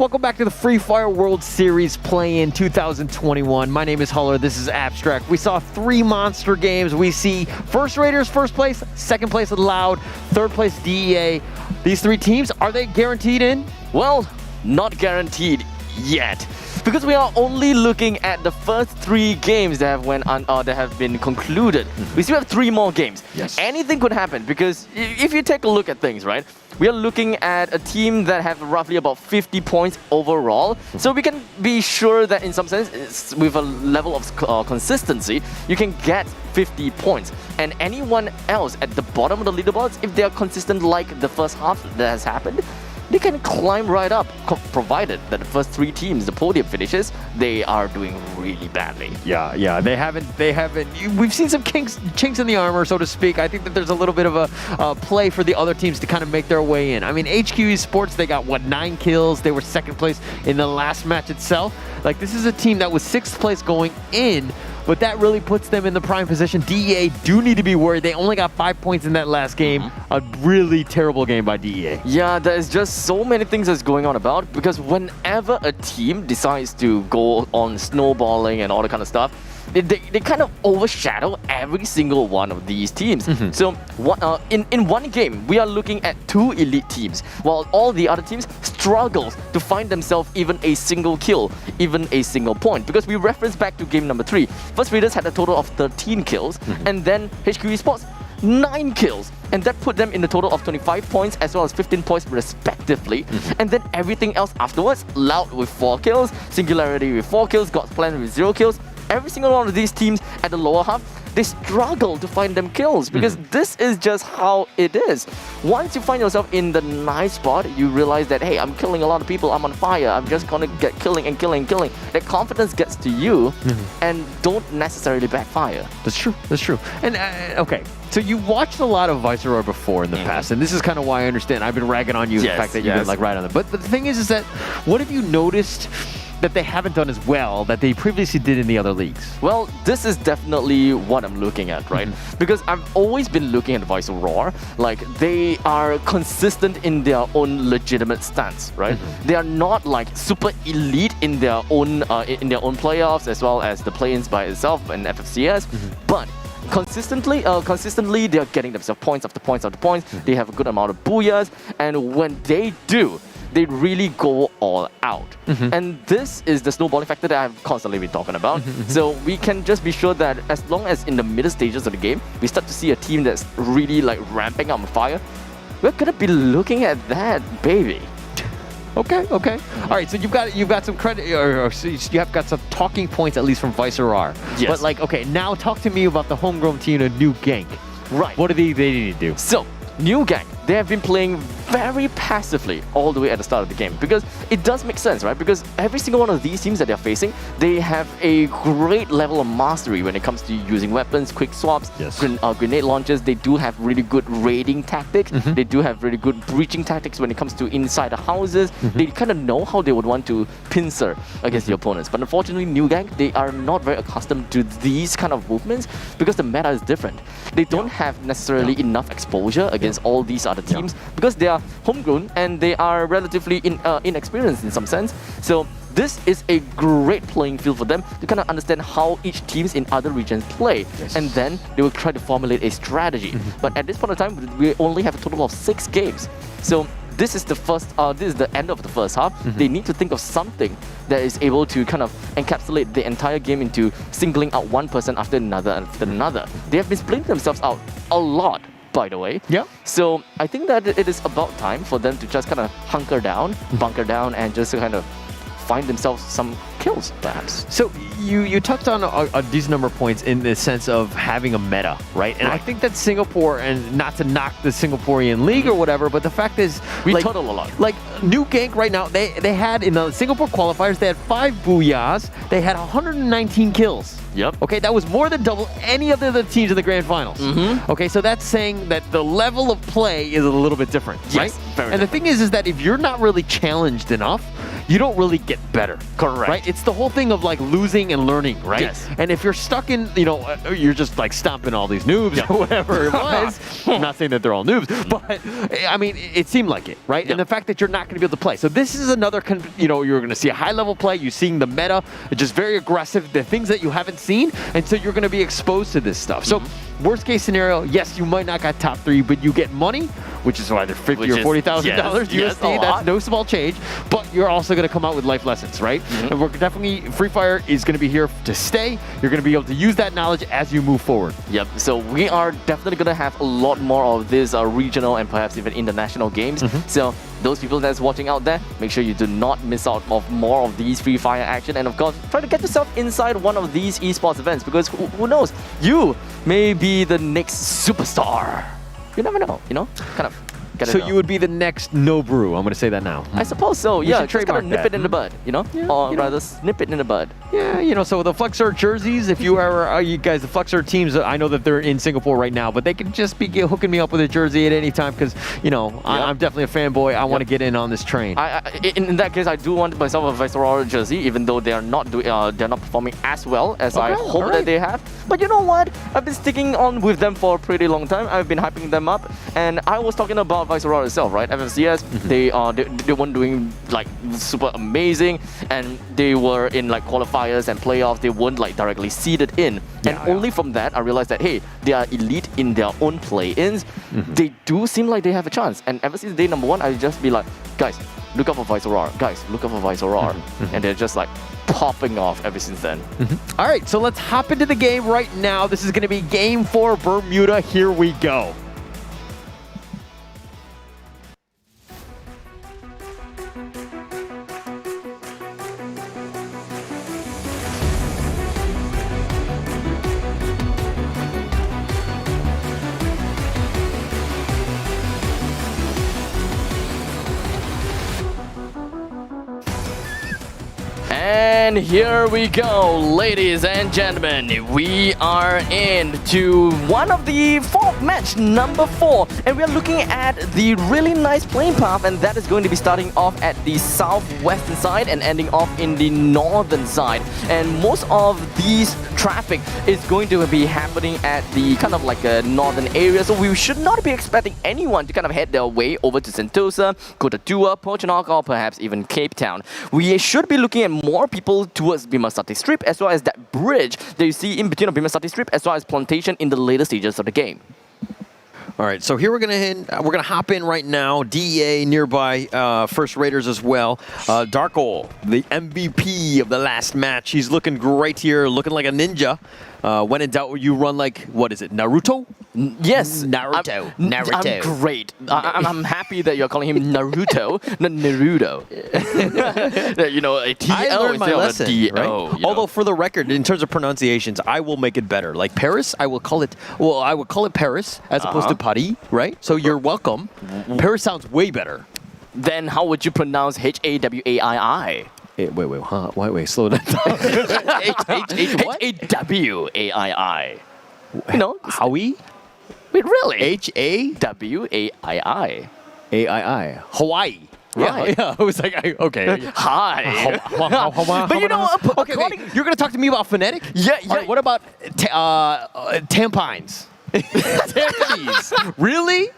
Speaker 5: Welcome back to the Free Fire World Series play-in 2021. My name is Huller. This is Abstract. We saw 3 monster games. We see First Raiders first place, second place Loud, third place DEA. These 3 teams, are they guaranteed in?
Speaker 4: Well, not guaranteed yet, because we are only looking at the first 3 games that have been concluded. We still have 3 more games.
Speaker 5: Yes.
Speaker 4: Anything could happen, because if you take a look at things, right? We are looking at a team that have roughly about 50 points overall. So we can be sure that in some sense, with a level of consistency, you can get 50 points. And anyone else at the bottom of the leaderboards, if they are consistent like the first half that has happened, they can climb right up, provided that the first 3 teams, the podium finishes, they are doing really badly.
Speaker 5: Yeah, they haven't. We've seen some chinks in the armor, so to speak. I think that there's a little bit of a play for the other teams to kind of make their way in. I mean, HQ Esports, they got 9 kills. They were second place in the last match itself. Like, this is a team that was 6th place going in, but that really puts them in the prime position. DEA do need to be worried. They only got 5 points in that last game. A really terrible game by DEA.
Speaker 4: Yeah, there's just so many things that's going on about, because whenever a team decides to go on snowballing and all that kind of stuff, they kind of overshadow every single one of these teams. So in one game, we are looking at 2 elite teams, while all the other teams struggle to find themselves even a single kill, even a single point. Because we reference back to game number 3. First Raiders had a total of 13 kills, and then HQ Esports 9 kills, and that put them in the total of 25 points as well as 15 points respectively. And then everything else afterwards, Loud with 4 kills, Singularity with 4 kills, God's Plan with 0 kills. Every single one of these teams at the lower half, they struggle to find them kills, because this is just how it is. Once you find yourself in the nice spot, you realize that, hey, I'm killing a lot of people, I'm on fire, I'm just gonna get killing. That confidence gets to you and don't necessarily backfire.
Speaker 5: That's true. And okay, so you watched a lot of Viceroy before in the past, and this is kind of why I understand. I've been ragging on you, the fact that you've been like right on it. But the thing is that what have you noticed that they haven't done as well that they previously did in the other leagues?
Speaker 4: Well, this is definitely what I'm looking at, right? Because I've always been looking at Viceroy, like they are consistent in their own legitimate stance, right? They are not like super elite in their own playoffs as well as the play-ins by itself and FFCS, but consistently they are getting themselves points after points after points. They have a good amount of booyahs, and when they do, they really go all out. And this is the snowballing factor that I've constantly been talking about. So we can just be sure that as long as in the middle stages of the game, we start to see a team that's really like ramping up on fire, we're gonna be looking at that, baby.
Speaker 5: Okay. All right, so you've got some credit, or you have got some talking points at least from Viceroy.
Speaker 4: Yes.
Speaker 5: But like, okay, now talk to me about the homegrown team, a New Gank.
Speaker 4: Right.
Speaker 5: What do they need to do?
Speaker 4: So, New Gang, they have been playing very passively all the way at the start of the game, because it does make sense, right? Because every single one of these teams that they're facing, they have a great level of mastery when it comes to using weapons, quick swaps, grenade launchers. They do have really good raiding tactics. They do have really good breaching tactics when it comes to inside the houses. They kind of know how they would want to pincer against the opponents. But unfortunately, New Gang, they are not very accustomed to these kind of movements, because the meta is different. They don't have necessarily enough exposure against all these other teams, because they are homegrown and they are relatively inexperienced in some sense. So this is a great playing field for them to kind of understand how each teams in other regions play, and then they will try to formulate a strategy. But at this point in time, we only have a total of 6 games. So this is the end of the first half. They need to think of something that is able to kind of encapsulate the entire game into singling out one person after another. They have been splitting themselves out a lot, by the way.
Speaker 5: Yeah.
Speaker 4: So I think that it is about time for them to just kind of hunker down, bunker down, and just kind of find themselves some kills, perhaps.
Speaker 5: So you touched on a decent number of points in the sense of having a meta, right? And I think that Singapore, and not to knock the Singaporean league or whatever, but the fact is,
Speaker 4: we
Speaker 5: like,
Speaker 4: total a lot.
Speaker 5: Like New Gank right now, they had in the Singapore qualifiers, they had 5 booyahs, they had 119 kills.
Speaker 4: Yep.
Speaker 5: Okay, that was more than double any of the other teams in the grand finals. Okay, so that's saying that the level of play is a little bit different, right?
Speaker 4: Very
Speaker 5: and the thing is that if you're not really challenged enough, you don't really get better.
Speaker 4: Correct.
Speaker 5: Right? It's the whole thing of like losing and learning, right?
Speaker 4: Yes.
Speaker 5: And if you're stuck in, you're just like stomping all these noobs or whatever it was. I'm not saying that they're all noobs, but I mean, it seemed like it, right? And the fact that you're not going to be able to play. So this is another, you're going to see a high level play. You're seeing the meta, just very aggressive, the things that you haven't seen. And so you're going to be exposed to this stuff. So worst case scenario, yes, you might not got top 3, but you get money, which is either $50,000 or $40,000 USD. That's no small change, but you're also going to come out with life lessons, right? And we're definitely, Free Fire is going to be here to stay. You're going to be able to use that knowledge as you move forward.
Speaker 4: Yep, so we are definitely going to have a lot more of these regional and perhaps even international games. So those people that's watching out there, make sure you do not miss out of more of these Free Fire action. And of course, try to get yourself inside one of these esports events, because who knows, you may be the next superstar. You never know, kind of.
Speaker 5: So you would be the next No Brew. I'm going to say that now.
Speaker 4: I suppose so. Yeah, just kind of nip it in the bud,
Speaker 5: Yeah,
Speaker 4: or rather snip it in the bud.
Speaker 5: Yeah, so the Flexor jerseys, if you are, you guys, the Flexor teams, I know that they're in Singapore right now, but they can just be hooking me up with a jersey at any time because, I'm definitely a fanboy. I want to get in on this train.
Speaker 4: In that case, I do want myself a Viceroy jersey, even though they are not they're not performing as well as I hope that they have. But you know what? I've been sticking on with them for a pretty long time. I've been hyping them up, and I was talking about Viceroy itself, right? FFWS, they weren't doing like super amazing, and they were in like qualifiers and playoffs. They weren't like directly seeded in, and only from that I realized that hey, they are elite in their own play-ins. They do seem like they have a chance, and ever since day number 1, I just be like, guys, look out for Viceroy. Guys, look out for Viceroy, and they're just like popping off ever since then.
Speaker 5: All right, so let's hop into the game right now. This is going to be Game 4 Bermuda. Here we go.
Speaker 4: And here we go, ladies and gentlemen. We are into one of the match number 4, and we are looking at the really nice playing path, and that is going to be starting off at the southwestern side and ending off in the northern side. And most of these traffic is going to be happening at the kind of like a northern area, so we should not be expecting anyone to kind of head their way over to Sentosa, Kota Tua, Pontianak, or perhaps even Cape Town. We should be looking at more people towards Bimasati Strip, as well as that bridge that you see in between of Bimasati Strip, as well as Plantation in the later stages of the game.
Speaker 5: All right, so here we're gonna hop in right now. DEA nearby, First Raiders as well. Darko, the MVP of the last match, he's looking great here, looking like a ninja. When in doubt, you run like, what is it, Naruto?
Speaker 4: Yes.
Speaker 5: Naruto.
Speaker 4: I'm great. I'm happy that you're calling him Naruto, not Naruto. A T-O
Speaker 5: I learned my lesson,
Speaker 4: D-O,
Speaker 5: right? Although for the record, in terms of pronunciations, I will make it better. Like Paris, I would call it Paris as opposed to Paris, right? So you're welcome. Paris sounds way better.
Speaker 4: Then how would you pronounce H-A-W-A-I-I?
Speaker 5: Wait, slow down.
Speaker 4: H-A-W-A-I-I.
Speaker 5: Howie?
Speaker 4: Wait, really?
Speaker 5: H-A-W-A-I-I.
Speaker 4: A-I-I.
Speaker 5: Hawaii.
Speaker 4: Right.
Speaker 5: Yeah, I was like, okay.
Speaker 4: Hi.
Speaker 5: But okay, you're going to talk to me about phonetic?
Speaker 4: Yeah.
Speaker 5: Right, what about tampines? Tampines. Really?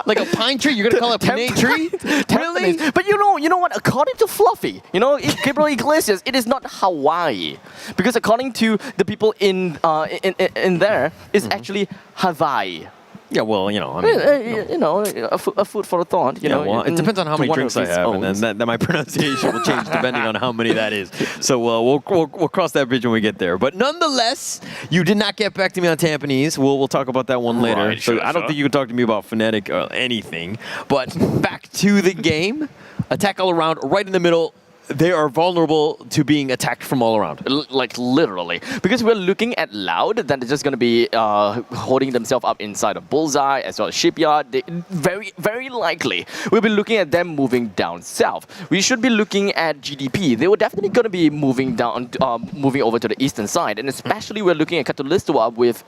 Speaker 5: Like a pine tree? You're gonna call it a pine tree? Really?
Speaker 4: But you know what? According to Fluffy, Gabriel Iglesias, it is not Hawaii, because according to the people in there, it's actually Hawaii.
Speaker 5: Yeah, well,
Speaker 4: a food for a thought.
Speaker 5: Well, it depends on how many drinks I have, and then my pronunciation will change depending on how many that is. So we'll cross that bridge when we get there. But nonetheless, you did not get back to me on Tampanese. We'll talk about that one later.
Speaker 4: Right,
Speaker 5: so I don't think you can talk to me about phonetic or anything. But back to the game. Attack all around, right in the middle. They are vulnerable to being attacked from all around.
Speaker 4: Like literally. Because we're looking at Loud, that is just going to be holding themselves up inside a bullseye as well as Shipyard. Very, very likely. We'll be looking at them moving down south. We should be looking at GDP. They were definitely going to be moving down, moving over to the eastern side. And especially we're looking at Katulistoa with,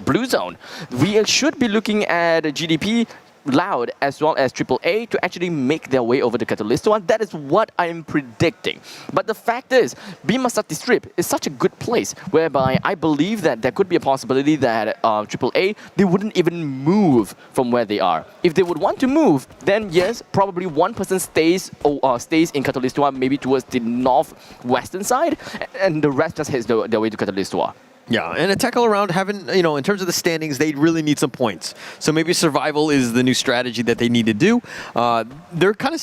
Speaker 4: Blue Zone. We should be looking at GDP Loud as well as AAA to actually make their way over to Catalyst 1. That is what I'm predicting. But the fact is, Bimasati Strip is such a good place whereby I believe that there could be a possibility that AAA, they wouldn't even move from where they are. If they would want to move, then yes, probably one person stays in Catalyst 1, maybe towards the northwestern side, and the rest just heads their way to Catalyst 1.
Speaker 5: Yeah, and a tackle around having, in terms of the standings, they really need some points. So maybe survival is the new strategy that they need to do. They're kind of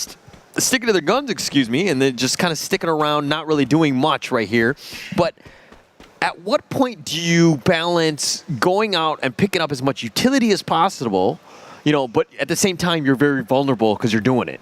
Speaker 5: sticking to their guns, and they're just kind of sticking around, not really doing much right here. But at what point do you balance going out and picking up as much utility as possible, but at the same time, you're very vulnerable because you're doing it?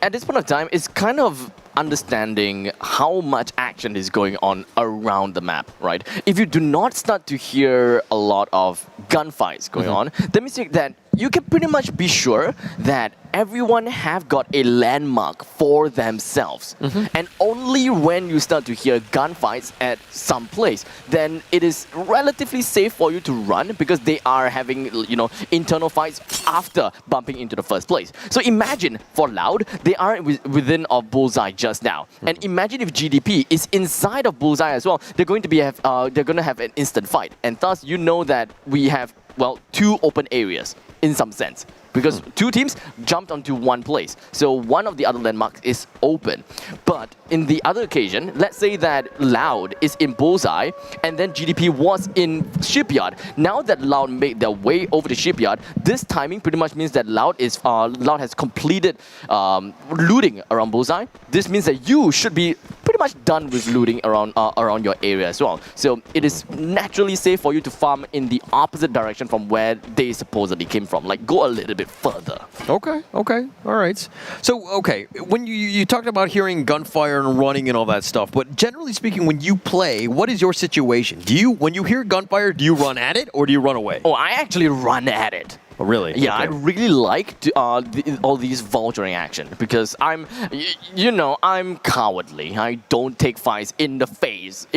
Speaker 4: At this point of time, it's kind of understanding how much action is going on around the map, right? If you do not start to hear a lot of gunfights going on, that means that you can pretty much be sure that everyone have got a landmark for themselves. And only when you start to hear gunfights at some place, then it is relatively safe for you to run because they are having, internal fights after bumping into the first place. So imagine for Loud, they are within of Bullseye just now. And imagine if GDP is inside of Bullseye as well, they're going to have an instant fight. And thus, you know that we have, two open areas in some sense. Because two teams jumped onto one place. So one of the other landmarks is open. But in the other occasion, let's say that Loud is in Bullseye and then GDP was in Shipyard. Now that Loud made their way over to Shipyard, this timing pretty much means that Loud has completed looting around Bullseye. This means that you should be pretty much done with looting around your area as well. So it is naturally safe for you to farm in the opposite direction from where they supposedly came from. Like, go a little bit further.
Speaker 5: Okay, all right. So, when you talked about hearing gunfire and running and all that stuff, but generally speaking, when you play, what is your situation? When you hear gunfire, do you run at it or do you run away?
Speaker 4: Oh, I actually run at it.
Speaker 5: Oh, really?
Speaker 4: Yeah,
Speaker 5: Okay.
Speaker 4: I really like all these vulturing action because I'm cowardly. I don't take fights in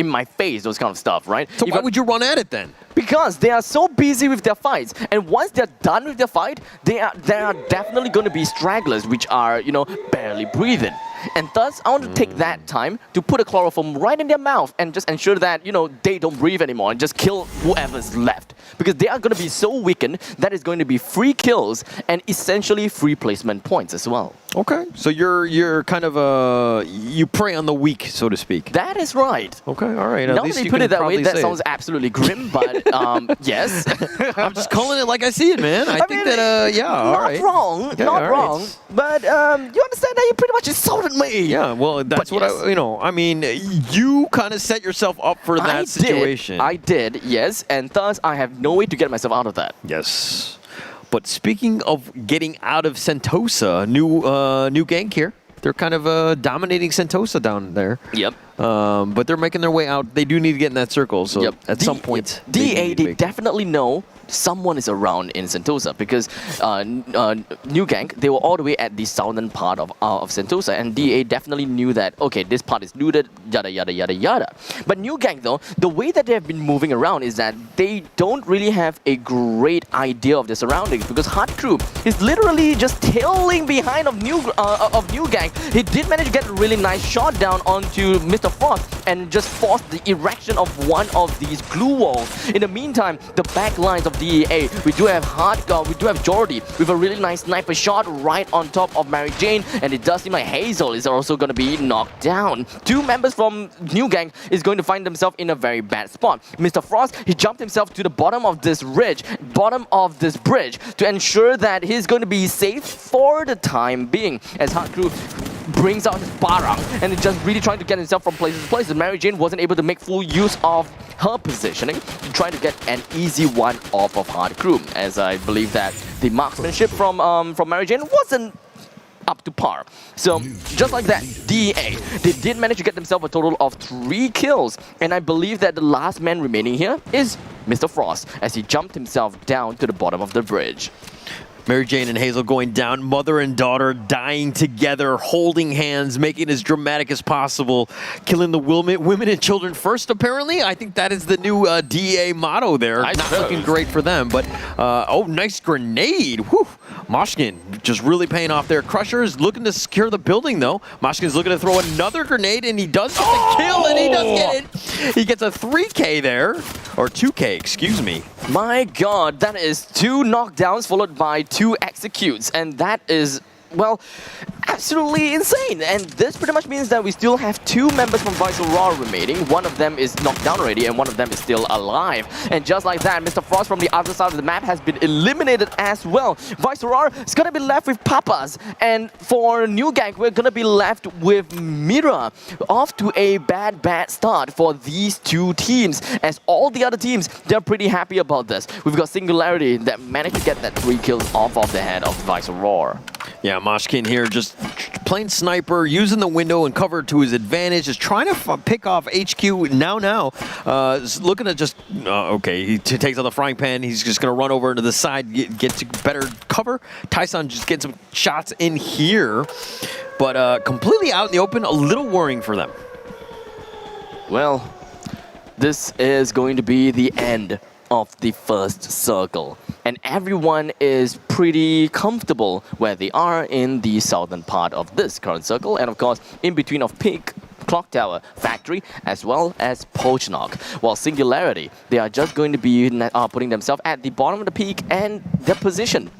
Speaker 4: my face, those kind of stuff, right?
Speaker 5: So why would you run at it then?
Speaker 4: Because they are so busy with their fights, and once they're done with their fight, there are definitely going to be stragglers which are, barely breathing. And thus, I want to take that time to put a chloroform right in their mouth and just ensure that, they don't breathe anymore and just kill whoever's left. Because they are going to be so weakened that it's going to be free kills and essentially free placement points as well.
Speaker 5: Okay, so you're kind of you prey on the weak, so to speak.
Speaker 4: That is right.
Speaker 5: Okay, all right.
Speaker 4: Now that they put it that way, that sounds absolutely grim, but yes.
Speaker 5: I'm just calling it like I see it, man. I think that, all right.
Speaker 4: Not wrong. But you understand that you pretty much insulted me.
Speaker 5: Yeah, well, that's what you kind of set yourself up for that situation.
Speaker 4: I did, yes, and thus I have no way to get myself out of that.
Speaker 5: Yes. But speaking of getting out of Sentosa, new gang here. They're kind of dominating Sentosa down there.
Speaker 4: Yep.
Speaker 5: But they're making their way out. They do need to get in that circle, so at some point...
Speaker 4: they definitely know someone is around in Sentosa because New Gang, they were all the way at the southern part of Sentosa, and DA definitely knew that, okay, this part is looted, yada, yada, yada, yada. But New Gang, though, the way that they have been moving around is that they don't really have a great idea of their surroundings because Hard Crew is literally just tailing behind of New Gang. He did manage to get a really nice shot down onto Mr. Frost and just forced the erection of one of these glue walls. In the meantime, the back lines of DEA, we do have Jordy with a really nice sniper shot right on top of Mary Jane, and it does seem like Hazel is also going to be knocked down. Two members from New Gang is going to find themselves in a very bad spot. Mr. Frost, he jumped himself to the bottom of this bridge to ensure that he's going to be safe for the time being as Hard Crew brings out his barang and is just really trying to get himself from places to places. Mary Jane wasn't able to make full use of her positioning to try to get an easy one off of Hard Crew, as I believe that the marksmanship from Mary Jane wasn't up to par. So just like that, DEA, they did manage to get themselves a total of 3 kills, and I believe that the last man remaining here is Mr. Frost as he jumped himself down to the bottom of the bridge.
Speaker 5: Mary Jane and Hazel going down, mother and daughter dying together, holding hands, making it as dramatic as possible, killing the women and children first, apparently. I think that is the new DEA motto there. Not looking great for them, but oh, nice grenade. Whew. Moshkin just really paying off there. Crusher is looking to secure the building, though. Moshkin's looking to throw another grenade, and he does get the kill, and he does get it. He gets a 3K there, or 2K, excuse me.
Speaker 4: My God, that is 2 knockdowns followed by 2 executes, and that is, well, absolutely insane. And this pretty much means that we still have 2 members from Vice Aurora remaining. One of them is knocked down already, and one of them is still alive. And just like that, Mr. Frost from the other side of the map has been eliminated as well. Vice Aurora is gonna be left with Papas, and for New Gang, we're gonna be left with Mira. Off to a bad start for these 2 teams, as all the other teams, they're pretty happy about this. We've got Singularity that managed to get that 3 kills off of the head of Vice Aurora.
Speaker 5: Yeah, Moshkin here just playing sniper, using the window and cover to his advantage, just trying to pick off HQ now. Looking to just, okay, he takes out the frying pan. He's just going to run over into the side, get to better cover. Tyson just gets some shots in here, but completely out in the open, a little worrying for them.
Speaker 4: Well, this is going to be the end of the first circle, and everyone is pretty comfortable where they are in the southern part of this current circle, and of course in between of Peak, Clock Tower, Factory, as well as Pochnok. While Singularity, they are just going to be putting themselves at the bottom of the peak, and their position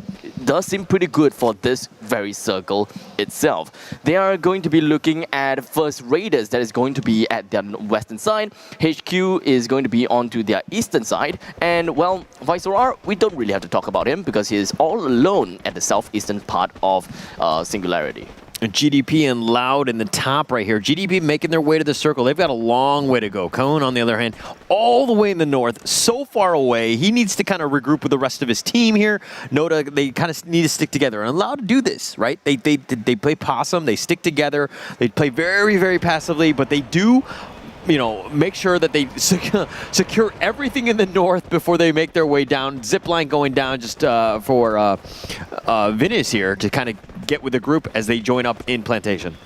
Speaker 4: does seem pretty good for this very circle itself. They are going to be looking at first Raiders, that is going to be at their western side. HQ is going to be onto their eastern side. And well, Vice Aurora, we don't really have to talk about him because he is all alone at the southeastern part of Singularity.
Speaker 5: GDP and Loud in the top right here. GDP making their way to the circle. They've got a long way to go. Cone, on the other hand, all the way in the north, so far away. He needs to kind of regroup with the rest of his team here. Noda, they kind of need to stick together and allow to do this, right? They play possum. They stick together. They play very, very passively, but they do, you know, make sure that they secure everything in the north before they make their way down. Zipline going down just for Vinus here to kind of get with the group as they join up in Plantation.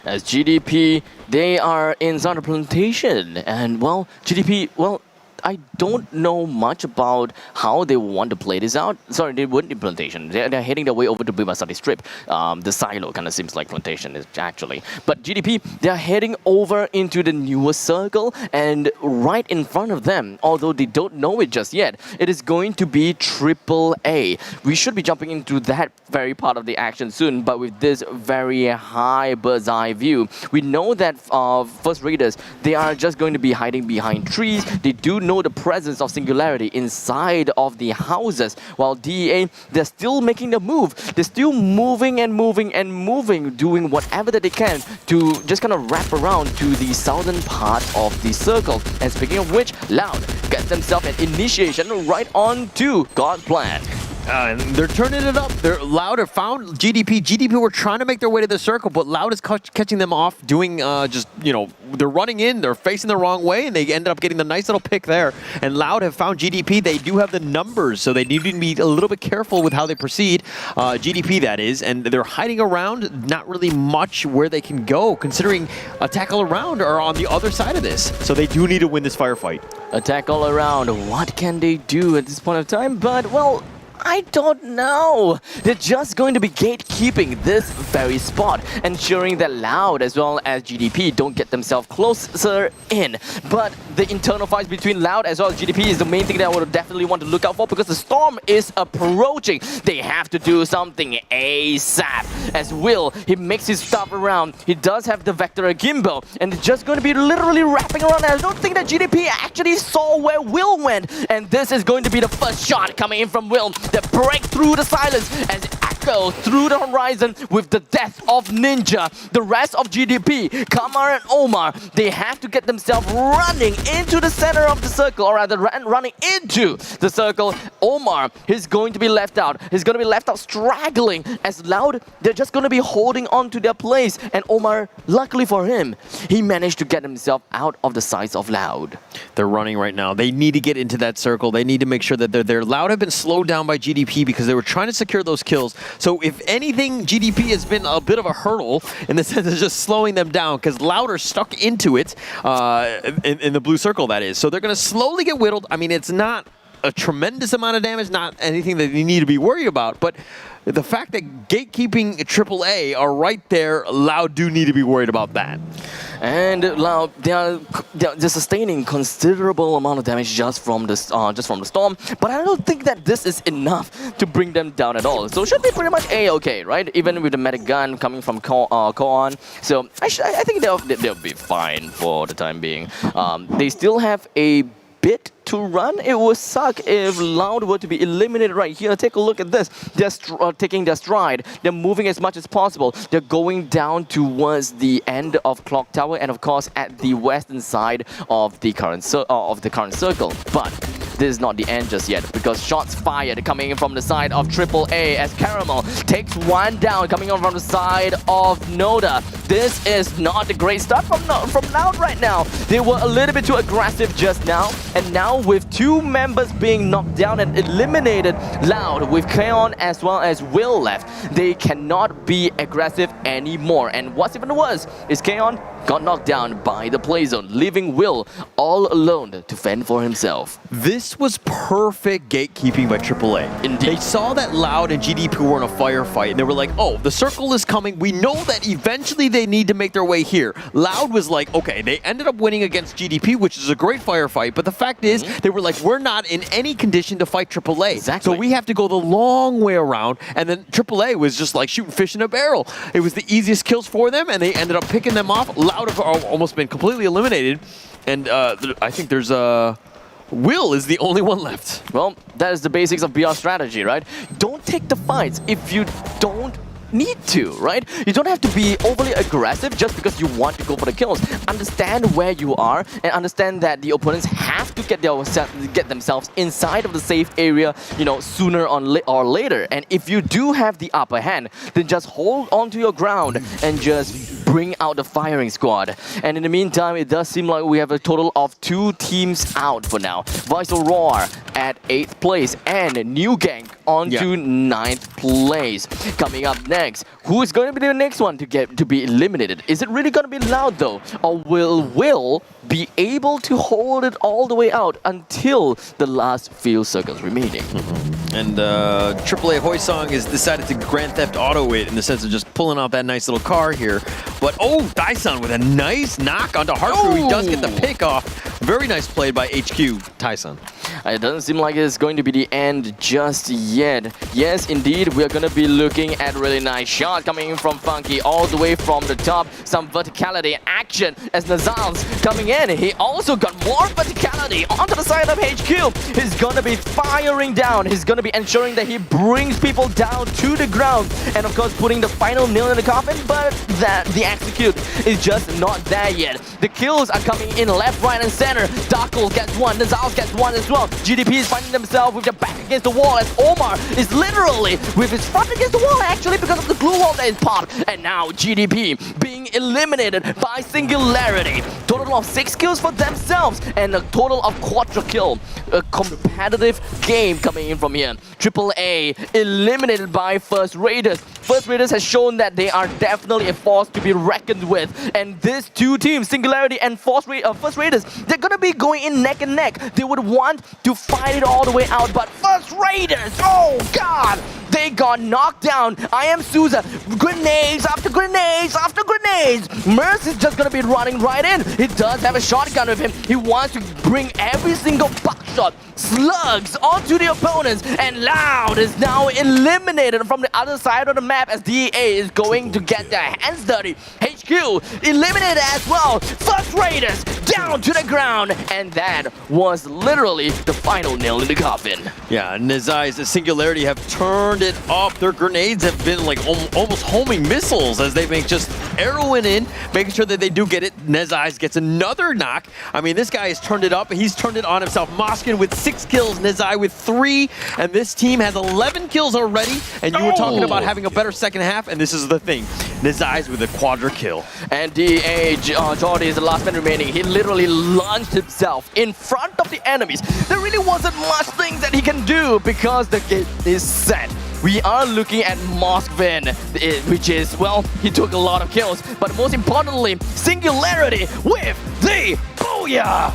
Speaker 4: As GDP, they are in Zona Plantation, and well, GDP, well, I don't know much about how they want to play this out. Sorry, they wouldn't in Plantation. They're heading their way over to Bimasati Strip. The silo kind of seems like Plantation is actually. But GDP, they're heading over into the newest circle, and right in front of them, although they don't know it just yet, it is going to be AAA. We should be jumping into that very part of the action soon, but with this very high bird's eye view, we know that First Raiders, they are just going to be hiding behind trees. They do know the presence of Singularity inside of the houses, while DEA, they're still making the move. They're still moving and moving and moving, doing whatever that they can to just kind of wrap around to the southern part of the circle. And speaking of which, Loud gets themselves an initiation right on to God's plan.
Speaker 5: And they're turning it up. They're Loud have found GDP. GDP were trying to make their way to the circle, but Loud is catching them off, doing just, you know, they're running in, they're facing the wrong way, and they ended up getting the nice little pick there. And Loud have found GDP. They do have the numbers, so they need to be a little bit careful with how they proceed. GDP, that is, and they're hiding around, not really much where they can go, considering Attack All Around are on the other side of this. So they do need to win this firefight.
Speaker 4: Attack All Around, what can they do at this point of time? But, well, I don't know. They're just going to be gatekeeping this very spot, ensuring that Loud as well as GDP don't get themselves closer in. But the internal fights between Loud as well as GDP is the main thing that I would definitely want to look out for, because the storm is approaching. They have to do something ASAP. As Will, he makes his stuff around. He does have the Vector Akimbo, and it's just going to be literally wrapping around. I don't think that GDP actually saw where Will went, and this is going to be the first shot coming in from Will. That break through the silence as circle through the horizon with the death of Ninja. The rest of GDP, Kamar and Omar, they have to get themselves running into the center of the circle, or rather running into the circle. Omar is going to be left out. He's going to be left out straggling as Loud. They're just going to be holding on to their place. And Omar, luckily for him, he managed to get himself out of the sights of Loud.
Speaker 5: They're running right now. They need to get into that circle. They need to make sure that they're there. Loud have been slowed down by GDP because they were trying to secure those kills. So if anything, GDP has been a bit of a hurdle in the sense of just slowing them down because Loud are stuck into it in the blue circle, that is. So they're going to slowly get whittled. I mean, it's not a tremendous amount of damage, not anything that you need to be worried about, but the fact that gatekeeping AAA are right there, Loud do need to be worried about that.
Speaker 4: And Loud, they're sustaining considerable amount of damage just from the storm, but I don't think that this is enough to bring them down at all. So it should be pretty much A-okay, right? Even with the medic gun coming from Koan, so I think they'll be fine for the time being. They still have a bit to run. It would suck if Loud were to be eliminated right here. Take a look at this. They're taking their stride. They're moving as much as possible. They're going down towards the end of Clock Tower and of course at the western side of the current circle. But this is not the end just yet because shots fired coming in from the side of AAA as Caramel takes one down coming in from the side of Noda. This is not a great start from Loud right now. They were a little bit too aggressive just now, and now with two members being knocked down and eliminated, Loud with Kaon as well as Will left, they cannot be aggressive anymore. And what's even worse is Kaon got knocked down by the play zone, leaving Will all alone to fend for himself.
Speaker 5: This was perfect gatekeeping by AAA.
Speaker 4: Indeed.
Speaker 5: They saw that Loud and GDP were in a firefight, and they were like, oh, the circle is coming. We know that eventually they need to make their way here. Loud was like, okay, they ended up winning against GDP, which is a great firefight, but the fact is, they were like, we're not in any condition to fight AAA.
Speaker 4: Exactly.
Speaker 5: So we have to go the long way around, and then AAA was just like shooting fish in a barrel. It was the easiest kills for them, and they ended up picking them off. Loud have almost been completely eliminated, and I think there's Will is the only one left.
Speaker 4: Well, that is the basics of BR strategy, right? Don't take the fights if you don't need to, right? You don't have to be overly aggressive just because you want to go for the kills. Understand where you are and understand that the opponents have to get themselves inside of the safe area, you know, sooner or later. And if you do have the upper hand, then just hold on to your ground and just bring out the firing squad. And in the meantime, it does seem like we have a total of 2 teams out for now. Vital Roar at 8th place and New Gang on to 9th place. Coming up next, who is going to be the next one to be eliminated? Is it really going to be Loud though? Or will Will be able to hold it all the way out until the last few circles remaining?
Speaker 5: And AAA Hoysong has decided to Grand Theft Auto it in the sense of just pulling out that nice little car here. But oh, Dyson with a nice knock onto Hartru. He does get the pick off. Very nice play by HQ Tyson.
Speaker 4: It doesn't seem like it's going to be the end just yet. Yes, indeed, we're going to be looking at really nice shot coming in from Funky all the way from the top. Some verticality action as Nazal's coming in. He also got more verticality onto the side of HQ. He's going to be firing down. He's going to be ensuring that he brings people down to the ground. And of course, putting the final nail in the coffin, but that the execute is just not there yet. The kills are coming in left, right, and center. Darkle gets one. Nazal gets one as well. GDP is finding themselves with their back against the wall as Omar is literally with his front against the wall actually because of the glue wall that is popped. And now GDP being eliminated by Singularity. Total of 6 kills for themselves and a total of quadra kill. A competitive game coming in from here. AAA eliminated by First Raiders. First Raiders has shown that they are definitely a force to be reckoned with. And these two teams, Singularity and First Raiders, they're gonna be going in neck and neck. They would want to fight it all the way out, but First Raiders, oh god, they got knocked down. I am Souza, grenades after grenades after grenades. Merce is just gonna be running right in. He does have a shotgun with him. He wants to bring every single buckshot, slugs onto the opponents, and Loud is now eliminated from the other side of the map as DA is going to get their hands dirty. HQ eliminated as well. First Raiders down to the ground, and that was literally the final nail in the coffin.
Speaker 5: Yeah, Nezai's Singularity have turned it up. Their grenades have been like almost homing missiles as they make just arrowing in, making sure that they do get it. Nezai's gets another knock. I mean, this guy has turned it up. He's turned it on himself. Moshkin with 6 kills, Nezai with 3, and this team has 11 kills already. And you were talking about having a better second half, and this is the thing. Nezai's with a quadra kill.
Speaker 4: And DA, Jordy is the last man remaining. He literally launched himself in front of the enemies. There really wasn't much things that he can do because the game is set. We are looking at Moskvin, which is, well, he took a lot of kills, but most importantly, Singularity with the Booyah!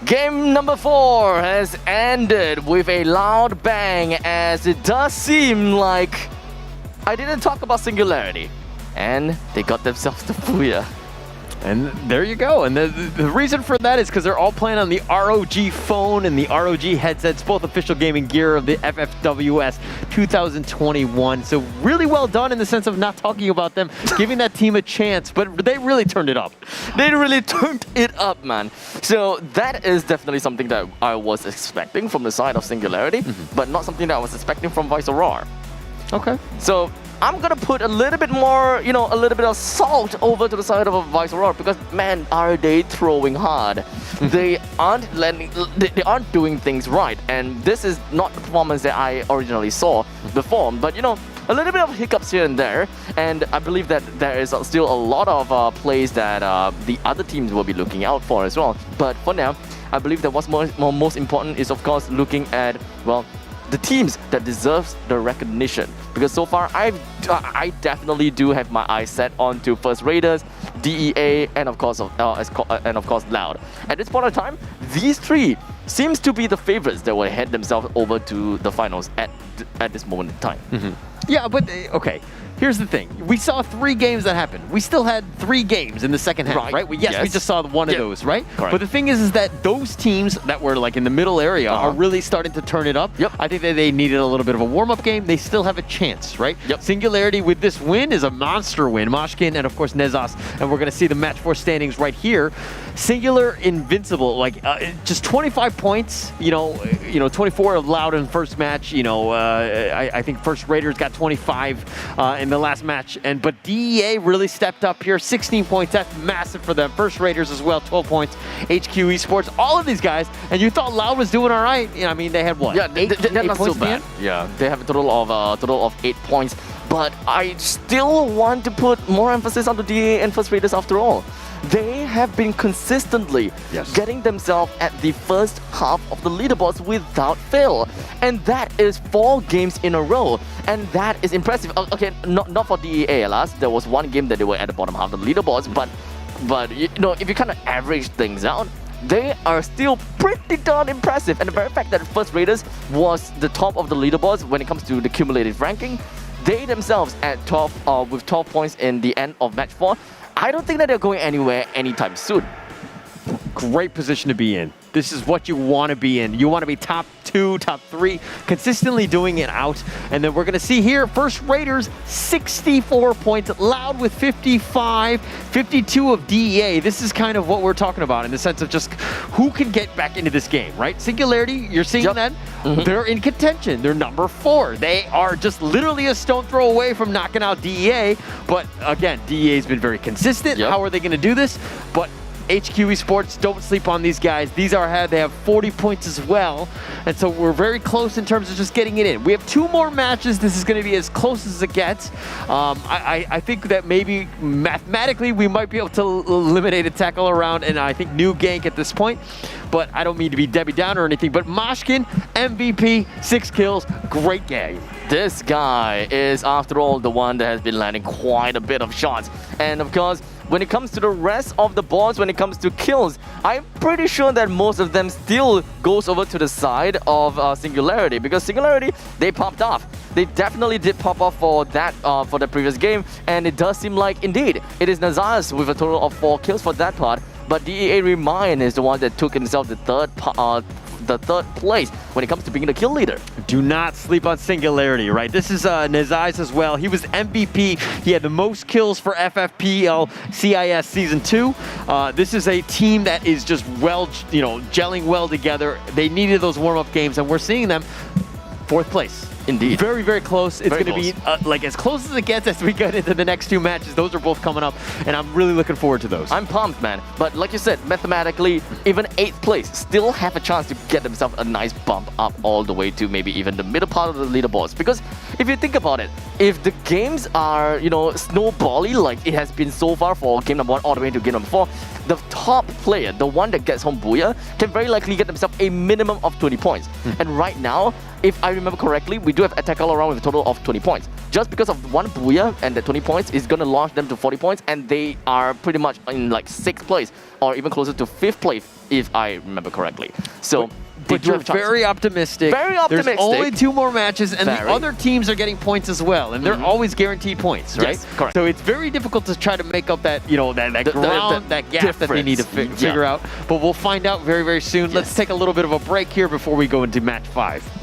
Speaker 4: Game number 4 has ended with a loud bang, as it does seem like I didn't talk about Singularity, and they got themselves the Booyah.
Speaker 5: And there you go. And the reason for that is because they're all playing on the ROG phone and the ROG headsets, both official gaming gear of the FFWS 2021. So really well done in the sense of not talking about them, giving that team a chance, but they really turned it up.
Speaker 4: They really turned it up, man. So that is definitely something that I was expecting from the side of Singularity, but not something that I was expecting from Vice Aurora.
Speaker 5: Okay.
Speaker 4: So I'm gonna put a little bit more, you know, a little bit of salt over to the side of a Vice Aurora, because man, are they throwing hard. They aren't doing things right, and this is not the performance that I originally saw before. But you know, a little bit of hiccups here and there, and I believe that there is still a lot of plays that the other teams will be looking out for as well. But for now, I believe that what's most important is, of course, looking at, well, the teams that deserves the recognition, because so far I definitely do have my eyes set onto First Raiders, DEA, and of course Loud. At this point in time, these three seems to be the favorites that will head themselves over to the finals at this moment in time.
Speaker 5: Yeah, but okay. Here's the thing. We saw 3 games that happened. We still had 3 games in the second half, right? We just saw one of those, right?
Speaker 4: Correct.
Speaker 5: But the thing is that those teams that were like in the middle area are really starting to turn it up. I think that they needed a little bit of a warm-up game. They still have a chance, right? Singularity with this win is a monster win. Moshkin and of course Nezas, and we're going to see the match 4 standings right here. Singular invincible, like just 25 points. You know, 24 of Loud in first match. You know, I think First Raiders got 25 in in the last match. But DEA really stepped up here. 16 points. That's massive for them. First Raiders as well, 12 points. HQ Esports, all of these guys. And you thought Loud was doing all right. I mean, they had what?
Speaker 4: Yeah, they're not so
Speaker 5: points
Speaker 4: bad. Yeah, they have a total of 8 points. But I still want to put more emphasis on the DEA and First Raiders after all. They have been consistently getting themselves at the first half of the leaderboards without fail. And that is 4 games in a row. And that is impressive. Okay, not for DEA, alas. There was one game that they were at the bottom half of the leaderboards. But you know, if you kind of average things out, they are still pretty darn impressive. And the very fact that First Raiders was the top of the leaderboards when it comes to the cumulative ranking, they themselves at 12 with 12 points in the end of match 4. I don't think that they're going anywhere anytime soon.
Speaker 5: Great position to be in. This is what you want to be in. You want to be top 2, top 3, consistently doing it out. And then we're going to see here, First Raiders, 64 points, Loud with 55, 52 of DEA. This is kind of what we're talking about in the sense of just who can get back into this game, right? Singularity, you're seeing that? They're in contention. They're number 4. They are just literally a stone throw away from knocking out DEA. But again, DEA has been very consistent. How are they going to do this? But HQ Esports, don't sleep on these guys. They have 40 points as well. And so we're very close in terms of just getting it in. We have 2 more matches. This is going to be as close as it gets. I think that maybe mathematically we might be able to eliminate a tackle around and I think new gank at this point. But I don't mean to be Debbie Downer or anything, but Moshkin, MVP, 6 kills, great game.
Speaker 4: This guy is, after all, the one that has been landing quite a bit of shots. And of course, when it comes to the rest of the boards, when it comes to kills, I'm pretty sure that most of them still goes over to the side of Singularity, because Singularity, they popped off. They definitely did pop off for that for the previous game, and it does seem like, indeed, it is Nazars with a total of 4 kills for that part. But DEA Remind is the one that took himself the third place when it comes to being the kill leader.
Speaker 5: Do not sleep on Singularity, right? This is Nezais as well. He was MVP. He had the most kills for FFPL CIS Season 2. This is a team that is just gelling well together. They needed those warm-up games, and we're seeing them 4th place.
Speaker 4: Indeed.
Speaker 5: Very, very close. It's going to be like as close as it gets as we get into the next 2 matches. Those are both coming up, and I'm really looking forward to those.
Speaker 4: I'm pumped, man. But like you said, mathematically, even 8th place still have a chance to get themselves a nice bump up all the way to maybe even the middle part of the leaderboards. Because if you think about it, if the games are, snowbally like it has been so far for game number 1 all the way to game number 4, the top player, the one that gets home Booyah, can very likely get themselves a minimum of 20 points. And right now, if I remember correctly, we do have Attack All Around with a total of 20 points. Just because of one Booyah and the 20 points is going to launch them to 40 points, and they are pretty much in like 6th place or even closer to 5th place, if I remember correctly. So,
Speaker 5: but you're very optimistic.
Speaker 4: Very optimistic.
Speaker 5: There's only 2 more matches, and the other teams are getting points as well, and they're always guaranteed points, right?
Speaker 4: Yes, correct.
Speaker 5: So it's very difficult to try to make up that, that gap that they need to figure out. But we'll find out very, very soon. Let's take a little bit of a break here before we go into match 5.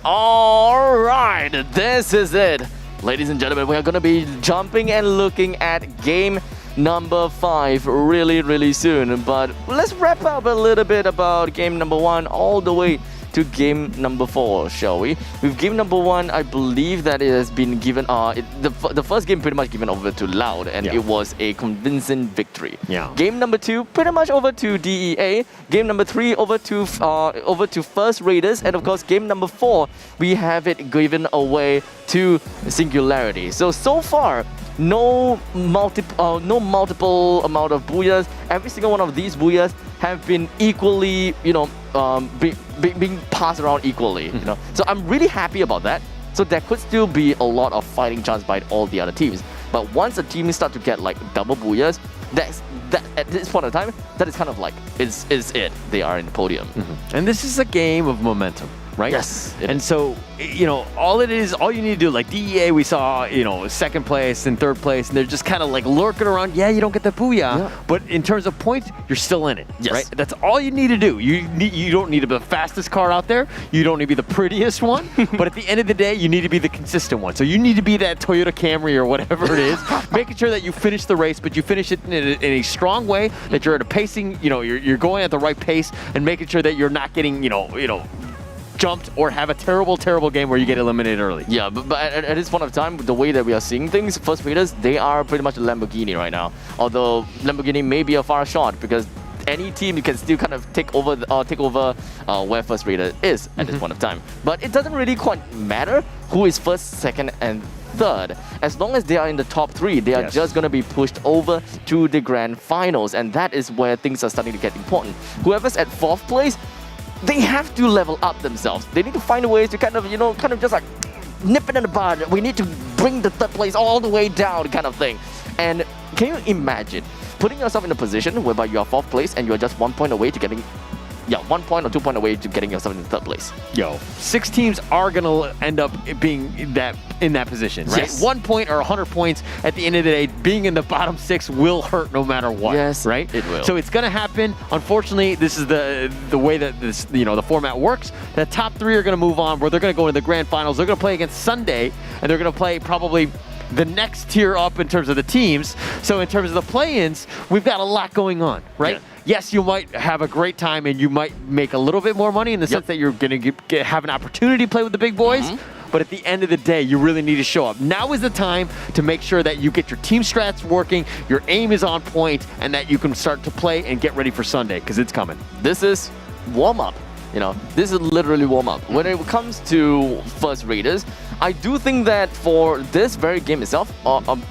Speaker 4: All right, this is it. Ladies and gentlemen, we are going to be jumping and looking at game number 5 really, really soon. But let's wrap up a little bit about game number 1 all the way to game number 4, shall we? With game number 1, I believe that it has been given. The first game pretty much given over to Loud, and it was a convincing victory.
Speaker 5: Yeah.
Speaker 4: Game number 2 pretty much over to DEA. Game number 3 over to First Raiders, and of course game number 4 we have it given away to Singularity. So far, no multiple amount of booyahs. Every single one of these booyahs have been equally, being passed around equally. So I'm really happy about that. So there could still be a lot of fighting chance by all the other teams. But once a team start to get like double booyahs, that at this point in time, that is kind of like is it. They are in the podium.
Speaker 5: And this is a game of momentum, right?
Speaker 4: Yes.
Speaker 5: And so, all you need to do, like DEA, we saw, second place and third place, and they're just kind of like lurking around. Yeah, you don't get the booyah, but in terms of points, you're still in it, right? That's all you need to do. You don't need to be the fastest car out there. You don't need to be the prettiest one, but at the end of the day, you need to be the consistent one. So you need to be that Toyota Camry or whatever it is, making sure that you finish the race, but you finish it in a strong way, that you're at a pacing, you're going at the right pace, and making sure that you're not getting, jumped or have a terrible game where you get eliminated early.
Speaker 4: Yeah, but at this point of time, the way that we are seeing things, First Raiders, they are pretty much a Lamborghini right now. Although Lamborghini may be a far shot, because any team can still kind of take over where First Raider is at this point of time. But it doesn't really quite matter who is first, second, and third. As long as they are in the top 3, they are just going to be pushed over to the grand finals, and that is where things are starting to get important. Whoever's at 4th place, they have to level up themselves. They need to find ways to kind of just like nip it in the bud. We need to bring the 3rd place all the way down, kind of thing. And can you imagine putting yourself in a position whereby you are 4th place and you are just 1 point away to getting, 1 point or 2 point away to getting yourself in the 3rd place?
Speaker 5: 6 teams are going to end up being in that position, right?
Speaker 4: Yes.
Speaker 5: 1 point or 100 points at the end of the day, being in the bottom 6 will hurt no matter what.
Speaker 4: Yes,
Speaker 5: right?
Speaker 4: it will.
Speaker 5: So it's going to happen. Unfortunately, this is the way that this the format works. The top 3 are going to move on, where they're going to go into the grand finals. They're going to play against Sunday, and they're going to play probably the next tier up in terms of the teams. So in terms of the play-ins, we've got a lot going on, right?
Speaker 4: Yeah.
Speaker 5: Yes, you might have a great time and you might make a little bit more money in the sense that you're going to have an opportunity to play with the big boys. But at the end of the day, you really need to show up. Now is the time to make sure that you get your team strats working, your aim is on point, and that you can start to play and get ready for Sunday, because it's coming.
Speaker 4: This is warm-up. This is literally warm-up. When it comes to First Raiders, I do think that for this very game itself,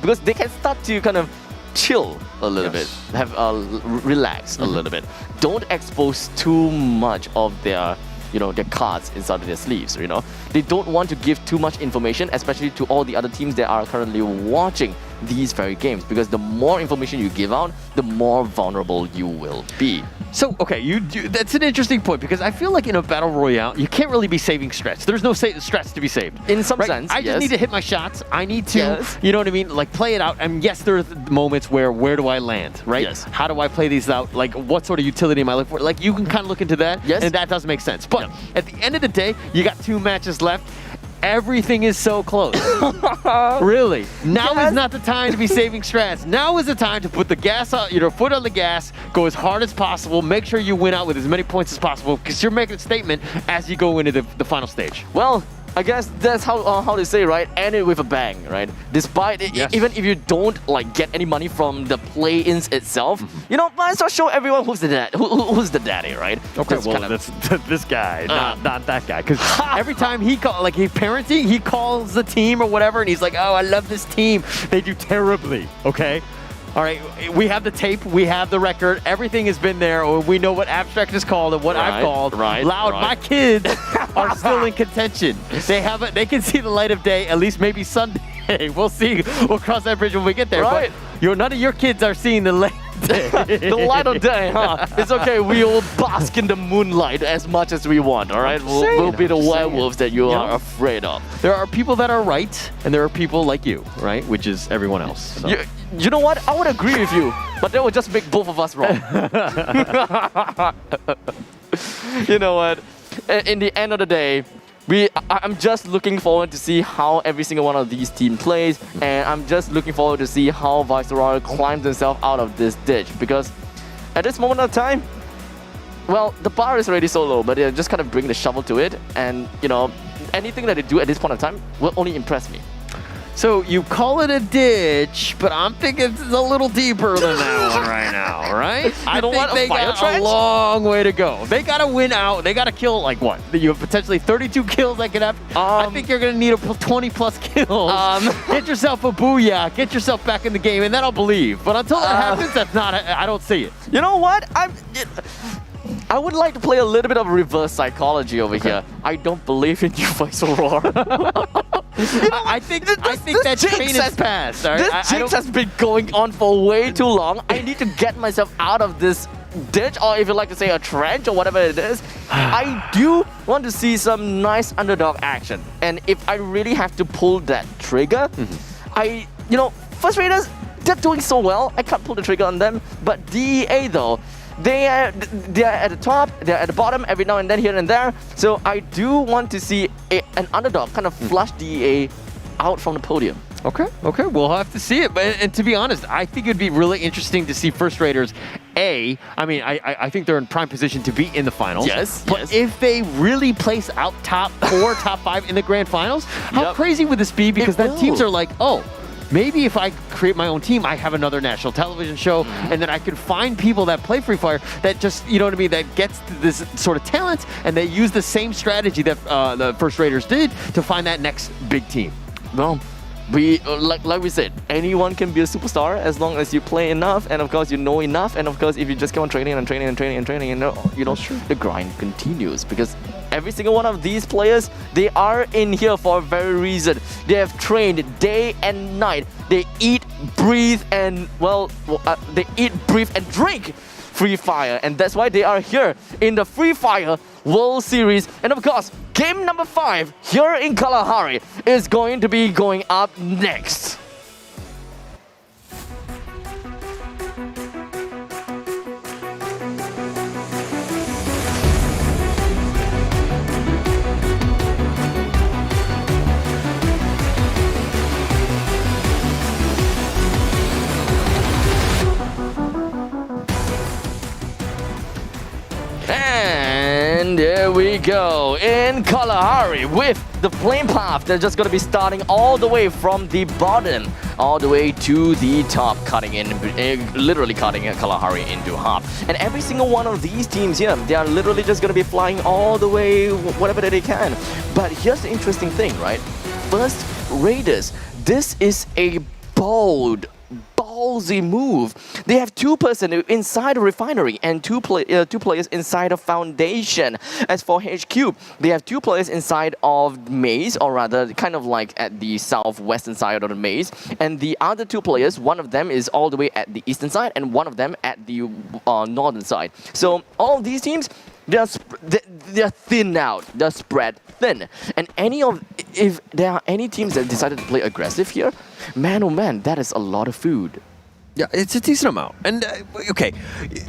Speaker 4: because they can start to kind of chill a little bit, have relax a little bit. Don't expose too much of their their cards inside of their sleeves. They don't want to give too much information, especially to all the other teams that are currently watching these very games, because the more information you give out, the more vulnerable you will be.
Speaker 5: So, okay, that's an interesting point, because I feel like in a battle royale, you can't really be saving strats. There's no strats to be saved.
Speaker 4: In some sense,
Speaker 5: I just need to hit my shots. I need to, you know what I mean? Like, play it out. And yes, there are moments where do I land, right?
Speaker 4: Yes.
Speaker 5: How do I play these out? Like, what sort of utility am I looking for? Like, you can kind of look into that, and that does make sense. But at the end of the day, you got 2 matches left. Everything is so close. Really. Now is not the time to be saving strats. Now is the time to put the gas on, your foot on the gas, go as hard as possible, make sure you win out with as many points as possible, because you're making a statement as you go into the final stage.
Speaker 4: Well, I guess that's how they say, right? End it with a bang, right? Despite it, even if you don't get any money from the play-ins itself, might as well show everyone who's the daddy, right?
Speaker 5: Okay, that's this guy, not that guy. Because every time he parenting, he calls the team or whatever, and he's like, "Oh, I love this team. They do terribly." Okay. All right, we have the tape, we have the record, everything has been there, we know what Abstract is called and what I've called. Loud, my kids are still in contention. They can see the light of day, at least maybe Sunday. We'll see. We'll cross that bridge when we get there.
Speaker 4: Right.
Speaker 5: But none of your kids are seeing the light of day.
Speaker 4: The light of day, huh? It's okay, we will bask in the moonlight as much as we want, all right? We'll be the werewolves that you are afraid of.
Speaker 5: There are people that are right, and there are people like you, right? Which is everyone else. So.
Speaker 4: You know what? I would agree with you, but that would just make both of us wrong. You know what? In the end of the day, I'm just looking forward to see how every single one of these teams plays, and I'm just looking forward to see how Viceroy climbs himself out of this ditch, because at this moment of time, well, the bar is already so low, but they just kind of bring the shovel to it, and anything that they do at this point in time will only impress me.
Speaker 5: So you call it a ditch, but I'm thinking it's a little deeper than that one right now, right? I
Speaker 4: don't
Speaker 5: think
Speaker 4: want a
Speaker 5: they
Speaker 4: fire
Speaker 5: got
Speaker 4: trench?
Speaker 5: a long way to go. They got to win out. They got to kill, like what? You have potentially 32 kills that could happen. I think you're going to need 20 plus kills. Get yourself a booyah. Get yourself back in the game, and then I'll believe. But until that happens, that's not. I don't see it.
Speaker 4: You know what? I would like to play a little bit of reverse psychology over here. I don't believe in you, Faisal Roar.
Speaker 5: I think that train is passed. All right?
Speaker 4: This jinx has been going on for way too long. I need to get myself out of this ditch, or if you like to say a trench or whatever it is. I do want to see some nice underdog action. And if I really have to pull that trigger, First Raiders, they're doing so well. I can't pull the trigger on them. But DEA though, they are at the top, they're at the bottom every now and then, here and there. So I do want to see an underdog kind of flush DEA out from the podium.
Speaker 5: Okay, we'll have to see it. And to be honest, I think it'd be really interesting to see First Raiders. I think they're in prime position to be in the finals.
Speaker 4: Yes.
Speaker 5: But if they really place out top 4, top 5 in the grand finals, how crazy would this be? Because then teams are like, oh, maybe if I create my own team, I have another national television show, and then I can find people that play Free Fire that just, that gets this sort of talent, and they use the same strategy that the First Raiders did to find that next big team.
Speaker 4: Well, like we said, anyone can be a superstar as long as you play enough, and of course you know enough, and of course if you just keep on training and training and training and training, the grind continues, because every single one of these players, they are in here for a very reason. They have trained day and night. They eat, breathe, and drink Free Fire, and that's why they are here in the Free Fire World Series. And of course, game number 5 here in Kalahari is going to be going up next. And there we go, in Kalahari with the flame path. They're just going to be starting all the way from the bottom, all the way to the top, literally cutting Kalahari into half. And every single one of these teams here, they are literally just going to be flying all the way, whatever that they can. But here's the interesting thing, right? First Raiders, this is a ballsy move. They have 2 person inside a refinery and 2 players inside a foundation. As for HQ, they have 2 players inside of maze, or rather kind of like at the southwestern side of the maze, and the other 2 players, one of them is all the way at the eastern side and one of them at the northern side. So all of these teams, they're thin out, they're spread thin. And if there are any teams that decided to play aggressive here, man oh man, that is a lot of food.
Speaker 5: Yeah, it's a decent amount. And, okay,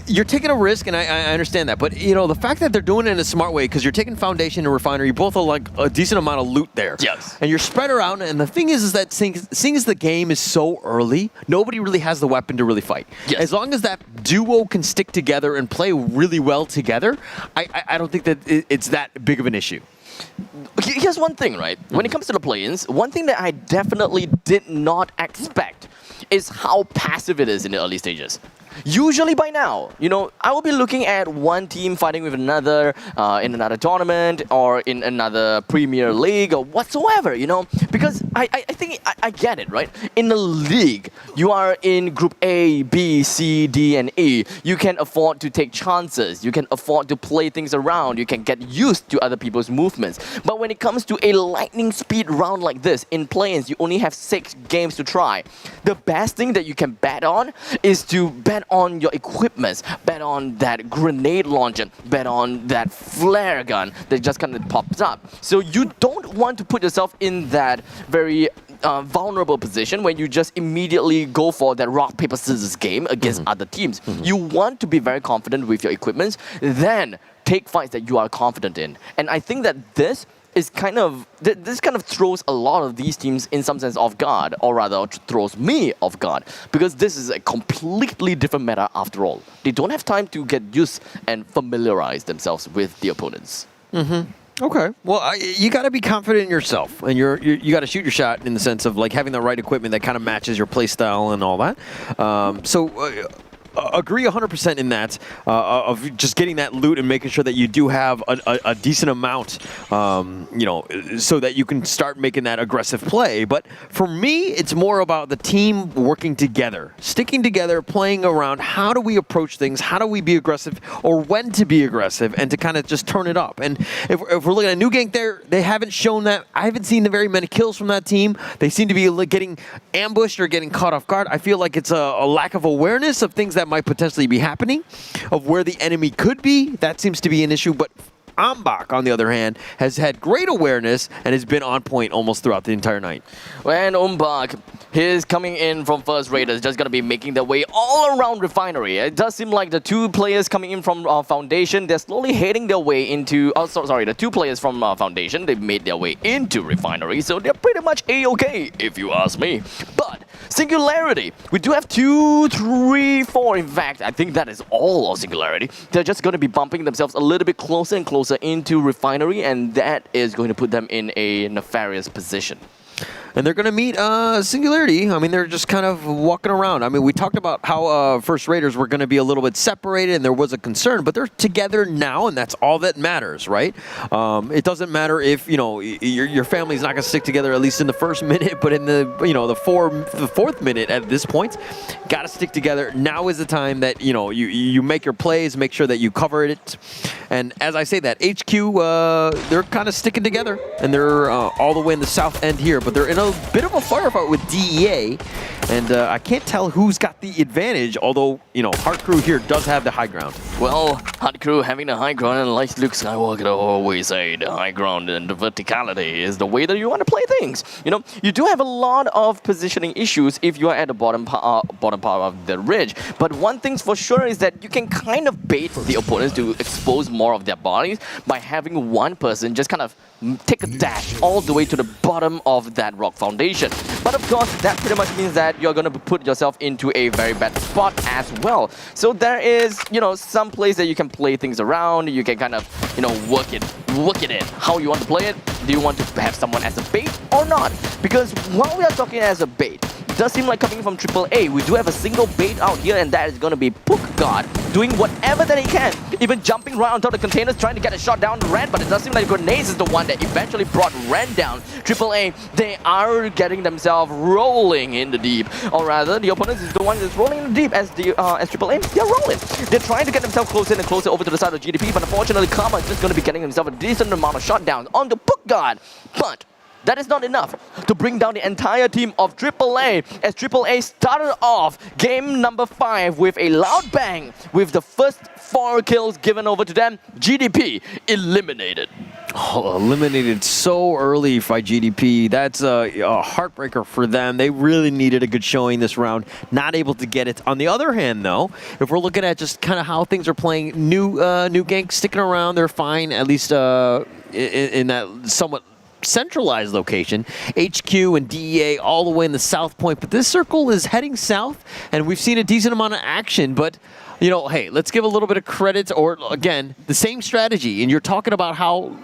Speaker 5: you're taking a risk, and I understand that. But, the fact that they're doing it in a smart way, because you're taking Foundation and Refinery, both are like a decent amount of loot there.
Speaker 4: Yes.
Speaker 5: And you're spread around, and the thing is that seeing as the game is so early, nobody really has the weapon to really fight.
Speaker 4: Yes.
Speaker 5: As long as that duo can stick together and play really well together, I don't think that it's that big of an issue.
Speaker 4: Here's one thing, right? When it comes to the play-ins, one thing that I definitely did not expect is how passive it is in the early stages. Usually by now, I will be looking at one team fighting with another in another tournament or in another Premier League or whatsoever, because I think I get it, right? In the league, you are in Group A, B, C, D, and E. You can afford to take chances. You can afford to play things around. You can get used to other people's movements. But when it comes to a lightning speed round like this, in play-ins, you only have 6 games to try. The best thing that you can bet on is to bet on your equipments, bet on that grenade launcher, bet on that flare gun that just kind of pops up. So you don't want to put yourself in that very vulnerable position when you just immediately go for that rock, paper, scissors game against other teams. You want to be very confident with your equipment, then take fights that you are confident in. And I think that this is kind of this kind of throws a lot of these teams in some sense off guard, or rather throws me off guard, because this is a completely different meta after all. They don't have time to get used and familiarize themselves with the opponents.
Speaker 5: Okay. Well, you got to be confident in yourself, and you got to shoot your shot in the sense of like having the right equipment that kind of matches your play style and all that. Agree 100% in that, of just getting that loot and making sure that you do have a decent amount, so that you can start making that aggressive play. But for me, it's more about the team working together, sticking together, playing around. How do we approach things? How do we be aggressive, or when to be aggressive, and to kind of just turn it up? And if we're looking at New Gank there, they haven't shown that. I haven't seen very many kills from that team. They seem to be getting ambushed or getting caught off guard. I feel like it's a lack of awareness of things that might potentially be happening, of where the enemy could be. That seems to be an issue. But Ambach, on the other hand, has had great awareness and has been on point almost throughout the entire night.
Speaker 4: When Umbach, he's coming in from first rate, is just going to be making their way all around Refinery. It does seem like the two players coming in from Foundation, they're slowly heading their way into... the two players from Foundation, they've made their way into Refinery, so they're pretty much A-okay, if you ask me. But Singularity, we do have 2, 3, 4, in fact, I think that is all of Singularity. They're just going to be bumping themselves a little bit closer and closer into Refinery, and that is going to put them in a nefarious position.
Speaker 5: And they're going to meet Singularity. I mean, they're just kind of walking around. I mean, we talked about how First Raiders were going to be a little bit separated, and there was a concern, but they're together now, and that's all that matters, right? It doesn't matter if, your family's not going to stick together, at least in the first minute, but in the fourth minute at this point, got to stick together. Now is the time that, you make your plays, make sure that you cover it. And as I say that, HQ, they're kind of sticking together, and they're all the way in the south end here, but they're in a bit of a firefight with DEA, and I can't tell who's got the advantage, although, Hard Crew here does have the high ground.
Speaker 4: Well, Hard Crew having the high ground, and like Luke Skywalker always say, the high ground and the verticality is the way that you want to play things. You do have a lot of positioning issues if you are at the bottom part of the ridge, but one thing's for sure is that you can kind of bait the opponents to expose more of their bodies by having one person just kind of take a dash all the way to the bottom of that rock foundation. But of course, that pretty much means that you're going to put yourself into a very bad spot as well. So there is, some place that you can play things around. You can kind of, work it in. How you want to play it? Do you want to have someone as a bait or not? Because while we are talking as a bait, it does seem like coming from AAA, we do have a single bait out here, and that is going to be Pook God doing whatever that he can, even jumping right on top of the containers, trying to get a shot down Ren, but it does seem like Grenades is the one that eventually brought Ren down. AAA, they are getting themselves rolling in the deep, or rather, the opponent is the one that's rolling in the deep as AAA, they're rolling. They're trying to get themselves closer and closer over to the side of GDP, but unfortunately, Karma is just going to be getting himself a decent amount of shot downs on the Pook God. But that is not enough to bring down the entire team of AAA, as AAA started off game number 5 with a loud bang, with the first 4 kills given over to them. GDP eliminated.
Speaker 5: Oh, eliminated so early by GDP. That's a heartbreaker for them. They really needed a good showing this round. Not able to get it. On the other hand, though, if we're looking at just kind of how things are playing, New Gank sticking around, they're fine, at least in that somewhat centralized location. HQ and DEA all the way in the south point, but this circle is heading south, and we've seen a decent amount of action, but hey, let's give a little bit of credit, or again, the same strategy, and you're talking about how,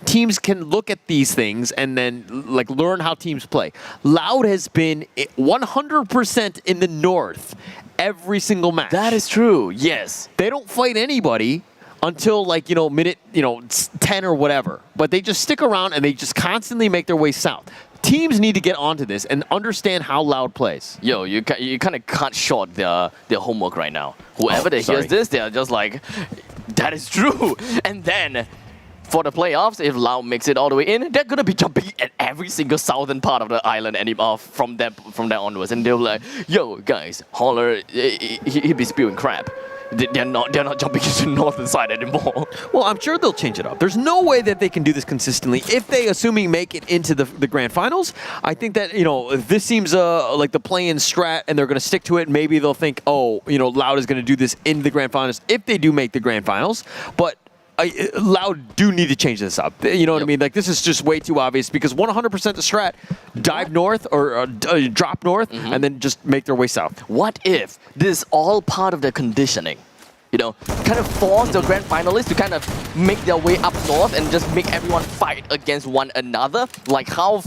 Speaker 5: teams can look at these things and then learn how teams play. Loud has been 100% in the north every single match.
Speaker 4: That is true, yes.
Speaker 5: They don't fight anybody until minute 10 or whatever, but they just stick around and they just constantly make their way south. Teams need to get onto this and understand how Loud plays.
Speaker 4: Yo, you kind of cut short their homework right now. Whoever that hears this, they're just like, that is true. And then for the playoffs, if Loud makes it all the way in, they're gonna be jumping at every single southern part of the island from that onwards, and they'll be like, yo guys, Holler, he'd be spewing crap. They're not jumping into the northern side anymore.
Speaker 5: Well, I'm sure they'll change it up. There's no way that they can do this consistently. If they, assuming, make it into the grand finals, I think that, if this seems like the play-in strat and they're going to stick to it, maybe they'll think, Loud is going to do this in the grand finals if they do make the grand finals. But Loud do need to change this up. You know what I mean? Like, this is just way too obvious because 100% the strat, dive north or drop north and then just make their way south.
Speaker 4: What if this is all part of their conditioning? You know, kind of force the grand finalists to kind of make their way up north and just make everyone fight against one another, like how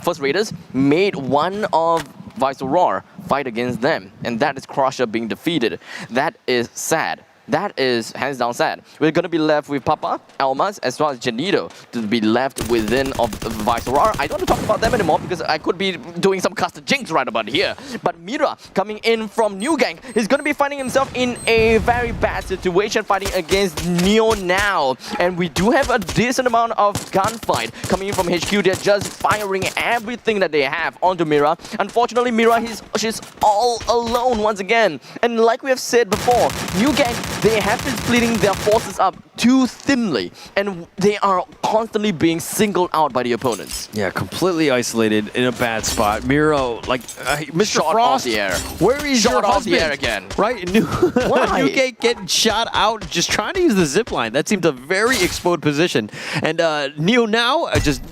Speaker 4: First Raiders made one of Viceroar fight against them, and that is Crusher being defeated. That is sad. That is hands down sad. We're going to be left with Papa, Almas, as well as Janito to be left within of Viceroar. I don't want to talk about them anymore because I could be doing some custom jinx right about here. But Mira, coming in from New Gang, is going to be finding himself in a very bad situation fighting against Neo now. And we do have a decent amount of gunfight coming in from HQ. They're just firing everything that they have onto Mira. Unfortunately, Mira, she's all alone once again. And like we have said before, New Gang, they have been splitting their forces up too thinly, and they are constantly being singled out by the opponents.
Speaker 5: Yeah, completely isolated in a bad spot. Miro, like, Mr.
Speaker 4: Shot
Speaker 5: Frost,
Speaker 4: off the air.
Speaker 5: Where is your
Speaker 4: off
Speaker 5: husband?
Speaker 4: the air again.
Speaker 5: Right?
Speaker 4: Why?
Speaker 5: Newgate getting shot out, just trying to use the zip line. That seemed a very exposed position. And Neo now, just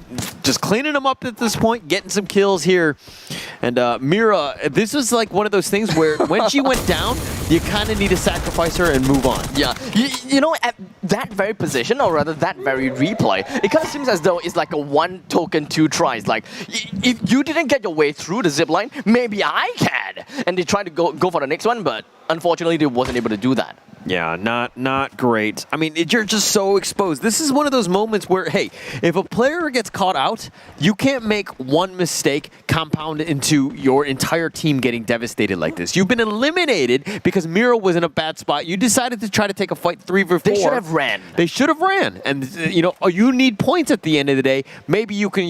Speaker 5: cleaning them up at this point, getting some kills here. And Mira, this was like one of those things where when she went down, you kind of need to sacrifice her and move on.
Speaker 4: Yeah, you know, at that very position, or rather that very replay, it kind of seems as though it's like a one token, two tries. Like, if you didn't get your way through the zip line, maybe I can. And they tried to go for the next one, but unfortunately they wasn't able to do that.
Speaker 5: Yeah, not great. I mean, you're just so exposed. This is one of those moments where, hey, if a player gets caught out, you can't make one mistake compound into your entire team getting devastated like this. You've been eliminated because Miro was in a bad spot. You decided to try to take a fight 3v4.
Speaker 4: They should have ran.
Speaker 5: They should have ran. And, you know, you need points at the end of the day. Maybe you can,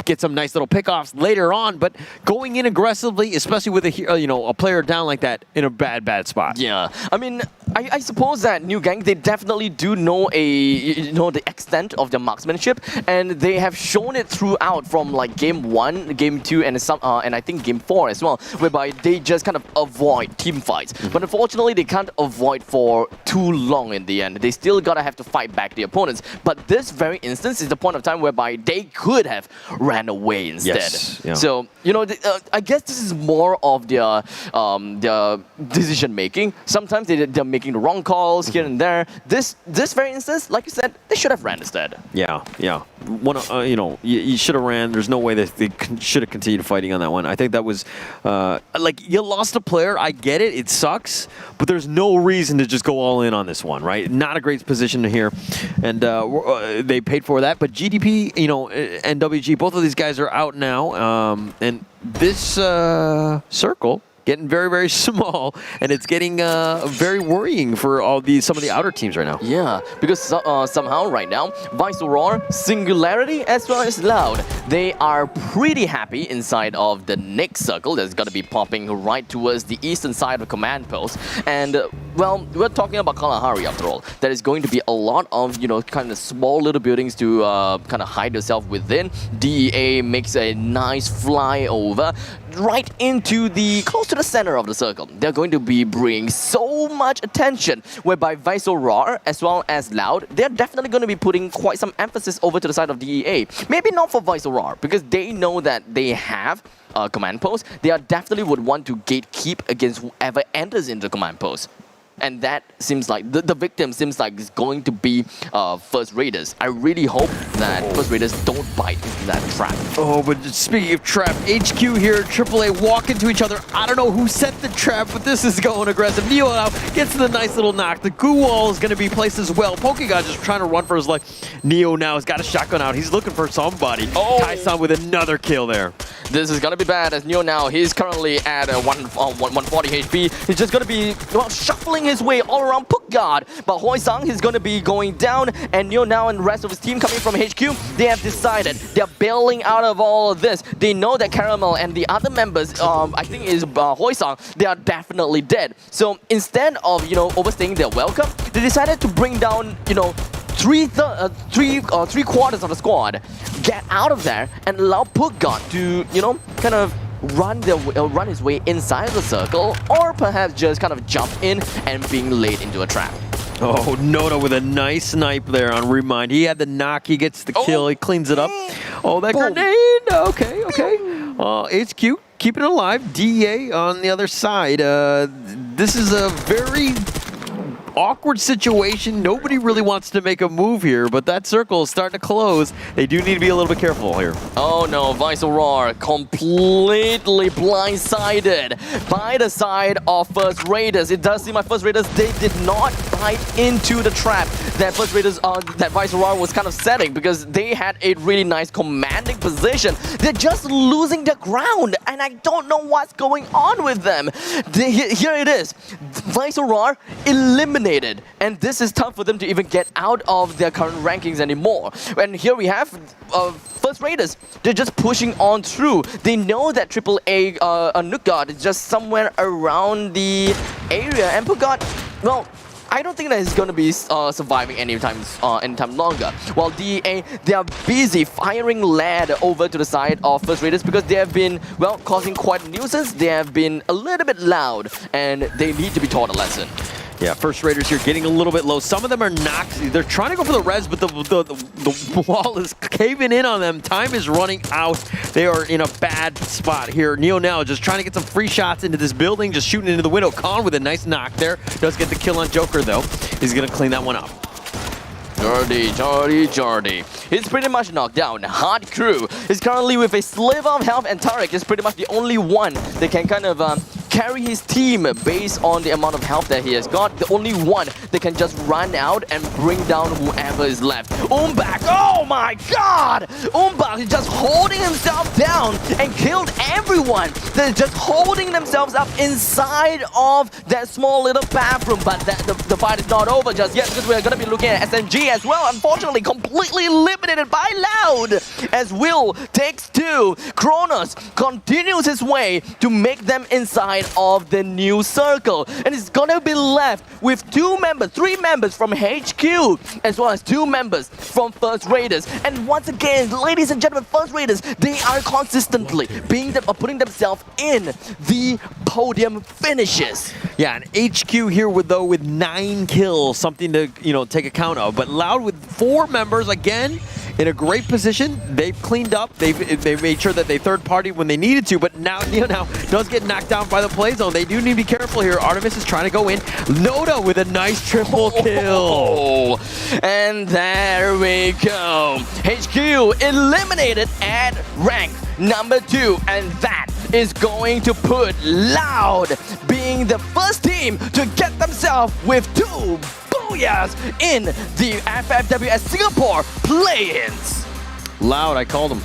Speaker 5: get some nice little pickoffs later on, but going in aggressively, especially with a player down like that in a bad spot.
Speaker 4: Yeah, I mean, I suppose that New Gang, they definitely do know the extent of their marksmanship, and they have shown it throughout from like game 1, game 2, and I think game 4 as well, whereby they just kind of avoid team fights. But unfortunately, they can't avoid for too long in the end. They still gotta have to fight back the opponents. But this very instance is the point of time whereby they could have ran away instead.
Speaker 5: Yes, yeah.
Speaker 4: So I guess this is more of their decision making. Sometimes they're making the wrong calls here and there. This very instance, like you said, they should have ran instead.
Speaker 5: Yeah. You should have ran. There's no way that they should have continued fighting on that one. I think that was, you lost a player. I get it. It sucks. But there's no reason to just go all in on this one, right? Not a great position here. And they paid for that. But GDP, and WG, both of these guys are out now. And this circle getting very, very small, and it's getting very worrying for some of the outer teams right now.
Speaker 4: Yeah, because somehow right now, Viceroar, Singularity, as well as Loud, they are pretty happy inside of the next circle that's going to be popping right towards the eastern side of Command Post. And, well, we're talking about Kalahari after all. There is going to be a lot of, kind of small little buildings to kind of hide yourself within. DEA makes a nice flyover right into close to the center of the circle. They're going to be bringing so much attention, whereby Viceroar as well as Loud, they're definitely going to be putting quite some emphasis over to the side of DEA. Maybe not for Viceroar, because they know that they have a command post. They definitely would want to gatekeep against whoever enters into command post. And that seems like, the victim seems like it's going to be First Raiders. I really hope that First Raiders don't bite into that trap.
Speaker 5: Oh, but speaking of trap, HQ here, AAA walk into each other. I don't know who set the trap, but this is going aggressive. Neo now gets the nice little knock. The goo wall is going to be placed as well. Pokegon just trying to run for his life. Neo now has got a shotgun out. He's looking for somebody.
Speaker 4: Oh.
Speaker 5: Tyson with another kill there.
Speaker 4: This is going to be bad, as Neo now, he's currently at 140 HP. He's just going to be shuffling his way all around Puck Guard. But Hoi Sang is going to be going down, and Neo now and the rest of his team coming from HQ, they have decided they're bailing out of all of this. They know that Caramel and the other members, I think is Hoi Sang, they are definitely dead. So instead of, overstaying their welcome, they decided to bring down, three quarters of the squad, get out of there and allow Puck Guard to, kind of run his way inside the circle, or perhaps just kind of jump in and being laid into a trap.
Speaker 5: Oh, Noda with a nice snipe there on Remind. He had the knock. He gets the kill. He cleans it up. Oh, that grenade. Okay, okay. HQ keeping it alive. DEA on the other side. This is a very awkward situation. Nobody really wants to make a move here, but that circle is starting to close. They do need to be a little bit careful here.
Speaker 4: Oh no, Viceroy completely blindsided by the side of First Raiders. It does seem like First Raiders, they did not bite into the trap that First Raiders, that Viceroy was kind of setting, because they had a really nice commanding position. They're just losing the ground, and I don't know what's going on with them. Here it is. Viceroy eliminated, and this is tough for them to even get out of their current rankings anymore. And here we have First Raiders. They're just pushing on through. They know that AAA Nukgard is just somewhere around the area, and Pugard, well, I don't think that he's going to be surviving anytime longer. While DEA, they are busy firing lead over to the side of First Raiders because they have been, well, causing quite a nuisance. They have been a little bit loud, and they need to be taught a lesson.
Speaker 5: Yeah, First Raiders here getting a little bit low. Some of them are knocked. They're trying to go for the res, but the wall is caving in on them. Time is running out. They are in a bad spot here. Neo now just trying to get some free shots into this building, just shooting into the window. Khan with a nice knock there. Does get the kill on Joker, though. He's going to clean that one up.
Speaker 4: Jordy. He's pretty much knocked down. Hard Crew is currently with a sliver of health, and Tarek is pretty much the only one that can kind of carry his team based on the amount of health that he has got. The only one that can just run out and bring down whoever is left. Umbak, oh my god! Umbak is just holding himself down and killed everyone. They're just holding themselves up inside of that small little bathroom. But the fight is not over just yet, because we're going to be looking at SMG as well. Unfortunately, completely eliminated by Loud as Will takes two. Kronos continues his way to make them inside of the new circle, and it's gonna be left with three members from HQ, as well as 2 members from First Raiders. And once again, ladies and gentlemen, First Raiders, they are consistently putting themselves in the podium finishes.
Speaker 5: Yeah, and HQ here with 9 kills, something to take account of. But Loud with 4 members again in a great position. They've cleaned up. They've made sure that they third party when they needed to. But now Neo now does get knocked down by the play zone. They do need to be careful here. Artemis is trying to go in. Noda with a nice triple kill.
Speaker 4: And there we go. HQ eliminated at rank number 2, and that is going to put Loud being the first team to get themselves with 2 booyahs in the FFWS Singapore play-ins.
Speaker 5: Loud, I called him.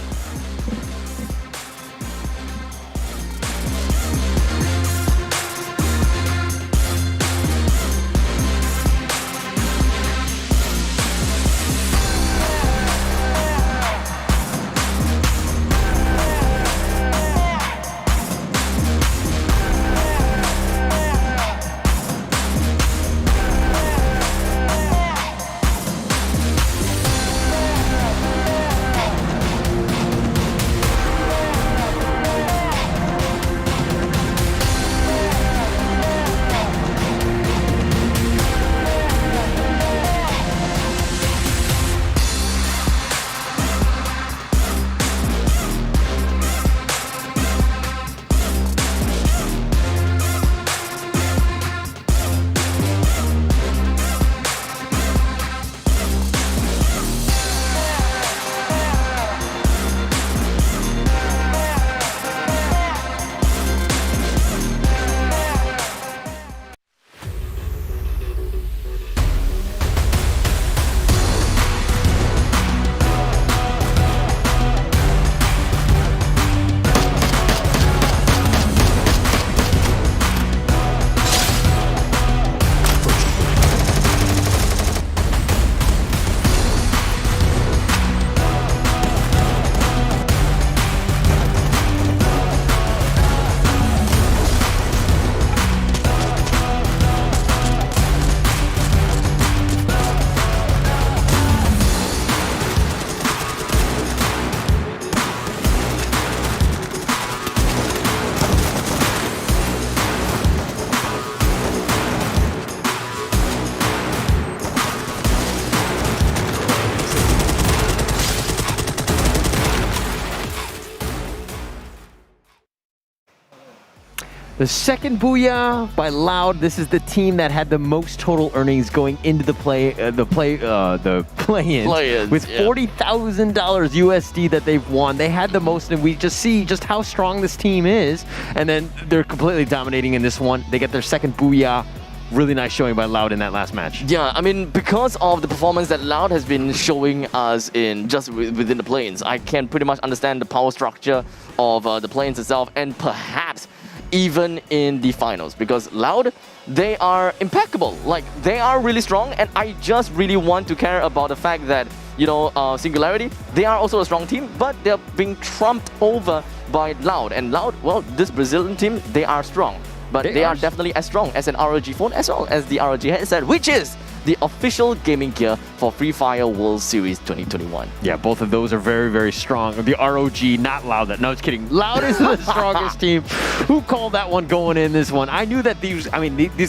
Speaker 5: The second booyah by Loud. This is the team that had the most total earnings going into the play-in with $40,000 USD that they've won. They had the most, and we just see just how strong this team is. And then they're completely dominating in this one. They get their second booyah. Really nice showing by Loud in that last match.
Speaker 4: Yeah, I mean, because of the performance that Loud has been showing us in just within the planes, I can pretty much understand the power structure of the planes itself, and perhaps even in the finals, because Loud, they are impeccable. Like, they are really strong, and I just really want to care about the fact that, you know, Singularity, they are also a strong team, but they're being trumped over by Loud. And Loud, well, this Brazilian team, they are strong. But they are definitely as strong as an ROG phone as well as the ROG headset, which is the official gaming gear for Free Fire World Series 2021.
Speaker 5: Yeah, both of those are very, very strong. The ROG, not Loud. No, it's kidding. Loud is the strongest team. Who called that one going in this one? I knew that these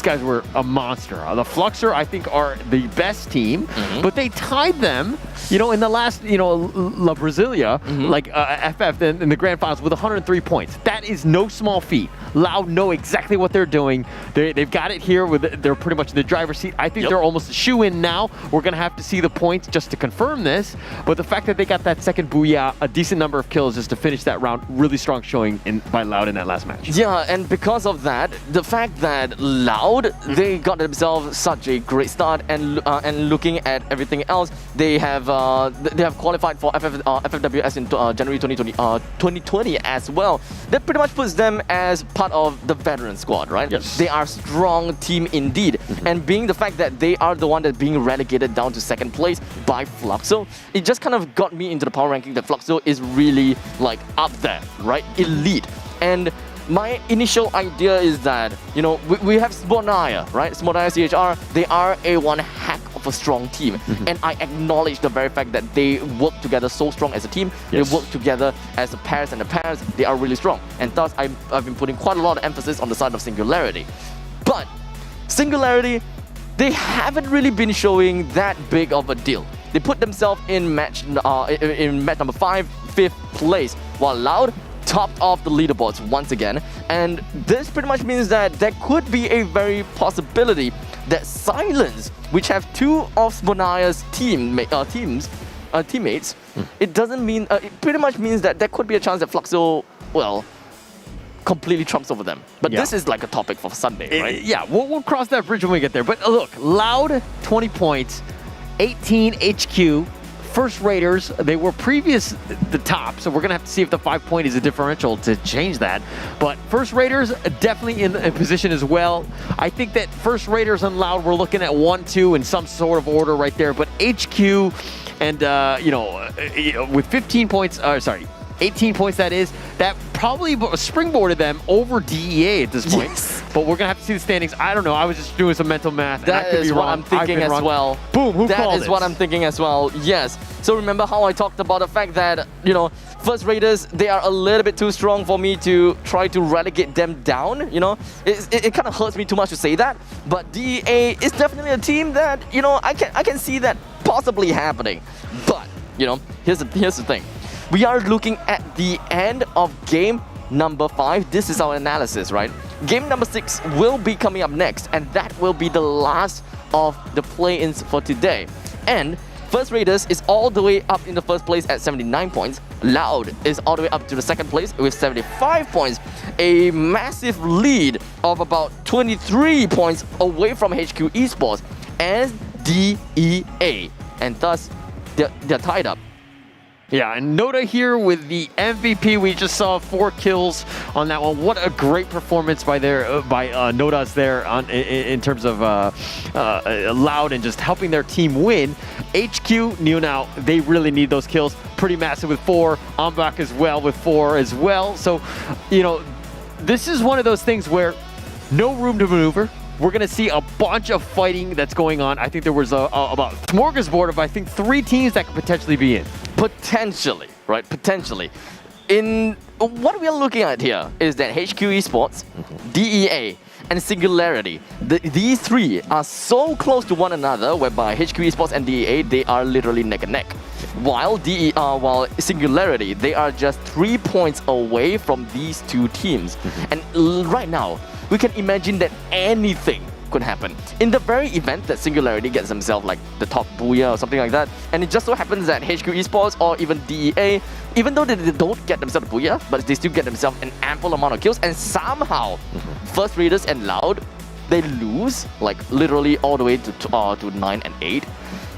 Speaker 5: guys were a monster. The Fluxer, I think, are the best team, but they tied them, you know, in the last, you know, La Brasilia, like FF in the grand finals with 103 points. That is no small feat. Loud know exactly what they're doing. They've got it here. They're pretty much in the driver's seat. I think they're almost a shoe-in now. We're going to have to see the points just to confirm this. But the fact that they got that second booyah, a decent number of kills just to finish that round, really strong showing by Loud in that last match.
Speaker 4: Yeah, and because of that, the fact that Loud, they got themselves such a great start, and looking at everything else, they have qualified for FFWS in January 2020 as well. That pretty much puts them as part of the veteran squad, right?
Speaker 5: Yes.
Speaker 4: They are a strong team indeed. And being the fact that they are the one that's being relegated down to second place by Fluxo, it just kind of got me into the power ranking that Fluxo is really like up there, right? Elite. And my initial idea is that, you know, we have Smonaya, right? Smonaya CHR, they are a one heck of a strong team. And I acknowledge the very fact that they work together so strong as a team. They work together as a pairs, and the pairs, they are really strong. And thus, I've been putting quite a lot of emphasis on the side of Singularity. But Singularity, they haven't really been showing that big of a deal. They put themselves in match number 5, 5th place, while Loud topped off the leaderboards once again. And this pretty much means that there could be a very possibility that Silence, which have two of Smonaya's teammates, it doesn't mean, it pretty much means that there could be a chance that Fluxo, well, completely trumps over them. But this is like a topic for Sunday, right?
Speaker 5: Yeah, we'll cross that bridge when we get there. But look, Loud, 20 points, 18 HQ, First Raiders, they were previous the top, so we're going to have to see if the 5-point is a differential to change that. But First Raiders definitely in position as well. I think that First Raiders and Loud, we're looking at 1-2 in some sort of order right there. But HQ and, you know, with 15 points, 18 points that is, that probably springboarded them over DEA at this point. But we're going to have to see the standings. I don't know. I was just doing some mental math.
Speaker 4: That is what I'm thinking as well.
Speaker 5: Boom, who called it?
Speaker 4: That is what I'm thinking as well, yes. So remember how I talked about the fact that, you know, First Raiders, they are a little bit too strong for me to try to relegate them down, you know? It kind of hurts me too much to say that. But DEA is definitely a team that, you know, I can see that possibly happening. But, you know, here's the thing. We are looking at the end of game number 5. This is our analysis, right? Game number 6 will be coming up next, and that will be the last of the play-ins for today. And First Raiders is all the way up in the first place at 79 points. Loud is all the way up to the second place with 75 points. A massive lead of about 23 points away from HQ Esports and DEA. And thus, they're tied up.
Speaker 5: Yeah, and Noda here with the MVP. We just saw 4 kills on that one. What a great performance by Noda's there in terms of Loud and just helping their team win. HQ, now, they really need those kills. Pretty massive with 4. Ambach as well with 4 as well. So, you know, this is one of those things where no room to maneuver. We're going to see a bunch of fighting that's going on. I think there was about smorgasbord of, I think, 3 teams that could potentially be in.
Speaker 4: Potentially, right? Potentially. In what we are looking at here is that HQ Esports, DEA, and Singularity, these 3 are so close to one another, whereby HQ Esports and DEA, they are literally neck and neck. while Singularity, they are just 3 points away from these two teams. And right now, we can imagine that anything could happen. In the very event that Singularity gets themselves like the top booyah or something like that, and it just so happens that HQ Esports or even DEA, even though they don't get themselves the booyah, but they still get themselves an ample amount of kills, and somehow First Raiders and Loud, they lose like literally all the way to 9 and 8.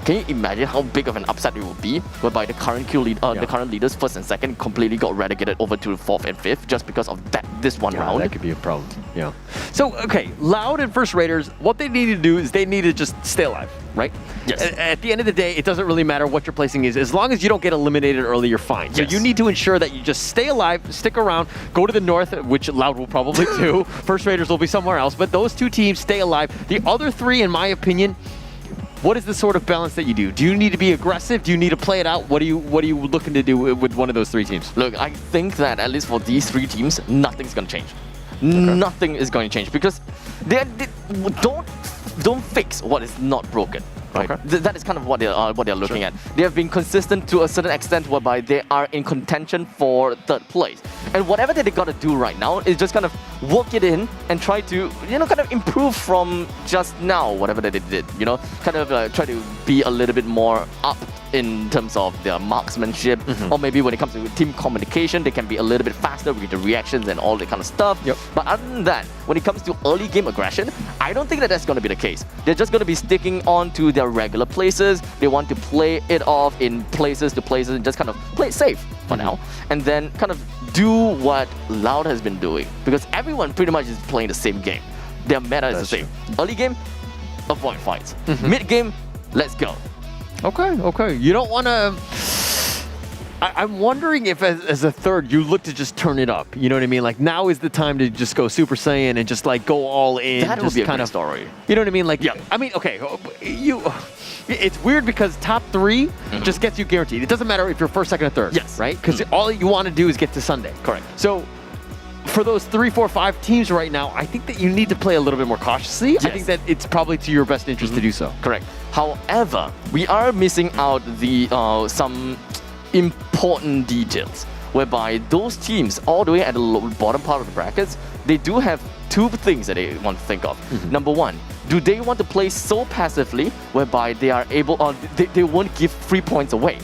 Speaker 4: Can you imagine how big of an upset it would be, whereby the current the current leaders, first and second, completely got relegated over to 4th and 5th just because of this one round?
Speaker 5: That could be a problem. Yeah. So, okay, Loud and First Raiders, what they need to do is they need to just stay alive, right?
Speaker 4: Yes.
Speaker 5: At the end of the day, it doesn't really matter what your placing is. As long as you don't get eliminated early, you're fine. So
Speaker 4: Yes.
Speaker 5: you need to ensure that you just stay alive, stick around, go to the north, which Loud will probably do. First Raiders will be somewhere else, but those two teams stay alive. The other three, in my opinion, what is the sort of balance that you do? Do you need to be aggressive? Do you need to play it out? What are you looking to do with one of those three teams?
Speaker 4: Look, I think that at least for these three teams, nothing's going to change. Nothing is going to change because they don't fix what is not broken. Right?
Speaker 5: Okay.
Speaker 4: That is kind of what they're looking at. They have been consistent to a certain extent whereby they are in contention for 3rd place. And whatever that they got to do right now is just kind of work it in and try to, kind of improve from just now, whatever that they did. Kind of try to be a little bit more up in terms of their marksmanship, or maybe when it comes to team communication, they can be a little bit faster with the reactions and all that kind of stuff.
Speaker 5: Yep.
Speaker 4: But other than that, when it comes to early game aggression, I don't think that that's going to be the case. They're just going to be sticking on to their regular places. They want to play it off in places to places and just kind of play it safe for now, and then kind of do what Loud has been doing, because everyone pretty much is playing the same game. Their meta is the same. Early game, avoid fights. Mid game, let's go.
Speaker 5: Okay. You don't want to... I'm wondering if as a third, you look to just turn it up. You know what I mean? Like, now is the time to just go Super Saiyan and just like go all in.
Speaker 4: That would be a great story.
Speaker 5: You know what I mean? Like, I mean, okay, it's weird because top 3 just gets you guaranteed. It doesn't matter if you're first, second, or third.
Speaker 4: Yes.
Speaker 5: Right? Because all you want to do is get to Sunday.
Speaker 4: Correct.
Speaker 5: So for those 3, 4, 5 teams right now, I think that you need to play a little bit more cautiously.
Speaker 4: Yes.
Speaker 5: I think that it's probably to your best interest to do so.
Speaker 4: Correct. However, we are missing out the some important details, whereby those teams all the way at the bottom part of the brackets, they do have 2 things that they want to think of. Number 1, do they want to play so passively whereby they are able, they won't give 3 points away?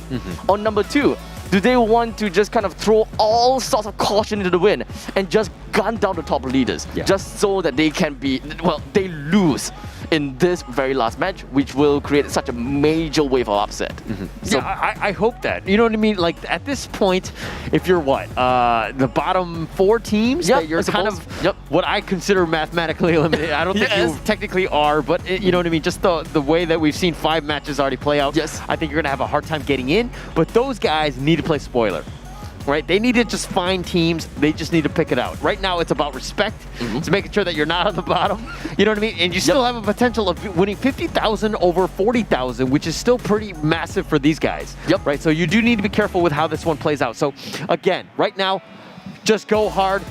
Speaker 4: Or number 2, do they want to just kind of throw all sorts of caution into the wind and just gun down the top leaders, just so that they can be, they lose in this very last match, which will create such a major wave of upset.
Speaker 5: So I hope that. You know what I mean? Like, at this point, if you're the bottom 4 teams, that you're kind of what I consider mathematically eliminated. I don't think you technically are, but you know what I mean? Just the way that we've seen 5 matches already play out, I think you're going to have a hard time getting in. But those guys need to play spoiler. Right? They need to just find teams. They just need to pick it out. Right now, it's about respect. It's making sure that you're not on the bottom. You know what I mean? And you still have a potential of winning 50,000 over 40,000, which is still pretty massive for these guys. Right? So you do need to be careful with how this one plays out. So again, right now, just go hard.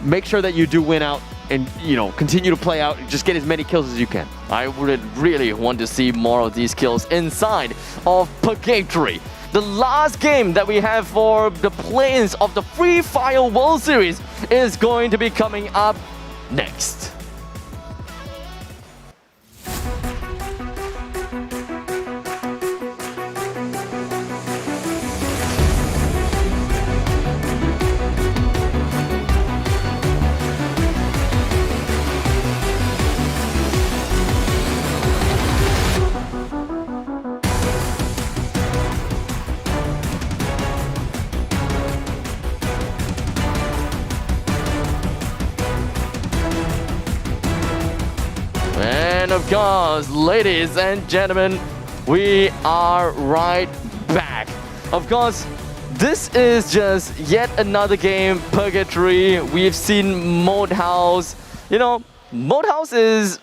Speaker 5: Make sure that you do win out. And, continue to play out. Just get as many kills as you can.
Speaker 4: I would really want to see more of these kills inside of Purgatory. The last game that we have for the play-ins of the Free Fire World Series is going to be coming up next. And of course, ladies and gentlemen, we are right back. Of course, this is just yet another game, Purgatory. We've seen Mode House. Mode House is,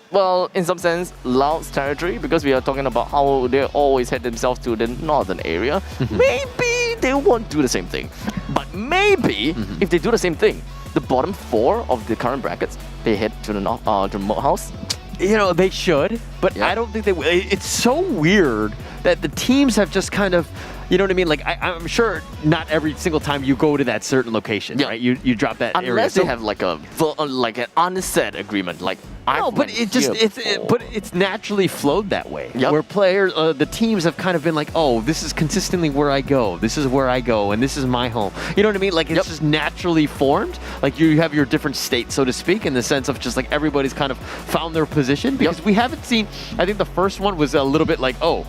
Speaker 4: in some sense, Loud's territory, because we are talking about how they always head themselves to the northern area. Maybe they won't do the same thing. But maybe, if they do the same thing, the bottom 4 of the current brackets, they head to the Mode House.
Speaker 5: They should, but I don't think they will. It's so weird that the teams have just kind of You know what I mean? Like I'm sure not every single time you go to that certain location, right? You drop that area.
Speaker 4: Unless they have like an unsaid agreement, like
Speaker 5: no, but it's naturally flowed that way.
Speaker 4: Yep.
Speaker 5: Where players, the teams have kind of been like, oh, this is consistently where I go. This is where I go, and this is my home. You know what I mean? Like it's just naturally formed. Like you have your different states, so to speak, in the sense of just like everybody's kind of found their position. Because we haven't seen. I think the first one was a little bit like, oh,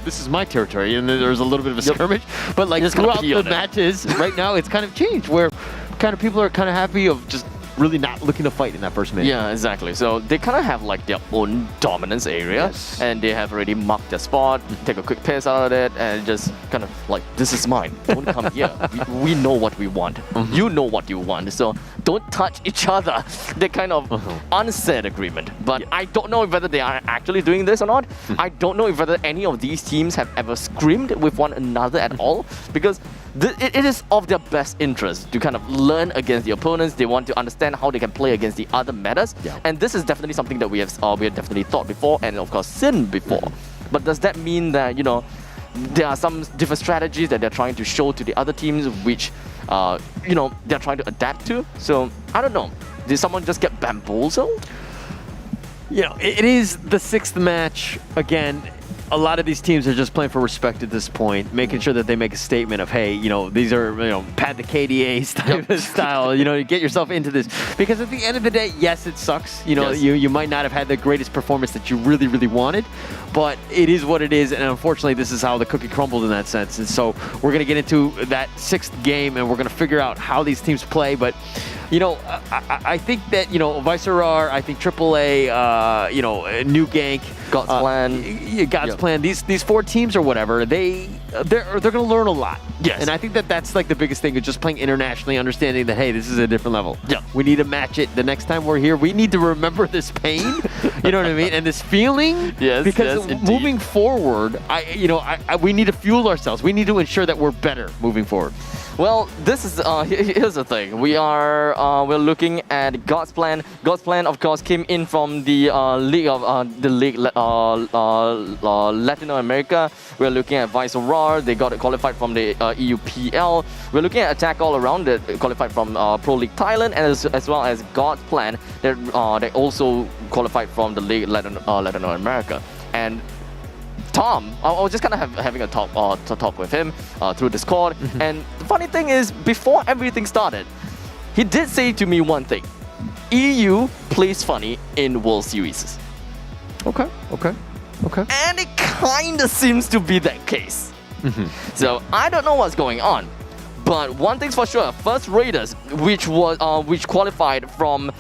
Speaker 5: this is my territory, and then there's a little bit of a skirmish. But like throughout the matches, right now, it's kind of changed where kind of people are kind of happy of just really not looking to fight in that first minute.
Speaker 4: Yeah, exactly. So they kind of have like their own dominance area, and they have already marked their spot, take a quick piss out of it, and just kind of like, this is mine. Don't come here. We know what we want. You know what you want. So don't touch each other. They kind of unsaid agreement. But I don't know whether they are actually doing this or not. I don't know whether any of these teams have ever screamed with one another at all, because it is of their best interest to kind of learn against the opponents. They want to understand how they can play against the other metas. And this is definitely something that we have definitely thought before and of course seen before. But does that mean that, you know, there are some different strategies that they're trying to show to the other teams which, you know, they're trying to adapt to? So, I don't know. Did someone just get bamboozled?
Speaker 5: You know, it is the 6th match. Again, a lot of these teams are just playing for respect at this point, making sure that they make a statement of, hey, you know, these are, you know, pad the KDA style, you know, to get yourself into this. Because at the end of the day, yes, it sucks. You know, you might not have had the greatest performance that you really, really wanted, but it is what it is. And unfortunately, this is how the cookie crumbled in that sense. And so we're going to get into that 6th game, and we're going to figure out how these teams play. But you know, I think that, you know, Viceroar, I think AAA, you know, New Gank,
Speaker 4: God's Plan,
Speaker 5: Plan. These 4 teams or whatever, they're going to learn a lot.
Speaker 4: Yes.
Speaker 5: And I think that that's like the biggest thing, is just playing internationally, understanding that, hey, this is a different level.
Speaker 4: Yeah.
Speaker 5: We need to match it the next time we're here. We need to remember this pain, you know what I mean, and this feeling.
Speaker 4: Yes.
Speaker 5: Because moving forward, we need to fuel ourselves. We need to ensure that we're better moving forward.
Speaker 4: Well, this is here's the thing. We're looking at God's Plan. God's Plan, of course, came in from the Latin America. We're looking at Viceroar. They got qualified from the EUPL. We're looking at Attack All Around. They qualified from Pro League Thailand, and as well as God's Plan. They also qualified from the League Latin America. And Tom, I was just kind of having a talk with him through Discord. And the funny thing is, before everything started, he did say to me one thing: EU plays funny in World Series.
Speaker 5: Okay.
Speaker 4: And it kind of seems to be that case. So I don't know what's going on. But one thing's for sure, First Raiders, which qualified from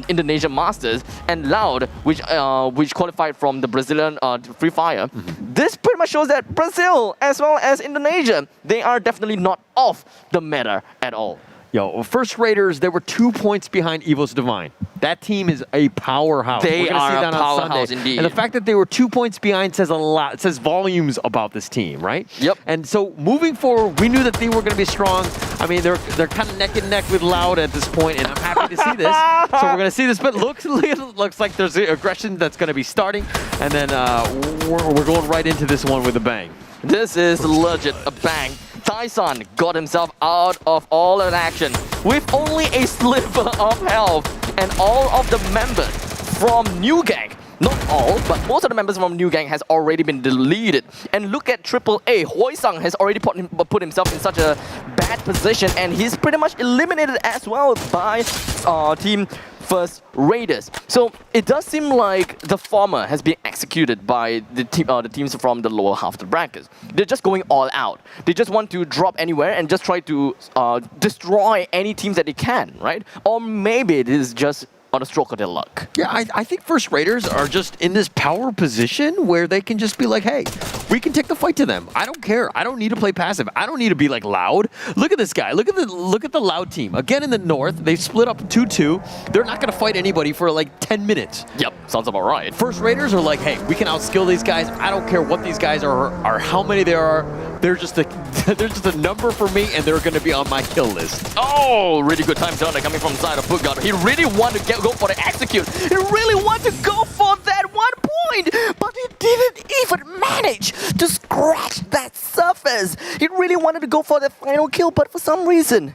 Speaker 4: Indonesia Masters, and Loud, which qualified from the Brazilian Free Fire. This pretty much shows that Brazil, as well as Indonesia, they are definitely not off the meta at all.
Speaker 5: Yo, First Raiders, they were 2 points behind Evo's Divine. That team is a powerhouse.
Speaker 4: They are a powerhouse indeed.
Speaker 5: And the fact that they were 2 points behind says a lot. It says volumes about this team, right?
Speaker 4: Yep.
Speaker 5: And so moving forward, we knew that they were going to be strong. I mean, they're kind of neck and neck with Loud at this point, and I'm happy to see this. So we're going to see this, but looks like there's aggression that's going to be starting, and then we're going right into this one with a bang.
Speaker 4: This is legit a bang. Tyson got himself out of all in action with only a sliver of health, and all of the members from New Gang, not all, but most of the members from New Gang has already been deleted. And look at AAA, Hoysung has already put himself in such a bad position, and he's pretty much eliminated as well by Team First Raiders. So it does seem like the former has been executed by the teams from the lower half of the brackets. They're just going all out. They just want to drop anywhere and just try to destroy any teams that they can, right? Or maybe it is just on a stroke of their luck.
Speaker 5: Yeah, I think First Raiders are just in this power position where they can just be like, hey, we can take the fight to them. I don't care. I don't need to play passive. I don't need to be like Loud. Look at this guy. Look at the Loud team. Again in the north, they've split up 2-2. They're not going to fight anybody for like 10 minutes.
Speaker 4: Yep, sounds about right.
Speaker 5: First Raiders are like, hey, we can outskill these guys. I don't care what these guys are how many there are. they're just a number for me, and they're going to be on my kill list.
Speaker 4: Oh, really good time turner coming from the side of Bootguard. He really wanted to go for the execute. He really wanted to go for that 1 point, but he didn't even manage to scratch that surface. He really wanted to go for the final kill, but for some reason,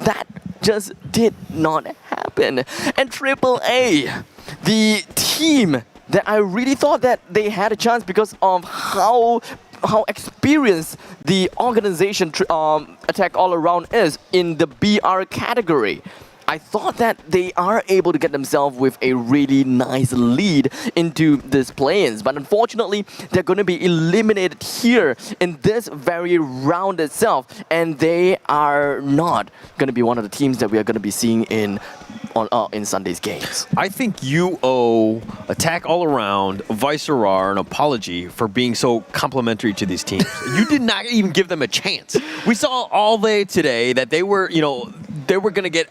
Speaker 4: that just did not happen. And AAA, the team that I really thought that they had a chance because of how experienced the organization Attack All Around is in the BR category. I thought that they are able to get themselves with a really nice lead into this play-ins, but unfortunately, they're going to be eliminated here in this very round itself, and they are not going to be one of the teams that we are going to be seeing in Sunday's games.
Speaker 5: I think you owe Attack All Around, Viceroar, an apology for being so complimentary to these teams. You did not even give them a chance. We saw all day today that they were, they were gonna get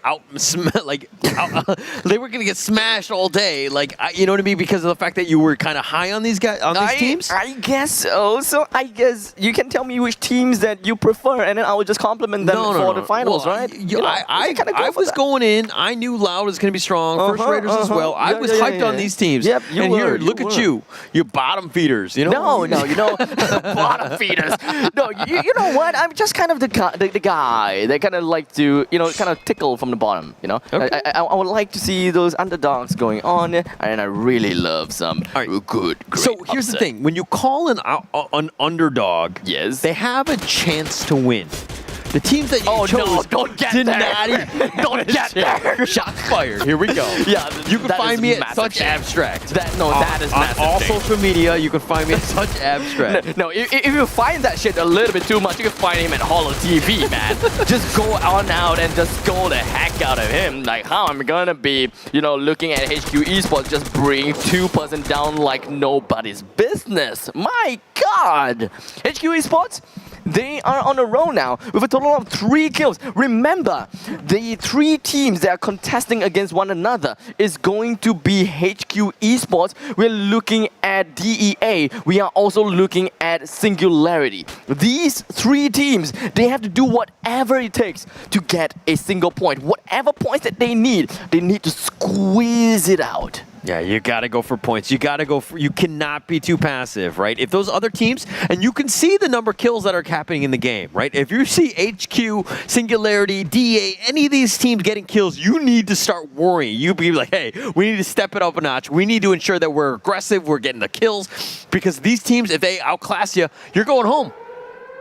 Speaker 5: they were gonna get smashed all day, you know what I mean, because of the fact that you were kind of high on these guys, teams.
Speaker 4: I guess so. So I guess you can tell me which teams that you prefer, and then I will just compliment them for the finals, right?
Speaker 5: I was going in. I knew Loud was gonna be strong. First Raiders as well. I was hyped on these teams.
Speaker 4: Yep,
Speaker 5: look at you bottom feeders.
Speaker 4: No, bottom feeders. No, you know what? I'm just kind of the guy that kind of like to, kind of tickle from the bottom. Okay. I would like to see those underdogs going on, and I really love some great.
Speaker 5: So here's the thing: when you call an underdog,
Speaker 4: yes,
Speaker 5: they have a chance to win. The teams that you chose
Speaker 4: don't get there. Don't get there.
Speaker 5: Shots fired. Here we go.
Speaker 4: Yeah,
Speaker 5: you can find me at Such Abstract.
Speaker 4: That is massive.
Speaker 5: On all social media, you can find me at Such Abstract.
Speaker 4: No, if you find that shit a little bit too much, you can find him at Hollow TV, man. Just go on out and just scold the heck out of him. Like, how I'm gonna be, looking at HQ Esports just bring 2% down like nobody's business. My God! HQ Esports, they are on a roll now with a total of 3 kills. Remember, the 3 teams that are contesting against one another is going to be HQ Esports. We're looking at DEA. We are also looking at Singularity. These 3 teams, they have to do whatever it takes to get a single point. Whatever points that they need to squeeze it out.
Speaker 5: Yeah, you gotta go for points. You cannot be too passive, right? If those other teams, and you can see the number of kills that are happening in the game, right? If you see HQ, Singularity, DA, any of these teams getting kills, you need to start worrying. You be like, hey, we need to step it up a notch. We need to ensure that we're aggressive, we're getting the kills, because these teams, if they outclass you, you're going home.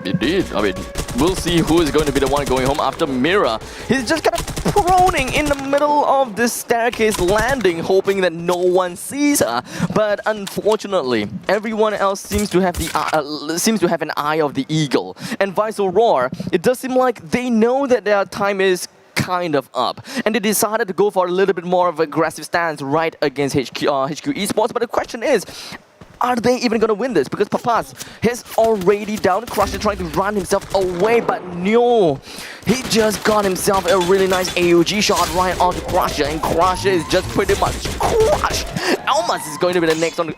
Speaker 4: Indeed. I mean, we'll see who is going to be the one going home after Mira. He's just kind of proning in the middle of this staircase landing, hoping that no one sees her. But unfortunately, everyone else seems to have an eye of the eagle. And Viceroar, it does seem like they know that their time is kind of up, and they decided to go for a little bit more of an aggressive stance right against HQ Esports. But the question is, are they even going to win this? Because Papas is already down. Crusher trying to run himself away, but no. He just got himself a really nice AUG shot right onto Crusher, and Crusher is just pretty much crushed. Almas is going to be the next on the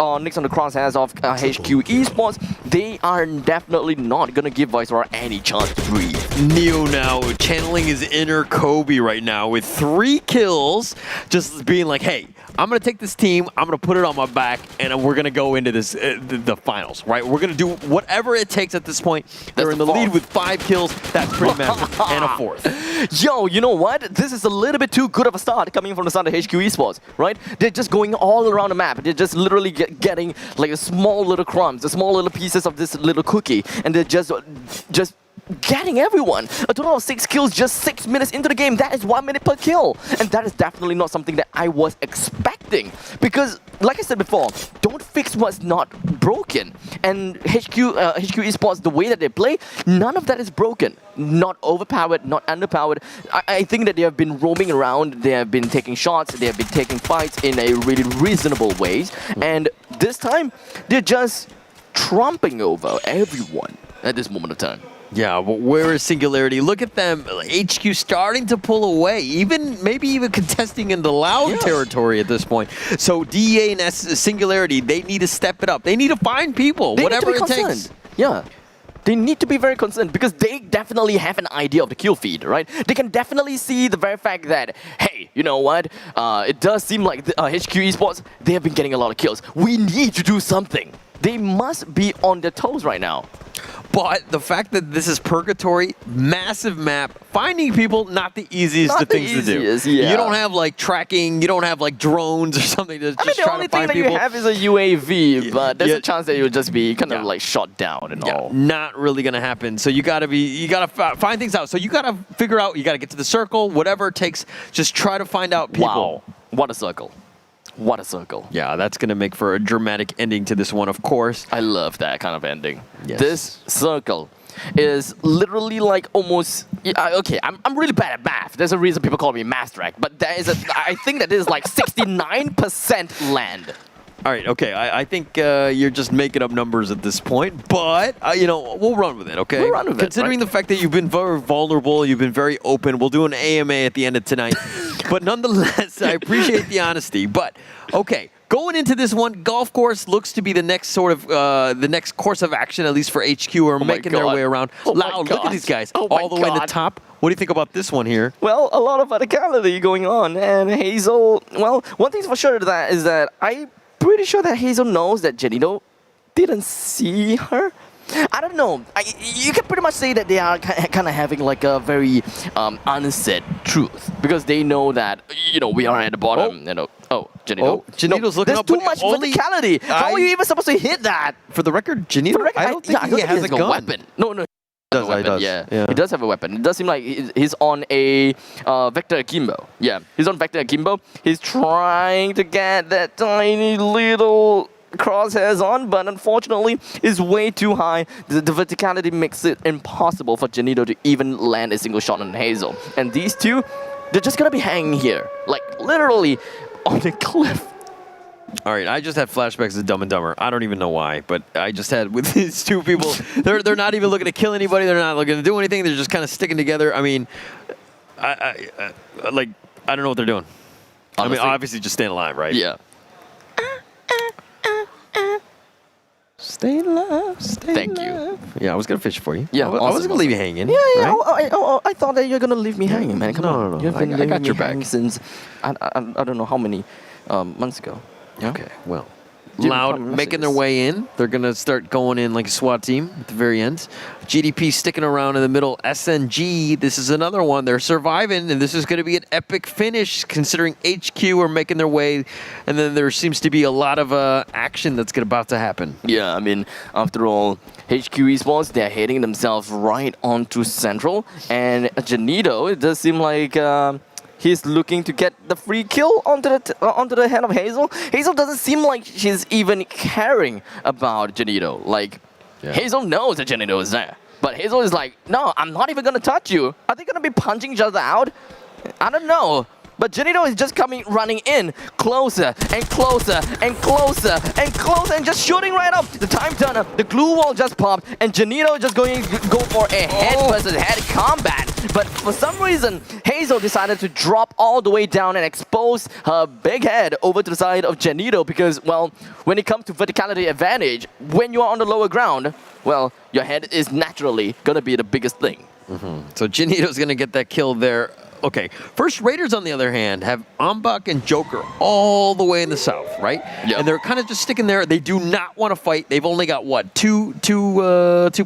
Speaker 4: crosshairs of HQ Esports. They are definitely not going to give Viceroar any chance to breathe.
Speaker 5: Neo now channeling his inner Kobe right now with 3 kills, just being like, hey, I'm going to take this team, I'm going to put it on my back, and we're going to go into this the finals, right? We're going to do whatever it takes at this point. They're in the lead with 5 kills. That's pretty massive. And a 4th.
Speaker 4: Yo, you know what? This is a little bit too good of a start coming from the side of HQ Esports, right? They're just going all around the map. They're just literally getting like a small little crumbs, the small little pieces of this little cookie, and they're just getting everyone. A total of 6 kills just 6 minutes into the game. That is 1 minute per kill. And that is definitely not something that I was expecting. Because, like I said before, don't fix what's not broken. And HQ Esports, the way that they play, none of that is broken. Not overpowered, not underpowered. I think that they have been roaming around. They have been taking shots. They have been taking fights in a really reasonable ways. And this time, they're just trumping over everyone at this moment of time.
Speaker 5: Yeah, but where is Singularity? Look at them. HQ starting to pull away, maybe even contesting in the Loud territory at this point. So DEA and Singularity, they need to step it up. They need to find people, whatever it takes.
Speaker 4: Yeah. they need to be very concerned because they definitely have an idea of the kill feed, right? They can definitely see the very fact that, hey, you know what? It does seem like HQ Esports, they have been getting a lot of kills. We need to do something. They must be on their toes right now.
Speaker 5: But the fact that this is Purgatory, massive map, finding people, not the easiest
Speaker 4: Not
Speaker 5: of
Speaker 4: the
Speaker 5: things to do.
Speaker 4: easiest, yeah.
Speaker 5: You don't have like tracking, you don't have like drones or something to just
Speaker 4: the
Speaker 5: try
Speaker 4: only
Speaker 5: to
Speaker 4: thing
Speaker 5: find
Speaker 4: that
Speaker 5: people.
Speaker 4: you have is a UAV, but there's
Speaker 5: Yeah.
Speaker 4: a chance that you'll just be kind of like shot down and all.
Speaker 5: Not really gonna happen. So you gotta find things out. So you gotta figure out, you gotta get to the circle, whatever it takes, just try to find out people.
Speaker 4: Wow, what a circle. What a circle.
Speaker 5: Yeah, that's going to make for a dramatic ending to this one, of course.
Speaker 4: I love that kind of ending.
Speaker 5: Yes.
Speaker 4: This circle is literally like almost... okay, I'm really bad at math. There's a reason people call me Mathrack, but I think that this is like 69% land.
Speaker 5: All right, okay, I think you're just making up numbers at this point, but, we'll run with it, okay?
Speaker 4: We'll run with it,
Speaker 5: Considering the fact that you've been very vulnerable, you've been very open, we'll do an AMA at the end of tonight. But nonetheless, I appreciate the honesty. But, okay, going into this one, golf course looks to be the next sort of, the next course of action, at least for HQ, are making their way around.
Speaker 4: Oh
Speaker 5: Look at these guys,
Speaker 4: oh
Speaker 5: all the way to the top. What do you think about this one here?
Speaker 4: Well, a lot of verticality going on, and Hazel... Well, one thing's for sure is that I'm pretty sure that Hazel knows that Janito didn't see her. I don't know. You can pretty much say that they are kind of having like a very unsaid truth because they know that we are at the bottom. Janito.
Speaker 5: Janito's looking
Speaker 4: there's
Speaker 5: up.
Speaker 4: too much verticality. How are you even supposed to hit that?
Speaker 5: For the record, Janito, I don't think he has a gun.
Speaker 4: Weapon. No. He
Speaker 5: does.
Speaker 4: Yeah, he does have a weapon. It does seem like he's on a Vector Akimbo. Yeah, he's on Vector Akimbo. He's trying to get that tiny little crosshairs on, but unfortunately it's way too high. The verticality makes it impossible for Janito to even land a single shot on Hazel. And these two, they're just gonna be hanging here, like literally on a cliff.
Speaker 5: All right, I just had flashbacks of Dumb and Dumber. I don't even know why, but I just had with these two people. They're not even looking to kill anybody. They're not looking to do anything. They're just kind of sticking together. I mean, I don't know what they're doing. Honestly. I mean, obviously just staying alive, right?
Speaker 4: Yeah.
Speaker 5: Stay alive. Thank
Speaker 4: you.
Speaker 5: Yeah, I was gonna fish for you.
Speaker 4: Yeah,
Speaker 5: I wasn't gonna leave you hanging.
Speaker 4: Yeah.
Speaker 5: Right?
Speaker 4: I thought that you're gonna leave me hanging, man. Come on.
Speaker 5: No.
Speaker 4: You've been
Speaker 5: I got your back
Speaker 4: since I don't know how many months ago. Yeah?
Speaker 5: Okay. Well.
Speaker 4: Didn't
Speaker 5: Loud
Speaker 4: promise
Speaker 5: making their
Speaker 4: this.
Speaker 5: way in. They're going to start going in like a SWAT team at the very end. GDP sticking around in the middle. SNG, this is another one. They're surviving, and this is going to be an epic finish considering HQ are making their way. And then there seems to be a lot of action that's about to happen.
Speaker 4: Yeah, I mean, after all, HQ Esports, they're heading themselves right onto Central. And Janito, it does seem like... he's looking to get the free kill onto the head of Hazel. Hazel doesn't seem like she's even caring about Janito. Like, Hazel knows that Janito is there. But Hazel is like, no, I'm not even going to touch you. Are they going to be punching each other out? I don't know. But Janito is just running in closer and closer and closer and closer and just shooting right up. The time turner, the glue wall just popped, and Janito is just going to go for a head versus head combat. But for some reason, Hazel decided to drop all the way down and expose her big head over to the side of Janito because, well, when it comes to verticality advantage, when you are on the lower ground, well, your head is naturally going to be the biggest thing.
Speaker 5: So Janito's going to get that kill there. Okay, First Raiders, on the other hand, have Ombak and Joker all the way in the south, right?
Speaker 4: Yeah.
Speaker 5: And they're kind of just sticking there. They do not want to fight. They've only got, what, two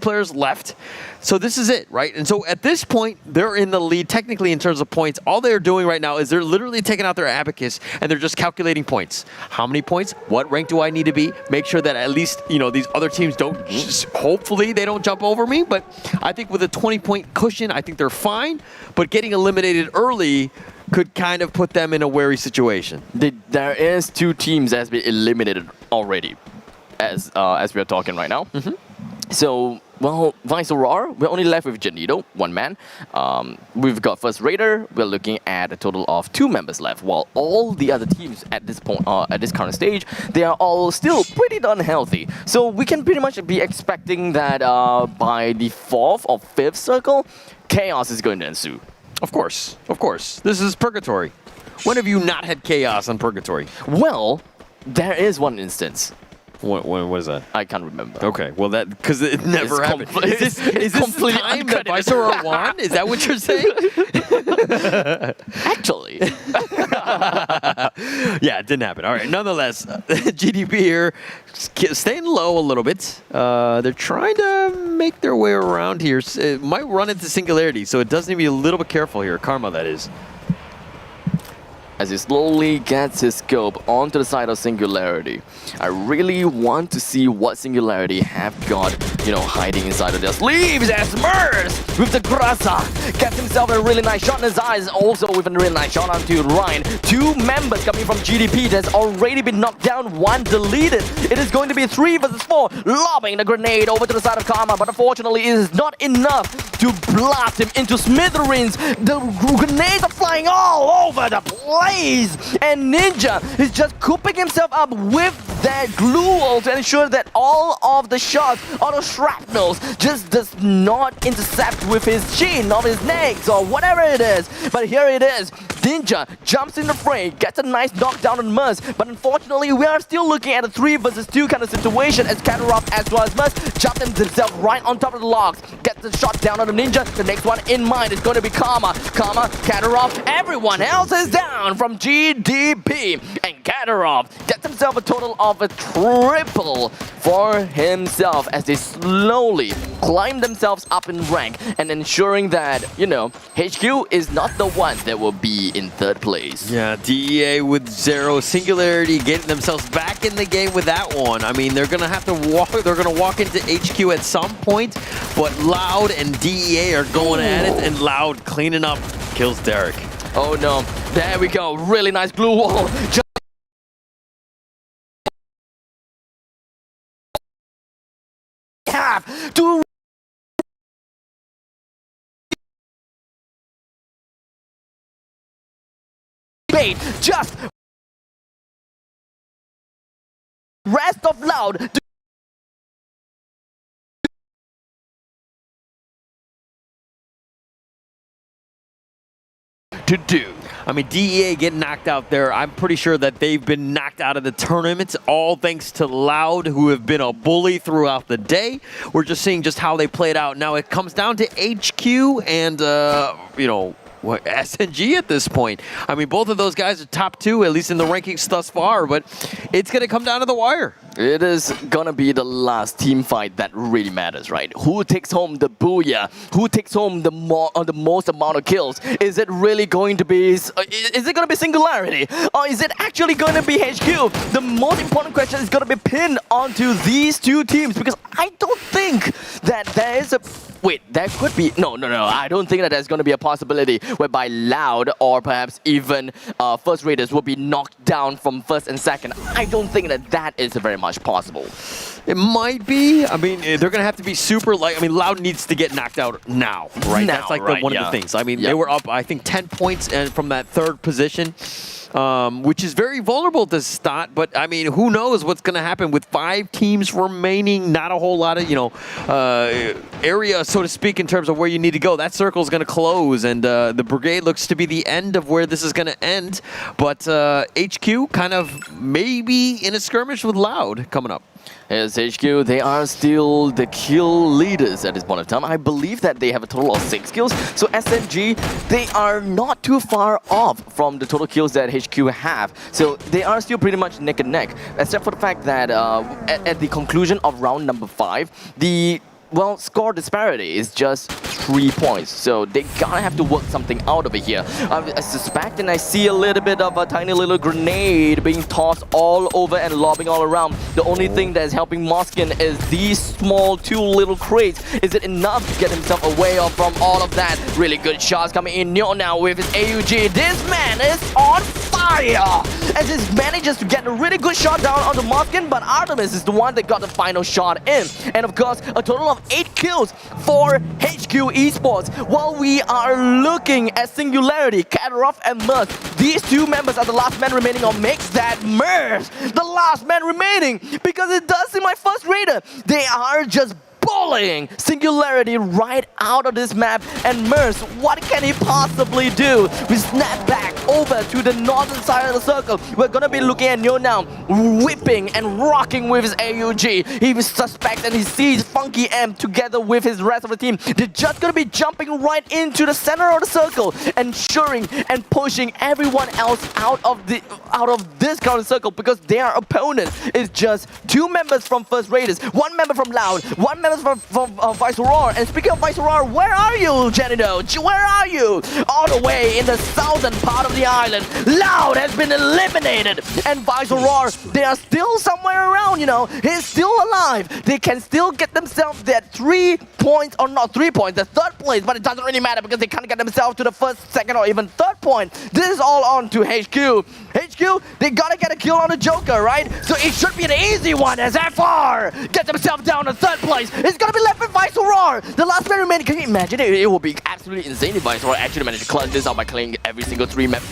Speaker 5: players left. So this is it, right? And so at this point, they're in the lead technically in terms of points. All they're doing right now is they're literally taking out their abacus and they're just calculating points. How many points? What rank do I need to be? Make sure that at least, these other teams don't, hopefully they don't jump over me. But I think with a 20-point cushion, I think they're fine. But getting eliminated early could kind of put them in a wary situation.
Speaker 4: There is 2 teams that has been eliminated already, as we are talking right now. So, well, Vice Aurora, we're only left with Janito, 1 man. We've got First Raider. We're looking at a total of 2 members left, while all the other teams at this point, at this current stage, they are all still pretty darn healthy. So we can pretty much be expecting that by the 4th or 5th circle, chaos is going to ensue.
Speaker 5: Of course. This is Purgatory. When have you not had chaos on Purgatory?
Speaker 4: Well, there is one instance.
Speaker 5: What is that?
Speaker 4: I can't remember.
Speaker 5: Okay, well that because it never happened. Is this
Speaker 4: completely
Speaker 5: the time that
Speaker 4: uncredited.
Speaker 5: Viceroy won? Is that what you're saying?
Speaker 4: Actually.
Speaker 5: Yeah, it didn't happen. All right, nonetheless, GDP here staying low a little bit. They're trying to make their way around here. It might run into Singularity, so it does need to be a little bit careful here. Karma, that is.
Speaker 4: As he slowly gets his scope onto the side of Singularity. I really want to see what Singularity have got, hiding inside of their sleeves as Mers with the Grasa gets himself a really nice shot in his eyes, also with a really nice shot onto Ryan. Two members coming from GDP that's already been knocked down, one deleted. It is going to be 3 versus 4, lobbing the grenade over to the side of Karma, but unfortunately it is not enough to blast him into smithereens. The grenades are flying all over the place. And Ninja is just cooping himself up with that glue wall to ensure that all of the shots, all the shrapnels, just does not intercept with his chin or his legs or whatever it is. But here it is. Ninja jumps in the fray, gets a nice knockdown on Mers, but unfortunately we are still looking at a 3 versus 2 kind of situation as Katarov as well as Mers jump himself right on top of the logs, gets the shot down on the Ninja. The next one in mind is going to be Karma, Katarov, everyone else is down from GDP, and Katarov gets himself a total of a triple for himself as they slowly climb themselves up in rank and ensuring that, HQ is not the one that will be in 3rd place.
Speaker 5: Yeah, DEA with 0, Singularity getting themselves back in the game with that one. I mean, they're gonna have to walk. They're gonna walk into HQ at some point, but Loud and DEA are going at it, and Loud cleaning up kills Derek.
Speaker 4: Oh no, there we go, really nice glue wall. Have to bait, just rest of Loud to do.
Speaker 5: I mean, DEA getting knocked out there. I'm pretty sure that they've been knocked out of the tournament, all thanks to Loud, who have been a bully throughout the day. We're just seeing just how they played out. Now it comes down to HQ and, SNG at this point. I mean, both of those guys are top 2, at least in the rankings thus far, but it's going to come down to the wire.
Speaker 4: It is gonna be the last team fight that really matters, right? Who takes home the booyah? Who takes home the most amount of kills? Is it really going to be? Is it gonna be Singularity, or is it actually gonna be HQ? The most important question is gonna be pinned onto these two teams because I don't think that there is a. Wait, there could be. No. I don't think that there's going to be a possibility whereby Loud or perhaps even First Raiders will be knocked down from 1st and 2nd. I don't think that is very much possible.
Speaker 5: It might be. I mean, they're going to have to be super light. I mean, Loud needs to get knocked out now, right?
Speaker 4: Now,
Speaker 5: that's like
Speaker 4: right,
Speaker 5: one of the things. I mean, they were up, I think, 10 points and from that 3rd position. Which is very vulnerable to start, but I mean, who knows what's going to happen with 5 teams remaining, not a whole lot of, area, so to speak, in terms of where you need to go. That circle is going to close, and the Brigade looks to be the end of where this is going to end, but HQ kind of maybe in a skirmish with Loud coming up.
Speaker 4: As HQ, they are still the kill leaders at this point of time. I believe that they have a total of 6 kills. So SNG, they are not too far off from the total kills that HQ have. So they are still pretty much neck and neck, except for the fact that at the conclusion of round number 5, the score disparity is just 3 points. So they gotta have to work something out over here. I suspect and I see a little bit of a tiny little grenade being tossed all over and lobbing all around. The only thing that is helping Moskin is these small 2 little crates. Is it enough to get himself away from all of that? Really good shots coming in now with his AUG. This man is on fire! As he manages to get a really good shot down on the Moskin, but Artemis is the one that got the final shot in. And of course, a total of 8 kills for HQ Esports. While we are looking at Singularity, Katarov and Mers, these 2 members are the last man remaining, or makes that Mers the last man remaining, because it does seem like First Raider, they are just Bowling Singularity right out of this map, and Merce, what can he possibly do? We snap back over to the northern side of the circle. We're gonna be looking at Neo now, whipping and rocking with his AUG. He suspects and he sees Funky M together with his rest of the team. They're just gonna be jumping right into the center of the circle, ensuring and pushing everyone else out of this current circle, because their opponent is just 2 members from First Raiders, 1 member from Loud, 1 member from Viceroar. And speaking of Viceroar, where are you, Janido? Where are you? All the way in the southern part of the island. Loud has been eliminated, and Viceroar, they are still somewhere around, you know. He's still alive. They can still get themselves that 3 points, or not 3 points, the 3rd place, but it doesn't really matter because they can't get themselves to the 1st, 2nd, or even 3rd point. This is all on to HQ. HQ, they gotta get a kill on the Joker, right? So it should be an easy one as FR gets himself down to 3rd place. It's gonna be left with Viceroar. The last man remaining. Can you imagine it? It would be absolutely insane if Viceroar actually managed to clutch this out by clearing every single 3 map.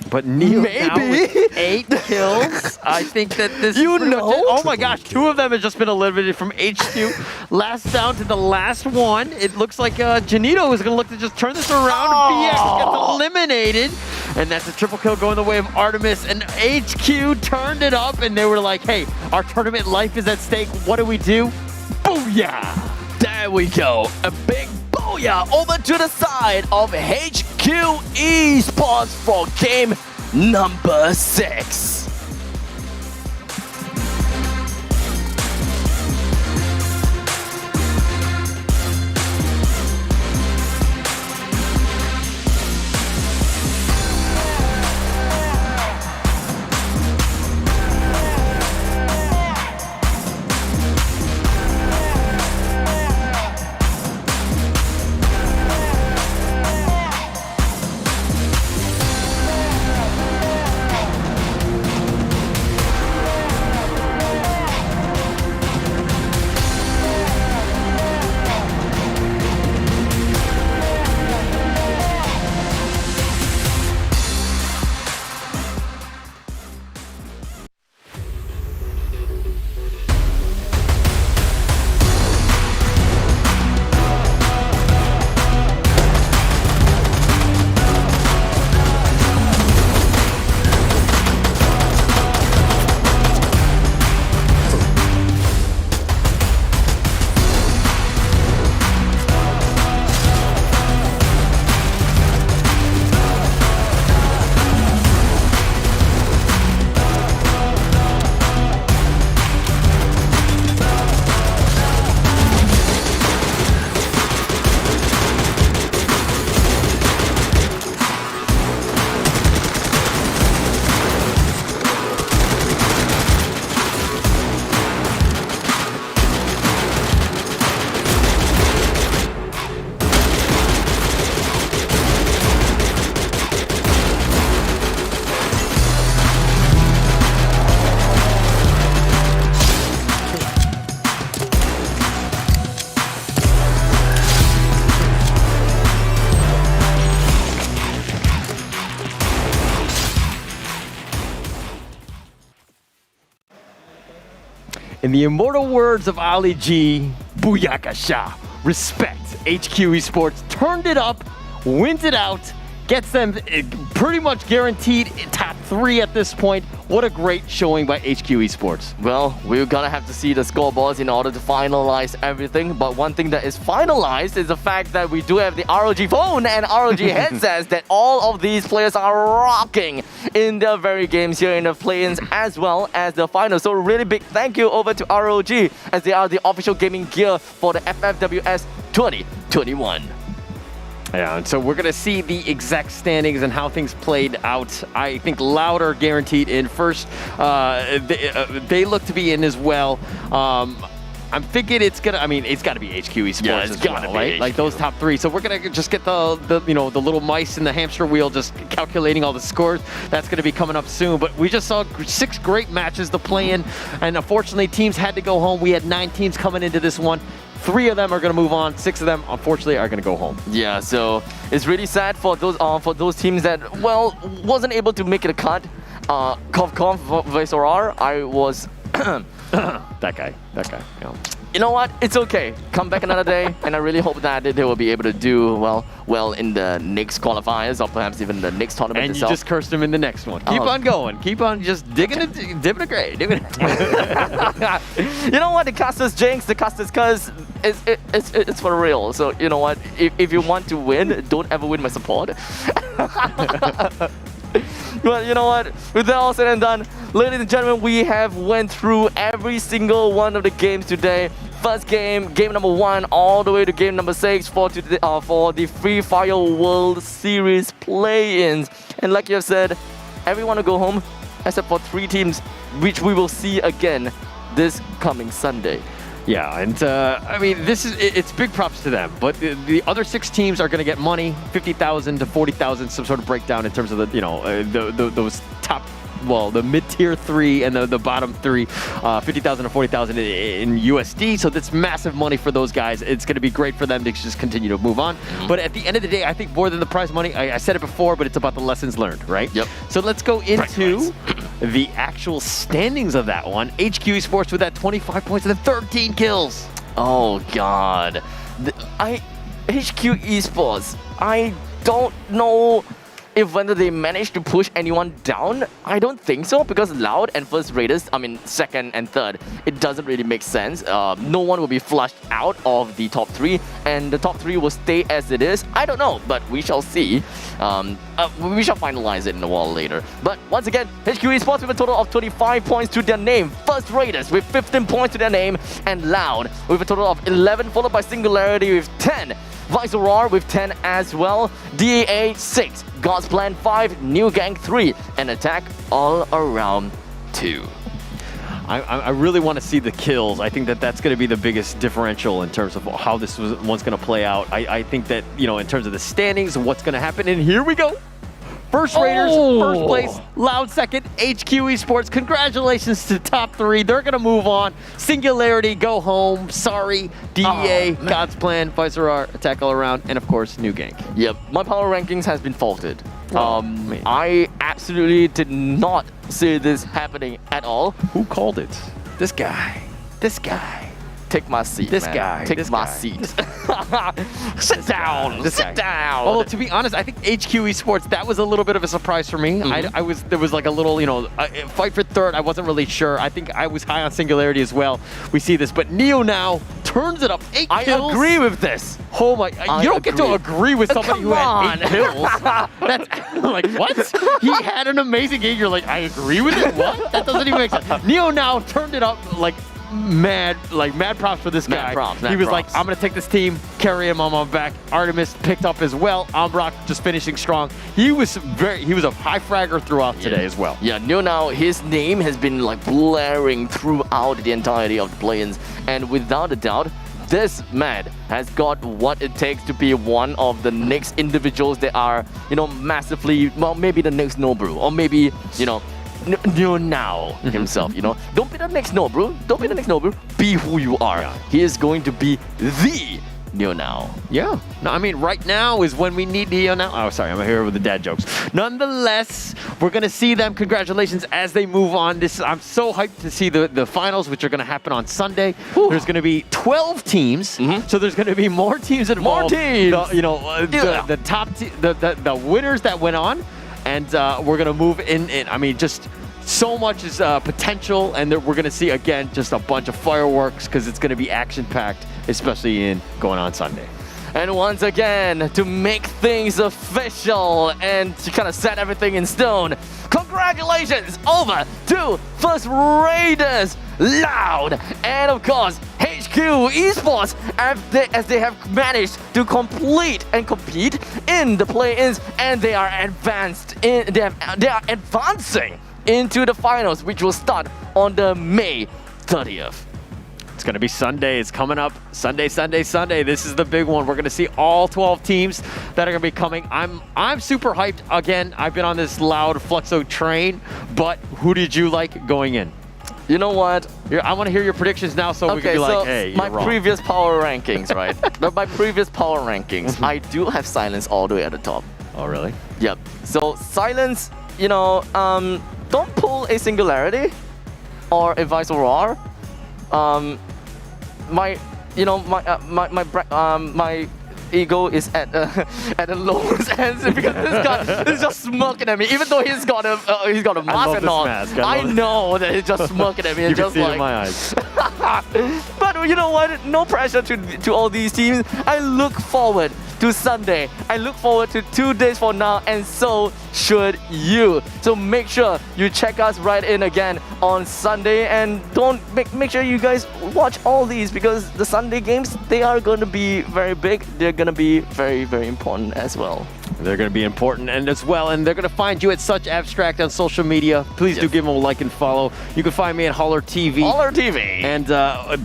Speaker 5: But Neo now with 8 kills. I think that this oh my gosh, 2 of them have just been eliminated from HQ. Last down to the last one. It looks like Janito is going to look to just turn this around. BX gets eliminated. And that's a triple kill going the way of Artemis. And HQ turned it up, and they were like, hey, our tournament life is at stake. What do we do? Booyah!
Speaker 4: There we go. A big booyah over to the side of HQ Esports for game number 6.
Speaker 5: In the immortal words of Ali G, Booyakasha. Respect. HQ Esports turned it up, wins it out, gets them pretty much guaranteed top 3 at this point. What a great showing by HQ Esports.
Speaker 4: Well, we're gonna have to see the scoreboards in order to finalize everything, but one thing that is finalized is the fact that we do have the ROG phone and ROG headsets that all of these players are rocking in their very games here in the play-ins as well as the finals. So really big thank you over to ROG, as they are the official gaming gear for the FFWS 2021.
Speaker 5: Yeah, and so we're going to see the exact standings and how things played out. I think Loud are guaranteed in first. They look to be in as well. I'm thinking it's gonna. I mean, it's got to be HQ Esports as well, right? Like those top 3. So we're gonna just get the the little mice in the hamster wheel, just calculating all the scores. That's gonna be coming up soon. But we just saw 6 great matches to play in, and unfortunately, teams had to go home. We had 9 teams coming into this one. 3 of them are going to move on. 6 of them, unfortunately, are going to go home.
Speaker 4: Yeah, so it's really sad for those teams that, well, wasn't able to make it a cut. Viceroar, I was...
Speaker 5: that guy. Yeah.
Speaker 4: you know what? It's okay. Come back another day, and I really hope that they will be able to do well in the next qualifiers or perhaps even the next tournament
Speaker 5: And
Speaker 4: itself.
Speaker 5: you just cursed them in the next one. Keep on going. Keep on just dipping a grade.
Speaker 4: You know what? The casters jinx, the casters curse, it's for real. So you know what? If you want to win, don't ever win my support. But you know what? With that all said and done, ladies and gentlemen, we have went through every single one of the games today. First game, game number 1, all the way to game number 6 for the Free Fire World Series play-ins. And like you have said, everyone will go home except for 3 teams, which we will see again this coming Sunday.
Speaker 5: Yeah, and I mean, it's big props to them. But the other 6 teams are going to get money, 50,000 to 40,000, some sort of breakdown in terms of those top, the mid-tier 3 and the bottom 3, 50,000 to 40,000 in USD. So that's massive money for those guys. It's going to be great for them to just continue to move on. But at the end of the day, I think more than the prize money, I said it before, but it's about the lessons learned, right?
Speaker 4: Yep.
Speaker 5: So let's go into the actual standings of that one. HQ Esports with that 25 points and then 13 kills.
Speaker 4: Oh God, HQ Esports. I don't know if whether they managed to push anyone down. I don't think so, because Loud and First Raiders, I mean second and third, it doesn't really make sense. No one will be flushed out of the top 3, and the top 3 will stay as it is. I don't know, but we shall see. We shall finalize it in a while later. But once again, HQ Esports with a total of 25 points to their name. First Raiders with 15 points to their name, and Loud with a total of 11, followed by Singularity with 10. Viceroar with 10 as well, DEA 6, God's Plan 5, New Gang 3, and Attack all around 2.
Speaker 5: I really want to see the kills. I think that's going to be the biggest differential in terms of how this one's going to play out. I think that, in terms of the standings, what's going to happen, and here we go. First Raiders, first place, Loud second, HQ Esports, congratulations to top 3. They're going to move on. Singularity, go home. Sorry, DEA, God's Plan, Viceroar, Attack all around, and of course, New Gang.
Speaker 4: Yep, my power rankings has been faulted. I absolutely did not see this happening at all.
Speaker 5: Who called it? This guy.
Speaker 4: Take my seat, Take my seat. Sit down. Sit down.
Speaker 5: Well, to be honest, I think HQ Esports, that was a little bit of a surprise for me. There was like a little, fight for third. I wasn't really sure. I think I was high on Singularity as well. We see this, but Neo now turns it up. 8 kills.
Speaker 4: I agree with this.
Speaker 5: Oh my! You don't get to agree with somebody who had 8 kills. That's like, what? He had an amazing game. You're like, I agree with it. What? That doesn't even make sense. Neo now turned it up like mad props for this guy. He was like, I'm gonna take this team, carry him on my back. Artemis picked up as well. Ambrock just finishing strong. He was a high fragger throughout today as well.
Speaker 4: Yeah, Neo now, his name has been like blaring throughout the entirety of the play-ins, and without a doubt, this man has got what it takes to be one of the next individuals that are, massively, maybe the next Nobru, or maybe, Neo now himself, Don't be the next Nobru. Don't be the next Nobru. Be who you are. Yeah. He is going to be the Neo now.
Speaker 5: Yeah. No, I mean, right now is when we need Neo now. Oh, sorry, I'm here with the dad jokes. Nonetheless, we're going to see them. Congratulations as they move on. I'm so hyped to see the finals, which are going to happen on Sunday. Whew. There's going to be 12 teams, so there's going to be more teams involved.
Speaker 4: More teams!
Speaker 5: The top, the winners that went on, and we're going to move in. I mean, just so much is potential, and we're going to see, again, just a bunch of fireworks because it's going to be action-packed, especially in going on Sunday.
Speaker 4: And once again, to make things official and to kind of set everything in stone, congratulations over to First Raiders, Loud, and of course, HQ Esports, as they have managed to complete and compete in the play-ins, and they are they are advancing into the finals, which will start on the May 30th.
Speaker 5: It's going to be Sunday. It's coming up. Sunday. This is the big one. We're going to see all 12 teams that are going to be coming. I'm super hyped. Again, I've been on this Loud Fluxo train, but who did you like going in?
Speaker 4: You know what?
Speaker 5: I want to hear your predictions now so we can be like, hey, you're
Speaker 4: my
Speaker 5: wrong.
Speaker 4: previous power rankings, right? My previous power rankings, I do have Silence all the way at the top.
Speaker 5: Oh, really?
Speaker 4: Yep. So Silence, don't pull a Singularity or a Viceroar. my ego is at the lowest ends because this guy is just smirking at me. Even though he's got a mask and all, I know that he's just smirking at me.
Speaker 5: You can
Speaker 4: just
Speaker 5: see it
Speaker 4: like,
Speaker 5: in my eyes.
Speaker 4: But you know what? No pressure to all these teams. I look forward to Sunday. I look forward to 2 days from now, and so should you. So make sure you check us right in again on Sunday, and don't make sure you guys watch all these, because the Sunday games, they are going to be very big. They're going to be very, very important as well.
Speaker 5: They're going to be important and as well, and they're going to find you at Such Abstract on social media. Please do give them a like and follow. You can find me at Holler TV.
Speaker 4: Holler TV.
Speaker 5: And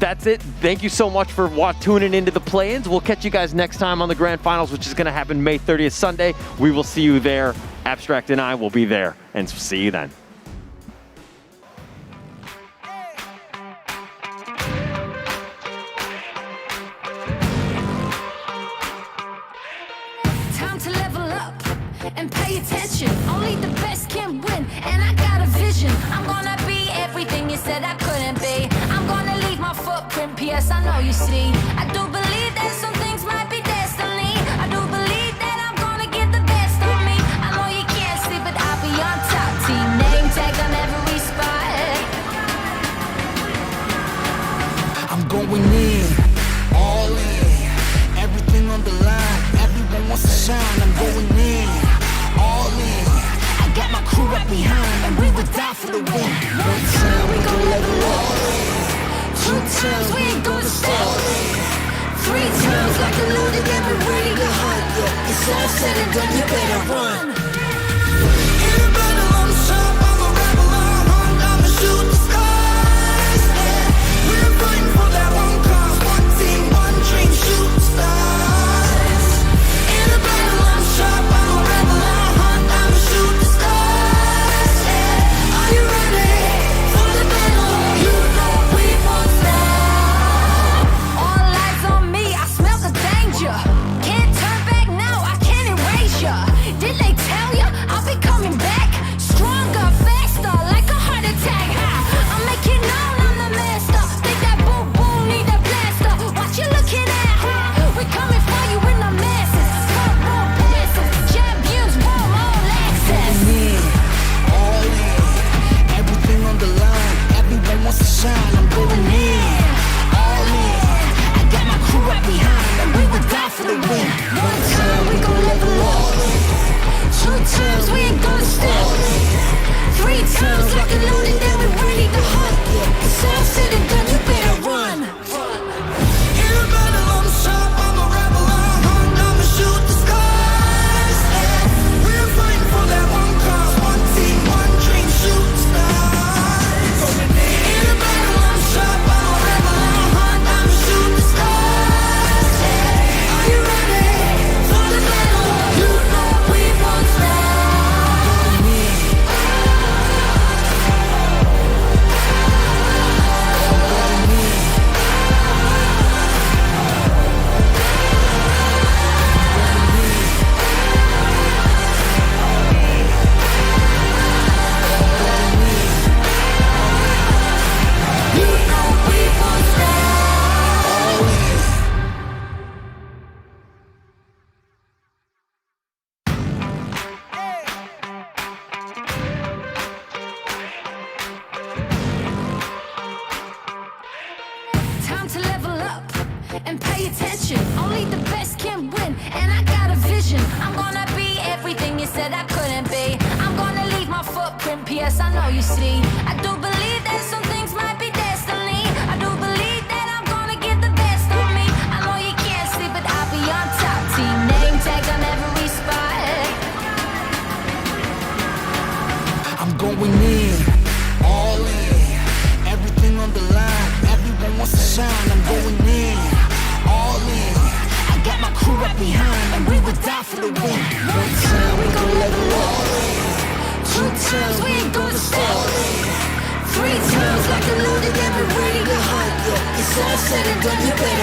Speaker 5: that's it. Thank you so much for tuning into the play-ins. We'll catch you guys next time on the Grand Finals, which is going to happen May 30th, Sunday. We will see you there. Abstract and I will be there, and see you then.
Speaker 1: Time to level up and pay attention. Only the best can win, and I got a vision. I'm gonna be everything you said I couldn't be. I'm gonna leave my footprint, P.S. I know you see. I do believe that some things might be destiny. I do believe that I'm gonna give the best of me. I know you can't see, but I'll be on top. Team name tag on every spot.
Speaker 2: I'm going in, all in, everything on the line. Everyone wants to shine. I'm going in, all in. I got my crew right behind, and we would die for the win. One time we gon' level up, 2 times we ain't gonna stop, 3 times like a loaded, and we're ready to hunt. Yeah, it's all said and done, you better run. In the battle, I'm sharp, I'm a rebel, I'm hunt, I'ma shoot the skies. Yeah, we're fighting for that one cause, one team, one dream, shoot the stars. In the battle, I'm sharp, I'm a rebel, I'm hunt, I'ma shoot the stars. Yeah, are you ready for the battle? You know we won't stop.
Speaker 1: All eyes on me, I smell the danger. Can't turn back now, I can't erase ya. Did they tell ya I'll be coming back? Stronger, faster, like a heart attack. I'll make it known I'm the master. Think that boom boom need a blaster. What you looking at? We coming for you in the masses. Front row passes, champions roll all access.
Speaker 2: In, all in, everything on the line. Everyone wants to shine. I'm going in, all in. I got my crew right behind, and we would die for the win. One time we gon' level up,
Speaker 1: 2 times we ain't gonna stop. 3 times like a loaded, then we're ready to hunt.
Speaker 2: it's all said and done. You better run. In the battle, I'm sharp, I'm a rebel, I'm hunt, I'ma shoot the skies. Yeah, we're fighting for that one cause, one team, one dream, shoot the stars. In the battle, I'm sharp, I'm a rebel, I'm hunt, I'ma shoot the stars. Yeah, are you ready for the battle? You know we won't stop.
Speaker 1: You know we won't stop. Time to level up and pay attention. Only the best can win, and I got a vision. I'm gonna be everything you said I couldn't be. I'm gonna leave my footprint, P.S. I know you see. I do believe that some things might be destiny. I do believe that I'm gonna give the best of me. I know you can't see, but I'll be on top. Team name tag on every spot.
Speaker 2: I'm going in, all in, everything on the line. Everyone wants to shine. I'm going in, all in. I got my crew right behind, and we would die for the win. One time we gon' level up, 2 times we ain't gonna stop, 3 times like a loaded, and we're ready to hunt. Yeah, it's all said and done. You better